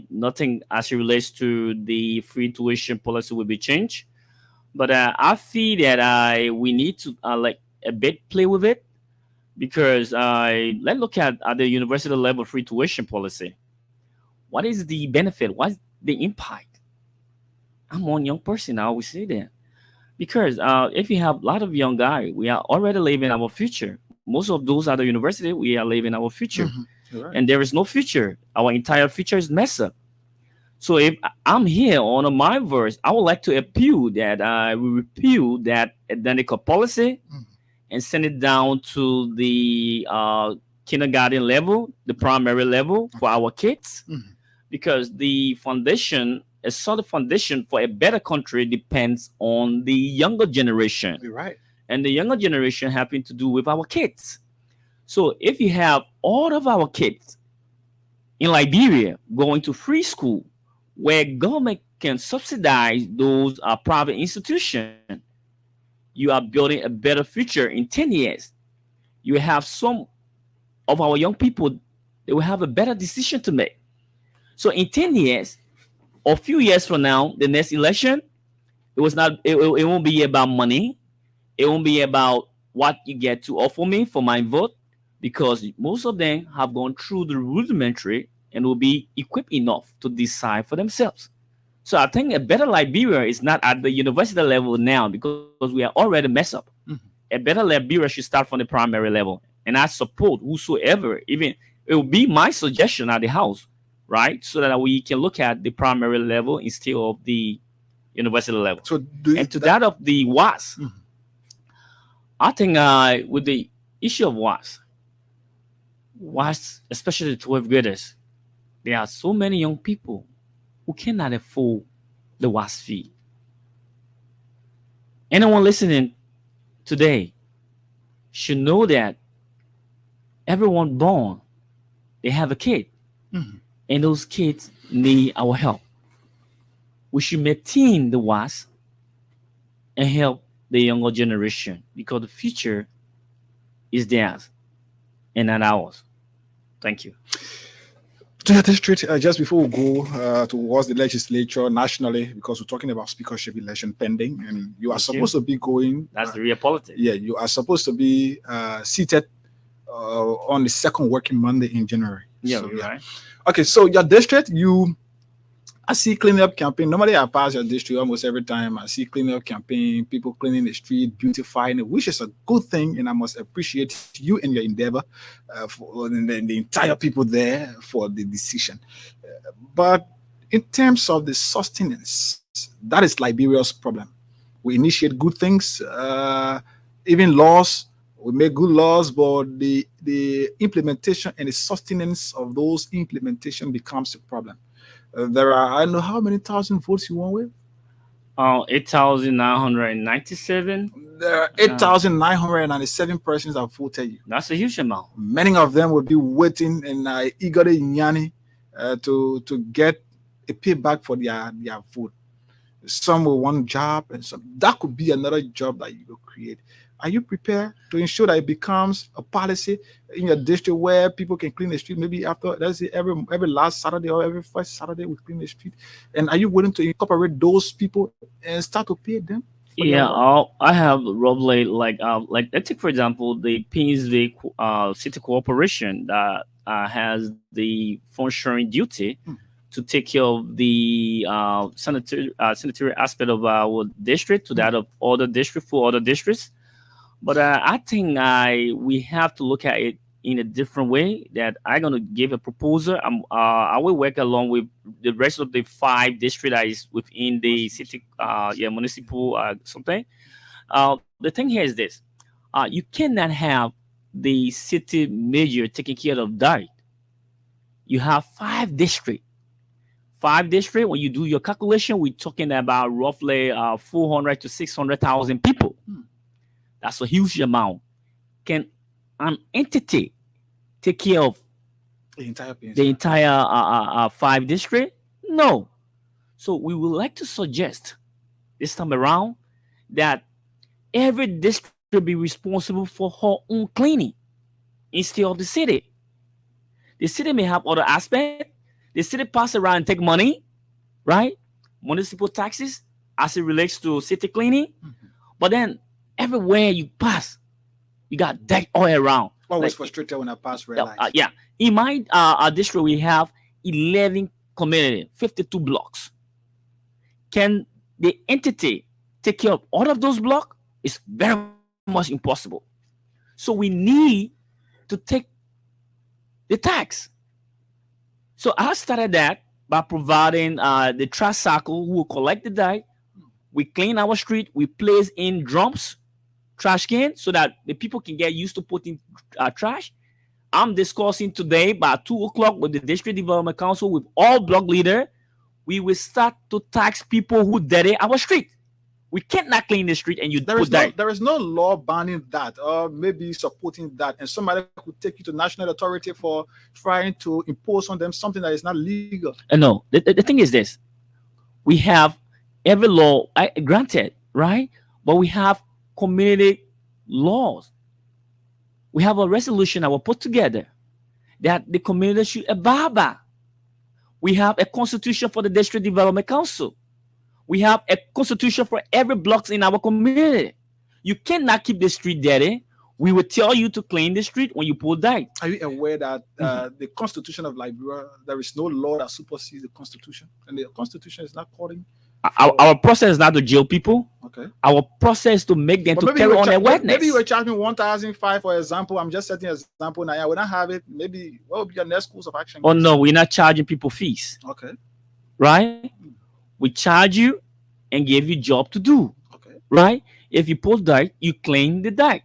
nothing as it relates to the free tuition policy will be changed. But I feel that we need to like a bit play with it. Because let's look at the university level free tuition policy. What is the benefit? What's the impact? I'm one young person. I always say that. Because if you have a lot of young guys, we are already living our future. Most of those at the university, we are living our future. Right. And there is no future. Our entire future is messed up. So if I'm here on my verse, I would like to appeal that we repeal that identical policy and send it down to the kindergarten level, the primary level for our kids, because the foundation, a solid foundation for a better country depends on the younger generation. You're right. And the younger generation having to do with our kids. So if you have all of our kids in Liberia going to free school, where government can subsidize those private institutions, you are building a better future in 10 years. You have some of our young people, they will have a better decision to make. So in 10 years, or a few years from now, the next election, it won't be about money. It won't be about what you get to offer me for my vote, because most of them have gone through the rudimentary and will be equipped enough to decide for themselves. So I think a better Liberia is not at the university level now, because we are already messed up. A better Liberia should start from the primary level. And I support whosoever, even it will be my suggestion at the house, right? So that we can look at the primary level instead of the university level. So that of the WAS, I think with the issue of WAS, especially the 12th graders, there are so many young people who cannot afford the WAS fee. Anyone listening today should know that everyone born, they have a kid. And those kids need our help. We should maintain the WAS and help the younger generation, because the future is theirs. and 9 hours. Thank you. To your district, just before we go towards the legislature nationally, because we're talking about speakership election pending, and you are supposed to be going. That's the real politics. Yeah, you are supposed to be seated on the second working Monday in January. Yeah, So, right. Okay, so your district, I see cleanup campaign. Normally, I pass your district almost every time. I see cleanup campaign, people cleaning the street, beautifying it, which is a good thing, and I must appreciate you and your endeavor for the entire people there for the decision. But in terms of the sustenance, that is Liberia's problem. We initiate good things, even laws. We make good laws, but the implementation and the sustenance of those implementation becomes a problem. There are, I don't know how many thousand votes you want with. 8,997. There are 8,997 persons that voted you. That's a huge amount. Many of them will be waiting and eagerly yanni to get a payback for their vote. Some will want job, and some that could be another job that you will create. Are you prepared to ensure that it becomes a policy in your district where people can clean the street? Maybe after, let's say, every last Saturday or every first Saturday we clean the street. And are you willing to incorporate those people and start to pay them? Yeah, I have roughly like let's take for example the Painesville City Corporation that has the phone sharing duty to take care of the sanitary aspect of our district to that of other district for other districts. But I think we have to look at it in a different way. That I'm gonna give a proposal. I will work along with the rest of the 5 districts that is within the city, municipal something. The thing here is this: you cannot have the city mayor taking care of that. You have 5 districts. 5 districts. When you do your calculation, we're talking about roughly 400 to 600,000 people. That's a huge amount. Can an entity take care of the entire 5 districts? No. So we would like to suggest this time around that every district be responsible for her own cleaning instead of the city. The city may have other aspects. The city pass around and take money, right? Municipal taxes as it relates to city cleaning. But then everywhere you pass, you got dirt all around. Always frustrated when I pass red lights. Yeah. In my district, we have 11 communities, 52 blocks. Can the entity take care of all of those blocks? It's very much impossible. So we need to take the tax. So I started that by providing the trash cycle who will collect the dirt. We clean our street. We place in drums, trash can, so that the people can get used to putting trash. I'm discussing today by 2 o'clock with the District Development Council with all block leaders. We will start to tax people who dirty our street. We cannot clean the street and there is no law banning that or maybe supporting that, and somebody could take you to national authority for trying to impose on them something that is not legal. No, the thing is this: we have every law granted, right? But we have community laws. We have a resolution that was put together that the community should abide by. We have a constitution for the District Development Council. We have a constitution for every block in our community. You cannot keep the street dirty. We will tell you to clean the street when you pull dirt. Are you aware that the Constitution of Liberia, there is no law that supersedes the Constitution, and the Constitution is not calling? Our process is not to jail people. Okay. Our process is to make them to carry on their witness. Maybe you were charging 1,005, for example. I'm just setting an example now. I would not have it. Maybe what would be your next course of action? Oh no, we're not charging people fees. Okay. Right? We charge you and give you job to do. Okay. Right? If you pull dirt, you clean the dirt.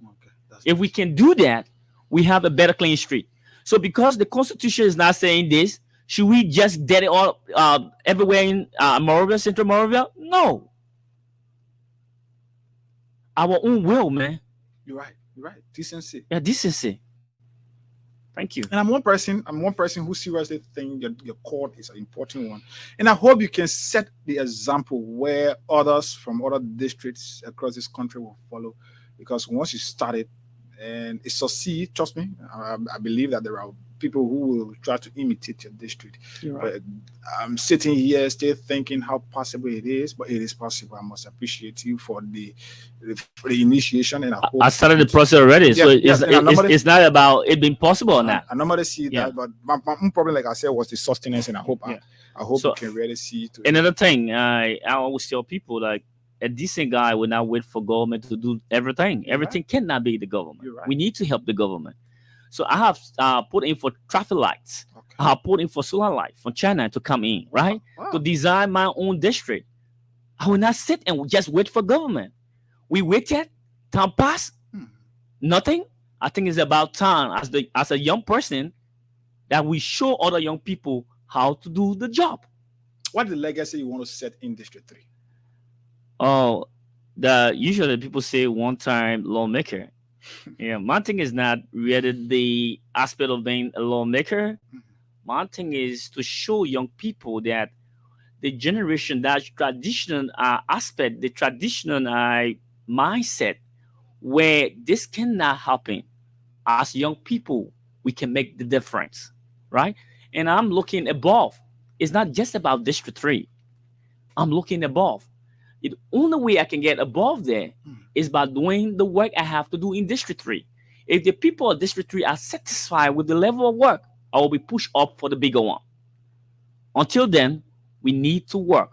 Okay. If we can do that, we have a better clean street. So because the Constitution is not saying this, should we just get it all everywhere in Morovia, Central Morovia? No. Our own will, man. You're right. You're right. Decency. Yeah, decency. Thank you. And I'm one person who seriously think your court is an important one. And I hope you can set the example where others from other districts across this country will follow. Because once you start it, and it succeeds, trust me, I believe that there are people who will try to imitate your district. You're right. But I'm sitting here still thinking how possible it is, but it is possible. I must appreciate you for the initiation, and I hope I started the process already, so yes, it's not about it being possible or not. I normally see that, but my problem, like I said, was the sustenance, and I hope I hope So, you can really see it. Another thing, I always tell people, like, a decent guy will not wait for government to do everything. Everything cannot be the government. We need to help the government. So I have put in for traffic lights. I have put in for solar light from China to come in, right? To design my own district. I will not sit and just wait for government. We waited, time passed, nothing. I think it's about time as a young person that we show other young people how to do the job. What is the legacy you want to set in District 3? Oh, usually people say one-time lawmaker. Yeah, my thing is not really the aspect of being a lawmaker. My thing is to show young people that the generation, that traditional aspect, the traditional mindset, where this cannot happen. As young people, we can make the difference, right? And I'm looking above. It's not just about District 3. I'm looking above. The only way I can get above there is by doing the work I have to do in District 3. If the people of District 3 are satisfied with the level of work, I will be pushed up for the bigger one. Until then, we need to work,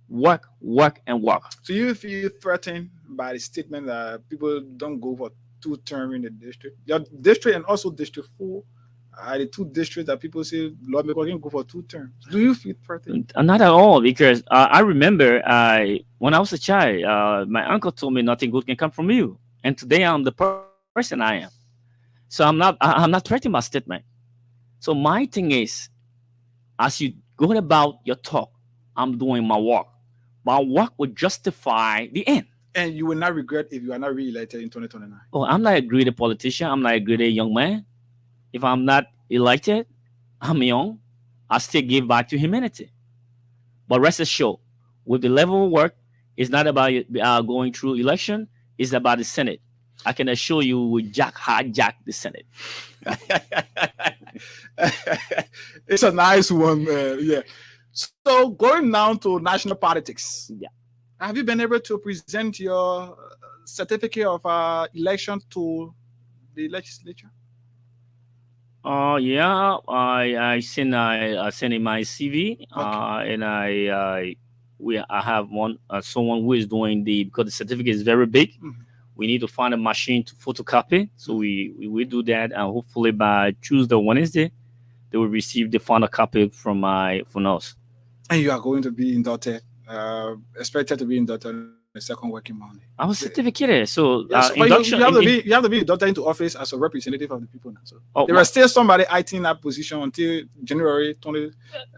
and work. So you feel threatened by the statement that people don't go for 2 terms in the district? Your district and also District 4 are the 2 districts that people say lawmakers can go for 2 terms. Do you feel threatened? Not at all, because I remember when I was a child, my uncle told me nothing good can come from you, and today I'm the person I am. So I'm not threatened by statement. So my thing is, as you go about your talk, I'm doing my work. My work will justify the end. And you will not regret if you are not re-elected in 2029. Oh, I'm not a greedy politician. I'm not a greedy young man. If I'm not elected, I'm young. I still give back to humanity. But rest assured, with the level of work, it's not about going through election. It's about the Senate. I can assure you, we hijack the Senate. It's a nice one, yeah. So going down to national politics. Yeah. Have you been able to present your certificate of election to the legislature? Yeah, I sent in my CV, and I have someone who is doing because the certificate is very big. We need to find a machine to photocopy, so we will do that, and hopefully by Tuesday or Wednesday, they will receive the final copy from us. And you are going to be inducted, expected to be inducted the second working Monday. I was certificated, so yes, induction. You have to be inducted into office as a representative of the people now. So there was still somebody acting that position until January 20.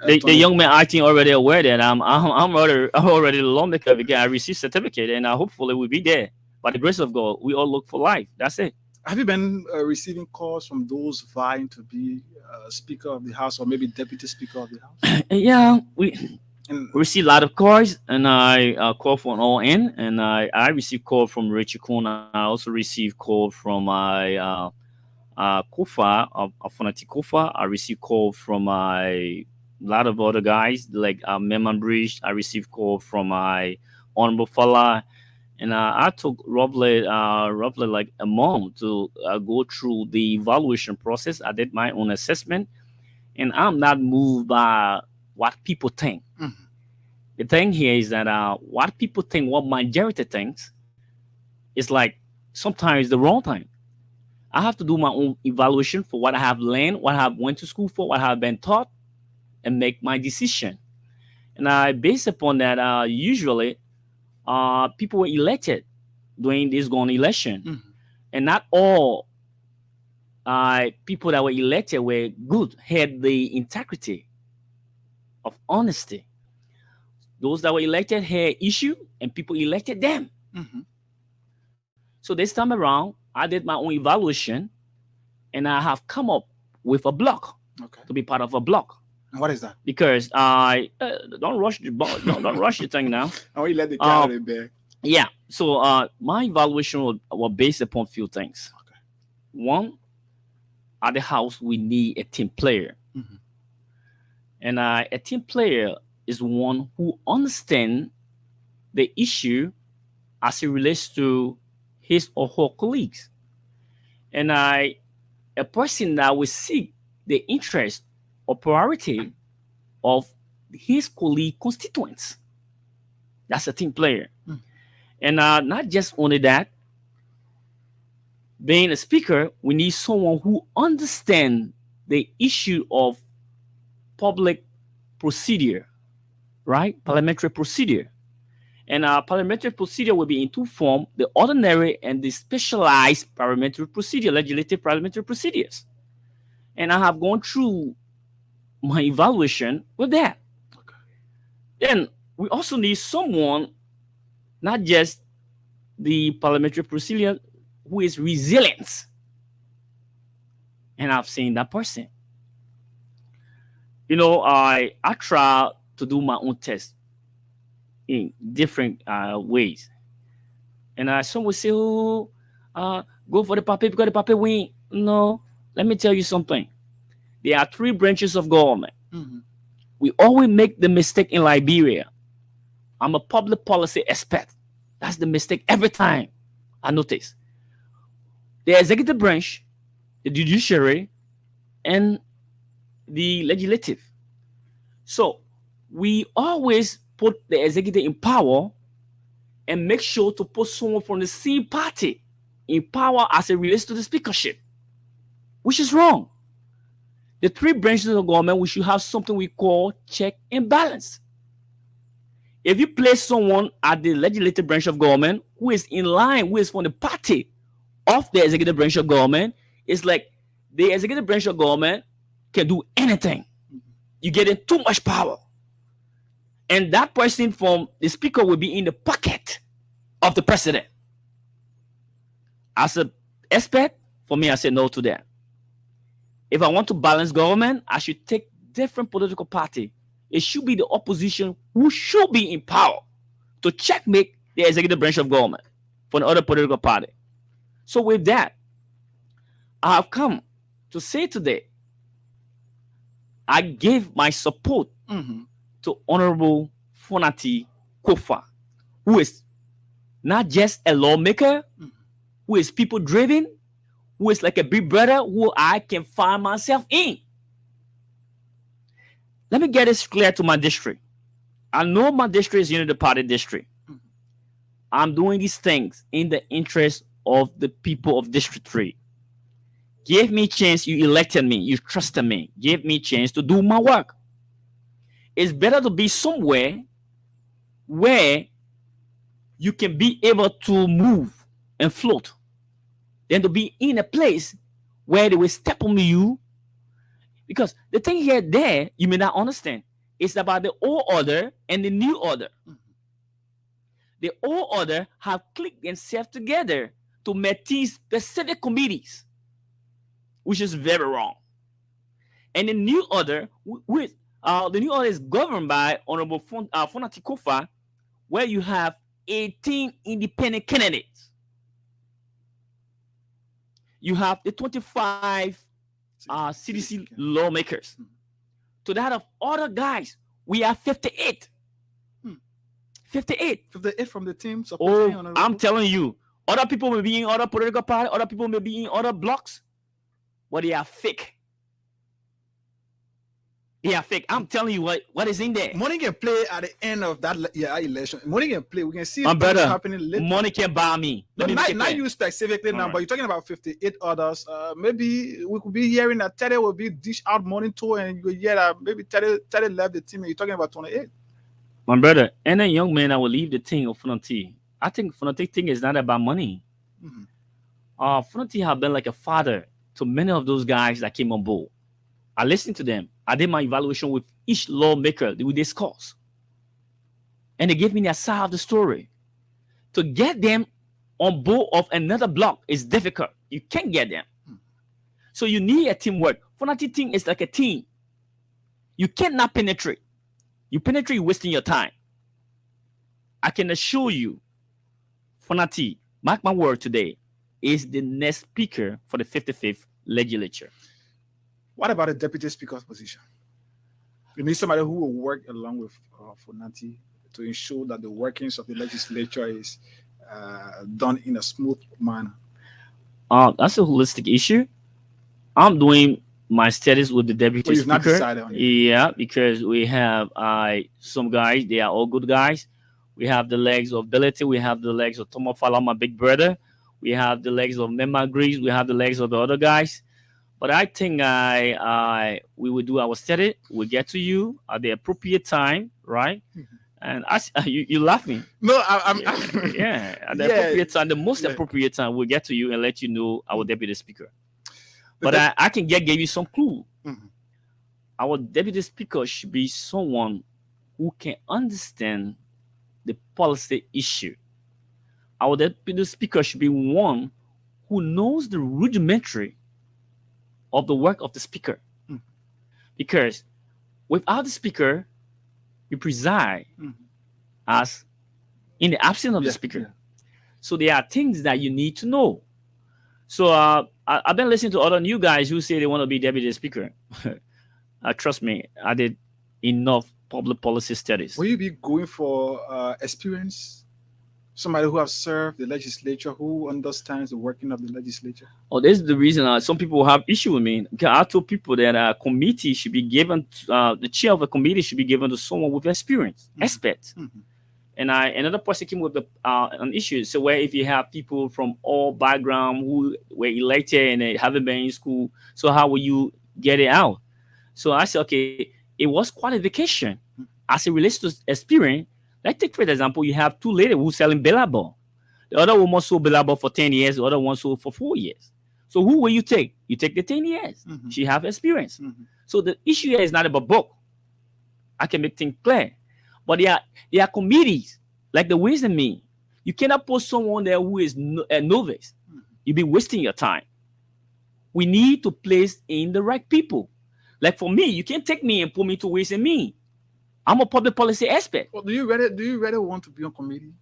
The young man acting already aware that I'm already the lawmaker because I received certificate, and hopefully we'll be there. By the grace of God, we all look for life. That's it. Have you been receiving calls from those vying to be Speaker of the House or maybe Deputy Speaker of the House? Yeah, we receive a lot of calls, and I call from all in, and I receive call from Richie Kona. I also receive call from my Kofa, Afonati Kofa. I receive call from my lot of other guys like Meman Bridge. I receive call from my Honorable Fala. And I took roughly like a month to go through the evaluation process. I did my own assessment, and I'm not moved by what people think. Mm-hmm. The thing here is that what people think, what majority thinks, is like sometimes the wrong thing. I have to do my own evaluation for what I have learned, what I have went to school for, what I have been taught, and make my decision. And I base upon that usually. People were elected during this gone election, and not all people that were elected were good, had the integrity of honesty. Those that were elected had issue, and people elected them. So this time around, I did my own evaluation, and I have come up with a block to be part of a block. And what is that? Because I don't rush the ball, don't rush the thing now. Oh, you let the cat in there. Yeah. So my evaluation was based upon few things. one, at the house, we need a team player. And a team player is one who understands the issue as it relates to his or her colleagues. And a person that will seek the interest or priority of his colleague constituents. That's a team player. And not just only that, being a speaker, we need someone who understands the issue of public procedure, right? Parliamentary procedure. And parliamentary procedure will be in two forms, the ordinary and the specialized parliamentary procedure, legislative parliamentary procedures. And I have gone through my evaluation with that. Then we also need someone, not just the parliamentary procedure, who is resilient. And I've seen that person. You know, I try to do my own test in different ways. And some will say, oh, go for the paper because the paper win. No, let me tell you something. There are 3 branches of government. We always make the mistake in Liberia. I'm a public policy expert. That's the mistake every time I notice. The executive branch, the judiciary, and the legislative. So we always put the executive in power and make sure to put someone from the same party in power as it relates to the speakership, which is wrong. The 3 branches of government, we should have something we call check and balance. If you place someone at the legislative branch of government who is in line, who is from the party of the executive branch of government, it's like the executive branch of government can do anything. You get in too much power. And that person from the speaker will be in the pocket of the president. As an expert, for me, I say no to that. If I want to balance government, I should take different political party. It should be the opposition who should be in power to checkmate the executive branch of government for the other political party. So with that, I have come to say today, I give my support to Honorable Fonati Kofa, who is not just a lawmaker, who is people-driven, who is like a big brother who I can find myself in. Let me get this clear to my district. I know my district is Unity Party district. I'm doing these things in the interest of the people of District 3. Give me a chance. You elected me. You trusted me. Give me a chance to do my work. It's better to be somewhere where you can be able to move and float than to be in a place where they will step on you. Because the thing here, there, you may not understand. It's about the old order and the new order. The old order have clicked themselves together to maintain specific committees, which is very wrong. And the new order, the new order is governed by Honorable Fonati Kofa, where you have 18 independent candidates. You have the 25 CDC lawmakers. To that of other guys, we have 58. 58. 58 from the team. Oh, I'm telling you, other people may be in other political parties, other people may be in other blocks, but they are fake. They are fake. I'm telling you what is in there. Money can play at the end of that election. Money can play. We can see things happening later. Money can buy me. Not you specifically now, but you're talking about 58 others. Maybe we could be hearing that 30 will be dish out money too, and you could hear that maybe 30 left the team, and you're talking about 28. My brother, any young man that will leave the thing of Fonati, I think Fonati thing is not about money. Fonati have been like a father to many of those guys that came on board. I listened to them. I did my evaluation with each lawmaker we discussed. And they gave me their side of the story. To get them on board of another block is difficult. You can't get them. So you need a teamwork. Fonati team is like a team. You cannot penetrate. You penetrate, you're wasting your time. I can assure you, Fonati, mark my word today, is the next speaker for the 55th legislature. What about a deputy speaker's position? You need somebody who will work along with Fonati to ensure that the workings of the legislature is done in a smooth manner. That's a holistic issue. I'm doing my studies with the deputy you've not speaker. decided on it. Yeah, because we have some guys, they are all good guys. We have the legs of Belete, we have the legs of Tomo Fala, my big brother. We have the legs of Mema Grease, we have the legs of the other guys. But I think we will do our study. We'll get to you at the appropriate time, right? And you're laughing. No, I'm yeah, at the appropriate time, the most appropriate time, we'll get to you and let you know our deputy speaker. But I can give you some clue. Our deputy speaker should be someone who can understand the policy issue. Our deputy speaker should be one who knows the rudimentary of the work of the speaker. Because without the speaker, you preside as in the absence of the speaker. So there are things that you need to know. So I've been listening to other new guys who say they want to be deputy speaker. Trust me, I did enough public policy studies. Will you be going for experience? Somebody who has served the legislature, who understands the working of the legislature? Oh, this is the reason some people have issue with me. I told people that a committee should be given, the chair of a committee should be given to someone with experience, expert. And another person came with an issue. So where if you have people from all background who were elected and they haven't been in school, so how will you get it out? So I said, okay, it was qualification as it relates to experience. Let's take for example, you have two ladies who selling Billabong. The other woman sold Billabong for 10 years, the other one sold for 4 years. So who will you take? You take the 10 years. She have experience. So the issue here is not about book. I can make things clear. But there are committees like the Ways and Means. You cannot put someone there who is a novice. You'll be wasting your time. We need to place in the right people. Like for me, you can't take me and put me to Ways and Means. I'm a public policy expert. Well, do you really want to be on committee?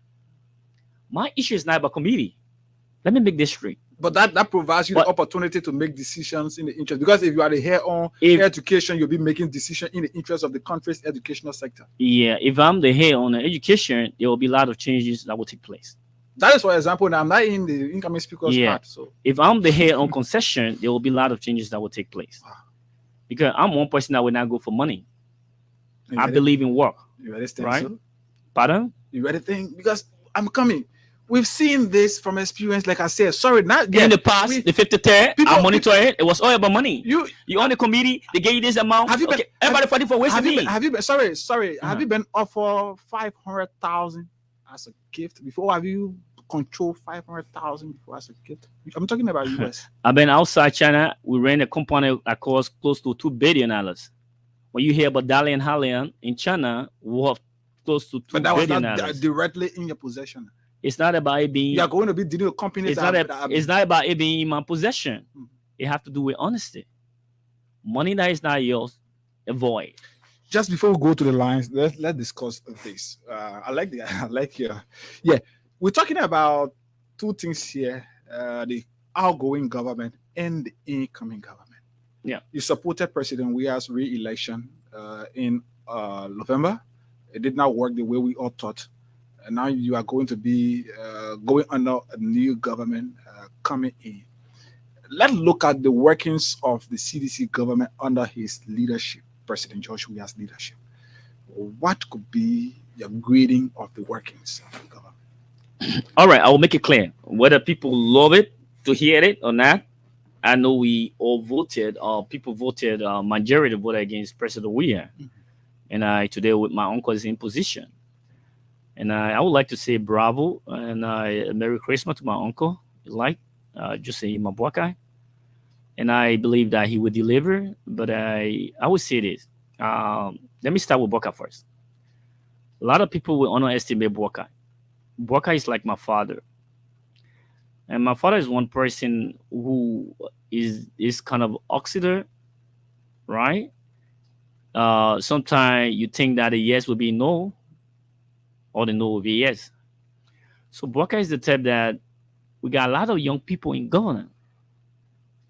My issue is not about committee. Let me make this straight. But that provides you the opportunity to make decisions in the interest. Because if you are the head on education, you'll be making decisions in the interest of the country's educational sector. Yeah, if I'm the head on education, there will be a lot of changes that will take place. That is, for example, now I'm not in the incoming speaker's part. So if I'm the head on concession, there will be a lot of changes that will take place. Because I'm one person that will not go for money. I believe in work. You ready to right? So? Pardon? You ready to think? Because I'm coming. We've seen this from experience, like I said. Sorry, not in the past, the 53rd, I monitor it. It was all about money. You on the committee, they gave you this amount. Have you been? Everybody fighting for waste of me. Have you been? Sorry. Have you been offered 500,000 as a gift before? Have you controlled 500,000 before as a gift? I'm talking about US. I've been outside China. We ran a company that cost close to $2 billion. When you hear about Dalian Halian in China, we have close to $2 billion. But that was not directly in your possession. It's not about it being. You are going to be dealing with companies. It's not about it being in my possession. It have to do with honesty. Money that is not yours, avoid. Just before we go to the lines, let's discuss this. I like yeah. We're talking about two things here: the outgoing government and the incoming government. Yeah, you supported President Weah's re-election in November. It did not work the way we all thought. And now you are going to be going under a new government coming in. Let's look at the workings of the CDC government under his leadership, President George Weah's leadership. What could be your grading of the workings of the government? All right, I will make it clear. Whether people love it to hear it or not, I know we all voted, or people voted, majority voted against President Weah. And today with my uncle is in position. And I would like to say bravo and Merry Christmas to my uncle, Jose Mabuakai. And I believe that he will deliver. But I would say this. Let me start with Boka first. A lot of people will underestimate Boka. Boka is like my father. And my father is one person who is kind of oxidator, right? Sometimes you think that a yes will be no, or the no will be yes. So Boka is the type that we got a lot of young people in government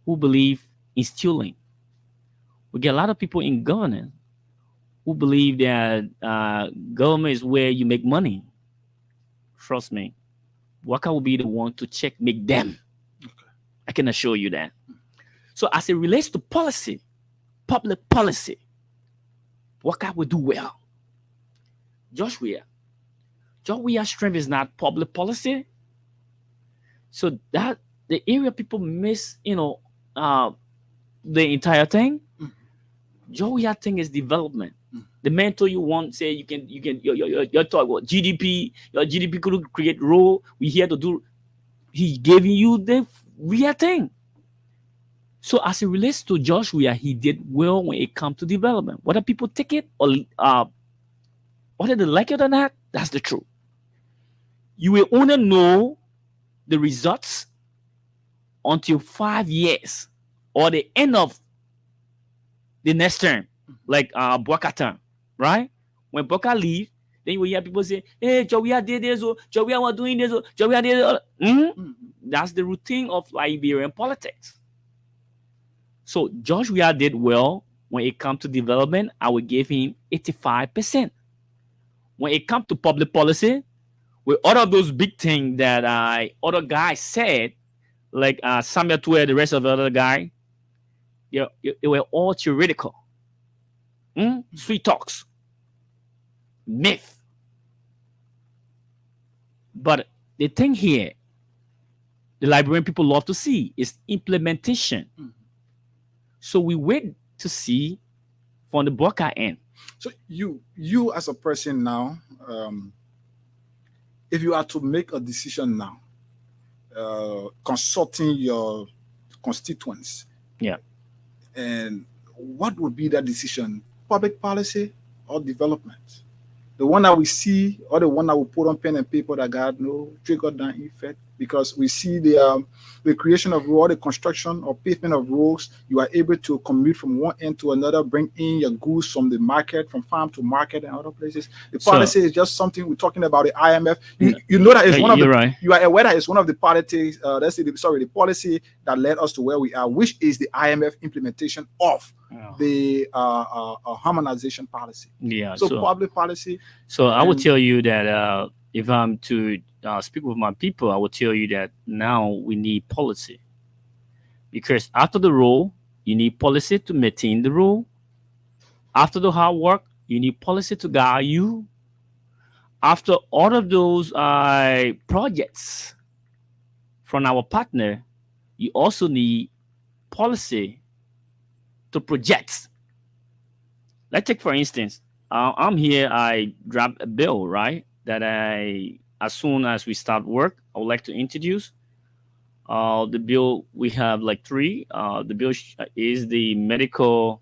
who believe in stealing. We get a lot of people in government who believe that government is where you make money. Trust me, Waka will be the one to checkmate them. I can assure you that. So as it relates to policy, public policy, Waka will do well. Josh Weah's strength is not public policy. So that the area people miss, the entire thing. Josh Weah thing is development. The man told you once, say you can your talk about GDP, your GDP could create role. We here to do. He gave you the real thing. So as it relates to Josh Weah, he did well when it comes to development. Whether people take it or whether they like it or not, that's the truth. You will only know the results until 5 years or the end of the next term, like Bwaka term, right? When Bwaka leave, then you will hear people say, "Hey, Josh Weah did this, or Josh Weah was doing this, or Josh Weah did it." That's the routine of Liberian politics. So Josh Weah did well when it comes to development. I would give him 85%. When it comes to public policy, with all of those big things that other guys said, like Samuel Tuer, the rest of the other guy, they were all theoretical. Sweet talks. Myth. But the thing here, the Liberian people love to see is implementation. So we wait to see from the Bwaka end. So you as a person now, if you are to make a decision now, consulting your constituents, and what would be that decision? Public policy or development? The one that we see or the one that we put on pen and paper that got no trigger-down effect? Because we see the creation of road, the construction or pavement of roads, you are able to commute from one end to another, bring in your goods from the market, from farm to market and other places. The policy is just something we're talking about. The IMF, you know that it's one of the. Right. You are aware that it's one of the politics. The policy that led us to where we are, which is the IMF implementation of the harmonization policy. So public policy. So I would tell you that if I'm to speak with my people, I will tell you that now we need policy. Because after the rule, you need policy to maintain the rule. After the hard work, you need policy to guide you. After all of those projects from our partner, you also need policy to project. Let's take, for instance, I'm here, I dropped a bill, right? That as soon as we start work, I would like to introduce. The bill, we have like three. The bill is the medical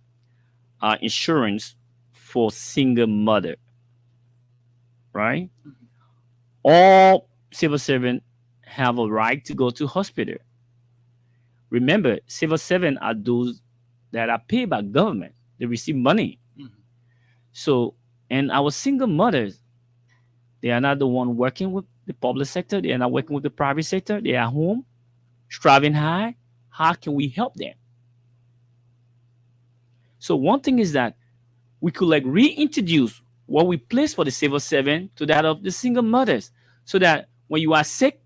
insurance for single mother, right? All civil servants have a right to go to hospital. Remember, civil servants are those that are paid by government. They receive money. So, and our single mothers, they are not the one working with the public sector. They are not working with the private sector. They are home, striving high. How can we help them? So one thing is that we could like reintroduce what we place for the civil servant to that of the single mothers, so that when you are sick,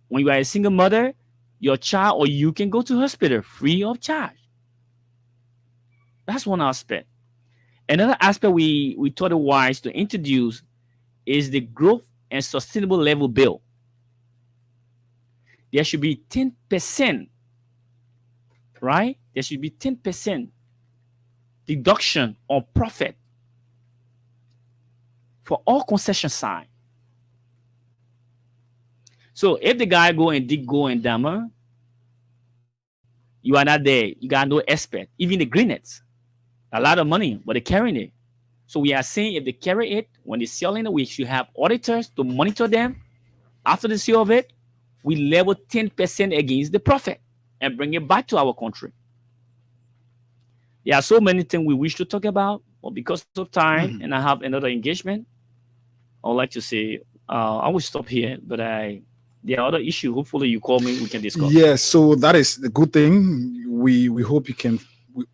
when you are a single mother, your child or you can go to hospital free of charge. That's one aspect. Another aspect we thought it wise to introduce is the growth and sustainable level bill. There should be 10%, right? There should be 10% deduction on profit for all concession sign. So if the guy go and dig gold and diamond, you are not there. You got no expert. Even the green nets, a lot of money, but they're carrying it. So we are saying if they carry it, when they're selling it, we should have auditors to monitor them. After the sale of it, we level 10% against the profit and bring it back to our country. There are so many things we wish to talk about, but because of time and I have another engagement, I would like to say I will stop here, but there are other issues. Hopefully, you call me, we can discuss. Yes, so that is the good thing. We hope you can.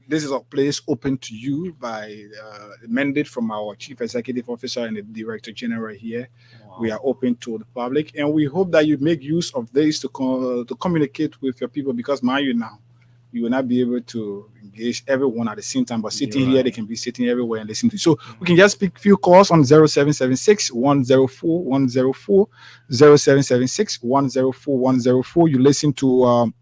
This is a place open to you by mandate from our chief executive officer and the director general here. Wow. We are open to the public, and we hope that you make use of this to communicate with your people, because mind you now, you will not be able to engage everyone at the same time, but sitting here, they can be sitting everywhere and listening to you. So we can just pick few calls on 0776 104 104, 0776 104 104. You listen to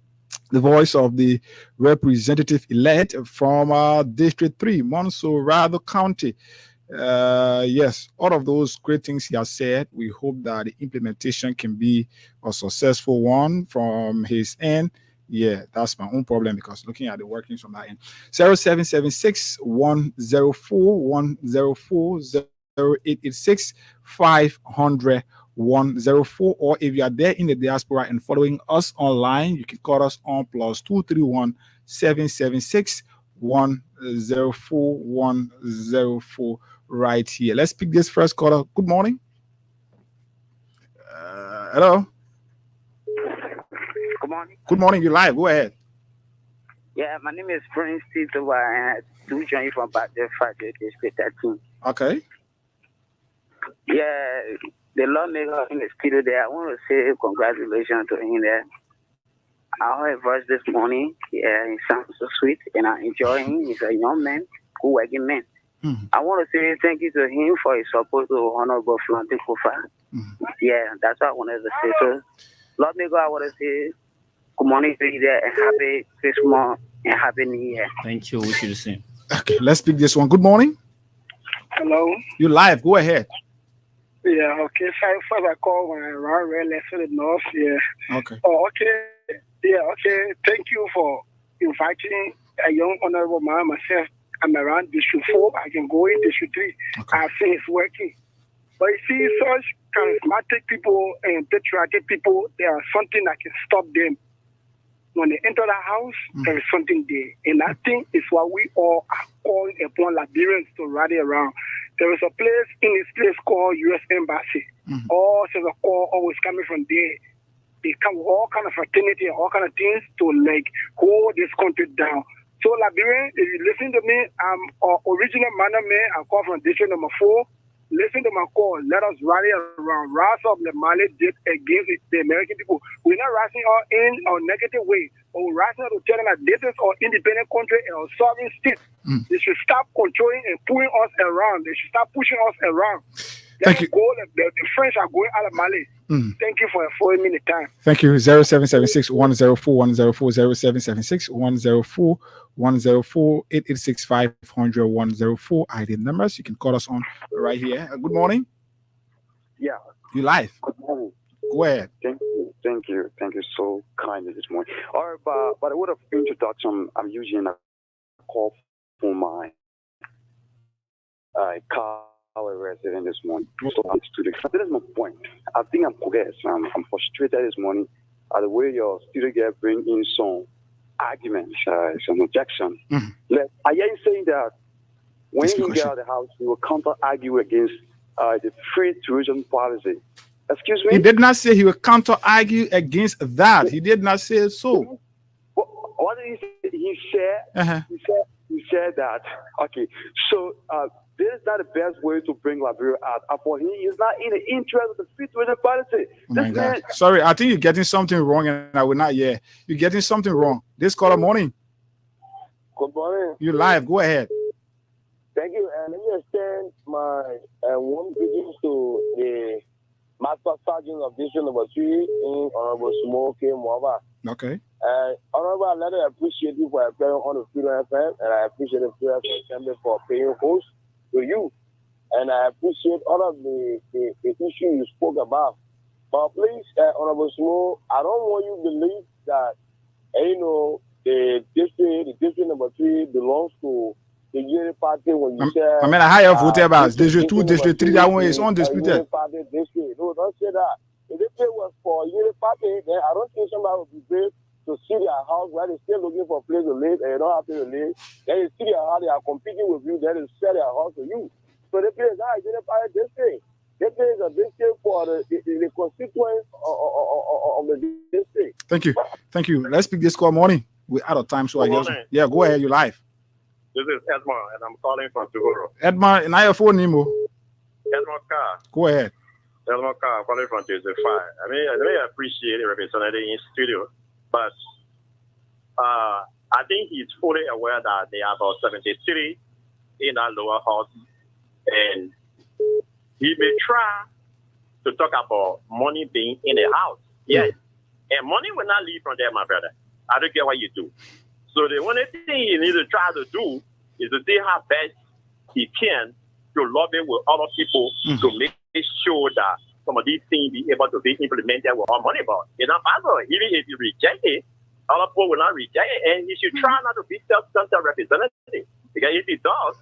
the voice of the representative elect from District 3, Monserrado County. Yes, all of those great things he has said. We hope that the implementation can be a successful one from his end. Yeah, that's my own problem, because looking at the workings from that end. 0776 104 104, 0886 500 104, or if you are there in the diaspora and following us online, you can call us on +231 776 104 104 right here. Let's pick this first caller. Good morning. Hello. Good morning. Good morning. You're live. Go ahead. Yeah, my name is Prince Tito. I do join you from back there, District 13. Okay. Yeah, the lawmaker in the studio there, I want to say congratulations to him there. I heard a voice this morning. Yeah, he sounds so sweet, and I enjoy him. He's a young man, good working man. Mm-hmm. I want to say thank you to him for his support to Honorable Flante Kofa. Mm-hmm. Yeah, that's what I wanted to say. So, lawmaker, I want to say good morning to you there, and happy Christmas and happy New Year. Thank you. Wish you the same. Okay, let's pick this one. Good morning. Hello. You're live. Go ahead. Yeah, okay. First I call when I run red left to the north. Yeah. Okay. Oh, okay. Yeah, okay. Thank you for inviting a young honorable man. Myself, I'm around District 4. I can go in District 3. Okay. I think it's working. But you see, such charismatic people and patriotic people, there are something that can stop them. When they enter the house, there is something there. And I think it's what we all are calling upon Liberians to rally around. There is a place in this place called U.S. Embassy. All sorts of call always coming from there. They come with all kind of fraternity and all kind of things to like hold this country down. So Liberian, if you listen to me, I'm an original Mana man. I call from District number 4. Listen to my call. Let us rally around. Rise up the Mali did against the American people. We're not rising out in a negative way, but we're rising out to tell them that this is our independent country and our sovereign state. They should stop controlling and pulling us around. They should stop pushing us around. Thank you. The French are going out of Mali. Thank you for affording me the time. Thank you. 0776 104 104, 0776 104 104, 886 500 104. ID numbers. You can call us on right here. Good morning. Yeah. You live. Good morning. Go ahead. Thank you so kindly this morning. All right, by the word of introduction, I'm using a call for my car resident this morning. So that is my point. I think I'm progressed. I'm frustrated this morning at the way your student girl bring in some arguments, some objection. I hear you saying that when you get out of the house, you will counter-argue against the free tourism policy. Excuse me? He did not say he will counter-argue against that. He did not say so. What did he say? He said that, okay, so this is not the best way to bring Liberia out. For him, he's not in the interest of the free tourism policy. Oh my God. Sorry, I think you're getting something wrong, and I will not hear. You're getting something wrong. This caller morning. Good morning. You live. Go ahead. Thank you. And let me extend my warm greetings to the Master Sergeant of District number 3 in Honorable Sumo K. Mwaba. Okay. Honorable, I let appreciate you for appearing on the Freedom FM, and I appreciate the Freedom Assembly for paying host to you. And I appreciate all of the issues you spoke about. But please, Honorable Sumo, I don't want you to believe that, the district number 3 belongs to the Unity Party when you say... I mean, how you voted about District 2, District 3, that one is undisputed. No, don't say that. If the pay was for Unity Party, then I don't think somebody would be brave to see their house where they're still looking for a place to live and you don't have to live. Then you see their house, they are competing with you, then they sell their house to you. So the place is not a Unity Party district. This is a district for the constituents of of the district. Thank you. Let's pick this call. Morning. We're out of time, so I guess. Yeah, go ahead. You live. This is Edmond, and I'm calling from Tugoro. Edmond, now your phone, Nemo. Edmond Carr. Go ahead. Edmond Carr, calling from Tuesday 5. I mean, I really appreciate the representative in studio, but I think he's fully aware that there are about 73 in that lower house, and he may try to talk about money being in the house. Yes, and money will not leave from there, my brother. I don't care what you do. So the only thing you need to try to do is to see how best he can to lobby with other people to make sure that some of these things be able to be implemented with our money. But it's not possible. Even if you reject it, other people will not reject it, and he should try not to be self-centered representative. Because if he does,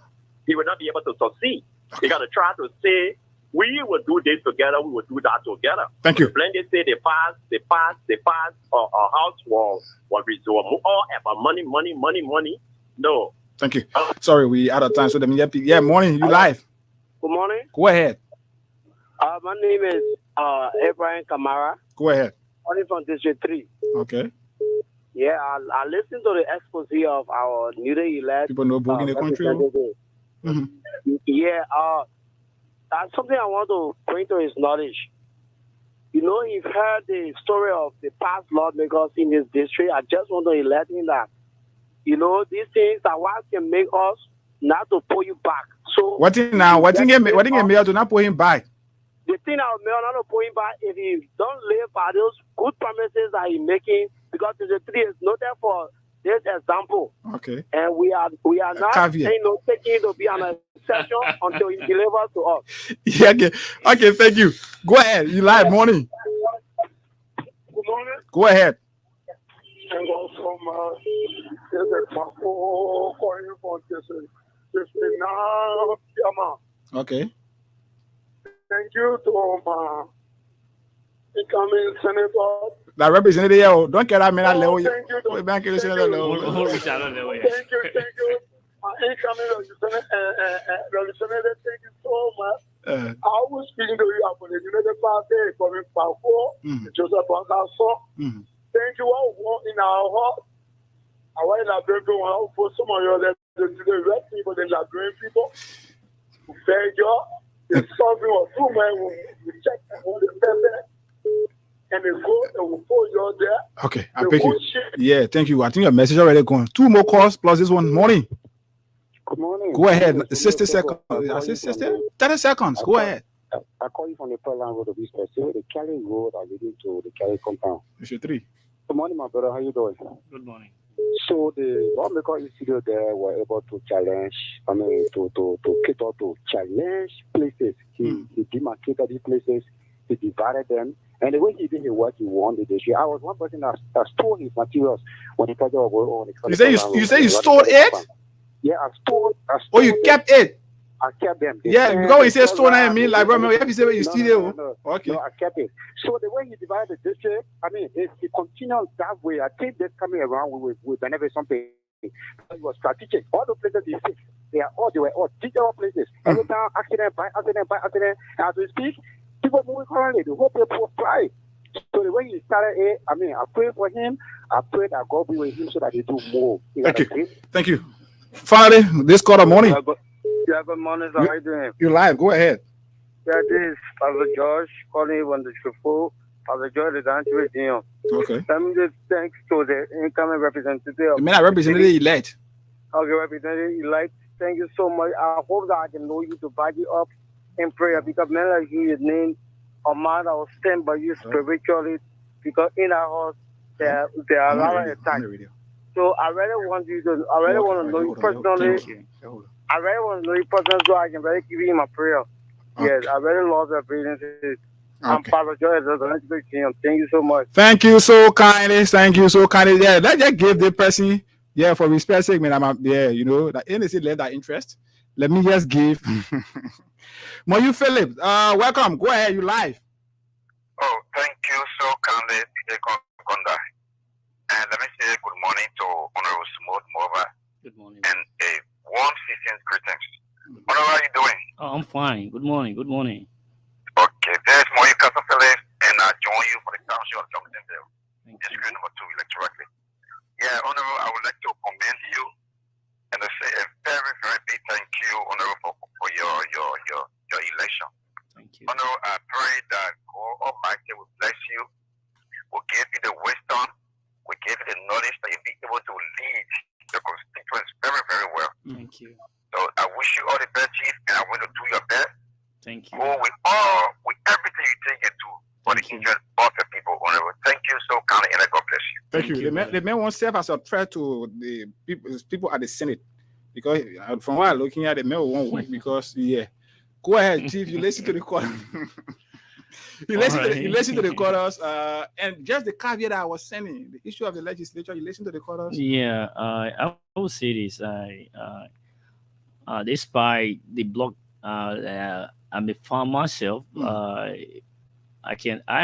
he will not be able to succeed. You got to try to say, we will do this together, we will do that together. Thank you. When they say they pass, our house was resolved. All about money. No. Thank you. Sorry, we out of time. So morning, you live. Good morning. Go ahead. My name is Abraham Kamara. Go ahead. Calling from District 3. Okay. Yeah, I listened to the expose of our newly elected. People know book in the country. Yeah, that's something I want to bring to his knowledge. You know, he heard the story of the past lawmakers in his district. I just want to let him that, you know, these things that what can make us not to pull you back. So what thing now? What thing mayor to not pull him back? The thing that mayor not to pull him back if he don't live by those good promises that he's making, because the 3 is noted for this example. Okay. And we are not taking to be an exception until he delivers to us. Yeah, okay, thank you. Go ahead. You live morning. Good morning. Go ahead. And also Okay. Thank you to my incoming senator. La representative, don't care that man. Thank you. Thank you. My incoming representative, thank you so much. I was speaking to you about the United Party coming from Joseph Bongasso. Thank you all in our heart. I want to bring you for some of you the red people, the Liberian people, who beg you. The sovereign of two men will check all the paper and they go and will pull you there. Okay, I pick you. Yeah, thank you. I think your message already gone. 2 more calls plus this one. Morning. Good morning. Go ahead. 60 seconds. 30 seconds. Go ahead. I call you from the Pearl Line Road of East. So the Cali Road are leading to the Cali compound. Issue 3. Good morning, my brother. How you doing? Good morning. So the lawmaker institute there were able to challenge, to cater to challenge places. He demarcated these places, he divided them, and the way he did his work, he won the district. I was one person that stole his materials when the project was going on. You say you stole it? Yeah, I stole. Oh, you kept it? I kept them. Yeah, because when you say stone, I mean, like, remember, you have to say when you steal it. Okay. No, I kept it. So the way he divided the district, if he continues that way, I think this coming around, we will benefit something. It was strategic. All the places he fixed, they were all digital places. Every time, accident by accident. And as we speak, people moving currently, the whole people fly. So the way he started I pray for him. I pray that God be with him so that he do more. Thank you. Finally, this quarter morning. Yeah, good morning. How are you doing? You're live. Go ahead. Yeah, this is Pastor George calling you from the Chicago. Pastor George is answering you. Okay. Let me just thanks to the incoming representative. You mean I representative elect? Okay, representative elect. Thank you so much. I hope that I can know you to back you up in prayer because men like you, your name, a man that will stand by you spiritually because in our house there are a lot of attacks. So I really want to know you personally. I really want to know you personally so I can really give you my prayer. Okay. Yes, I really love your presentation. I'm Pastor George. Thank you so much. Thank you so kindly. Yeah, let's just give the person, for respect's sake, man. That NSC led that interest. Let me just give. Moyu Philip, welcome. Go ahead, you live. Oh, thank you so kindly, Konda. And let me say good morning to Honorable Smooth Mova. Good morning. And a warm season's greetings. Honorable, how are you doing? Oh, I'm fine. Good morning. Okay, there's Moyu Philip, and I join you for the township of Johnson. Honorable, I would like to commend you and to say a very, very big thank you, Honorable, for your election. Thank you. Honorable, I pray that God Almighty will bless you, will give you the wisdom, will give you the knowledge that you'll be able to lead the constituents very, very well. Thank you. So I wish you all the best, Chief, and I want to do your best. Thank you. Go with everything you think you do for the interest of the people, Honorable. Thank you so kindly, and God bless you. Thank you. The man won't serve as a threat to the people at the Senate, because from what I'm looking at, the man won't work because Go ahead, Chief. You listen to the call. You listen to the chorus, and just the caveat I was sending, the issue of the legislature. You listen to the chorus. Yeah, I will say this. Despite the block, I'm a farmer myself. I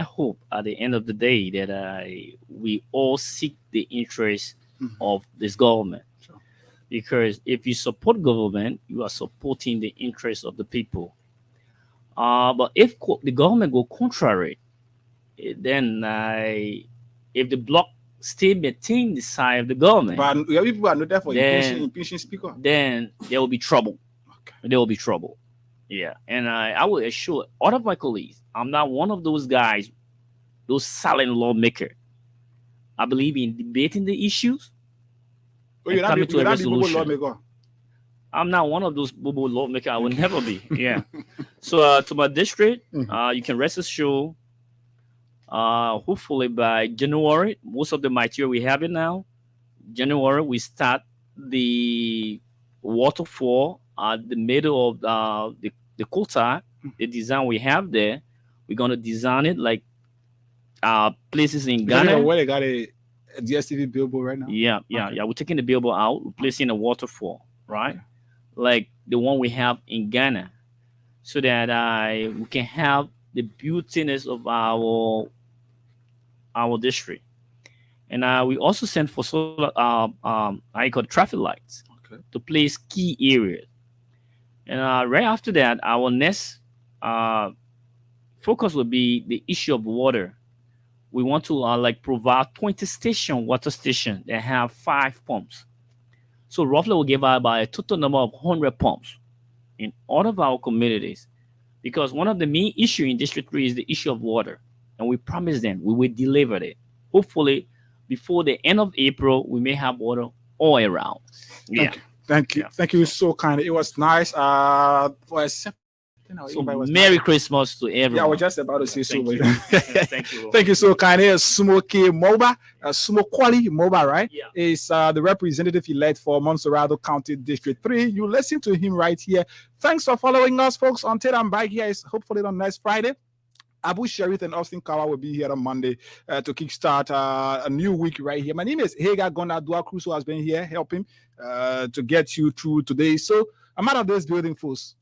hope at the end of the day that we all seek the interest of this government. Sure. Because if you support government, you are supporting the interest of the people. But if the government go contrary, then if the bloc still maintain the side of the government, but people are not there for impeaching speaker, then there will be trouble. Okay. There will be trouble. Yeah, and I will assure all of my colleagues, I'm not one of those guys, those silent lawmakers. I believe in debating the issues and coming to a resolution. I'm not one of those boo-boo lawmakers. I will never be. Yeah. So to my district, you can rest assured, hopefully by January, most of the material we have it now, January, we start the waterfall at the middle of the quota, the design we have there. We're going to design it like places in Ghana. Where they got a DSTV billboard right now? Yeah. We're taking the billboard out, replacing a waterfall, right? Okay. Like the one we have in Ghana, so that we can have the beautiness of our district. And we also sent for solar, I call traffic lights to place key areas. And right after that, our next focus will be the issue of water. We want to provide 20 water stations that have 5 pumps. So roughly we'll give out about a total number of 100 pumps in all of our communities, because one of the main issues in District 3 is the issue of water. And we promise them we will deliver it. Hopefully, before the end of April, we may have water all around. Yeah. Thank you. Thank you so kindly. It was nice. For a so Merry Christmas to everyone. Yeah, I was just about to say so. Thank you. Thank you so kindly. Sumo K. Moba, Sumo Kwali Moba, right? Yeah. Is the representative elect for Montserrado County District 3. You listen to him right here. Thanks for following us, folks. Until I'm back here, is hopefully on next Friday. Abu Sharif and Austin Kawa will be here on Monday to kickstart a new week right here. My name is Hagar Gonadua Cruz, who has been here helping to get you through today. So I'm out of this building, folks.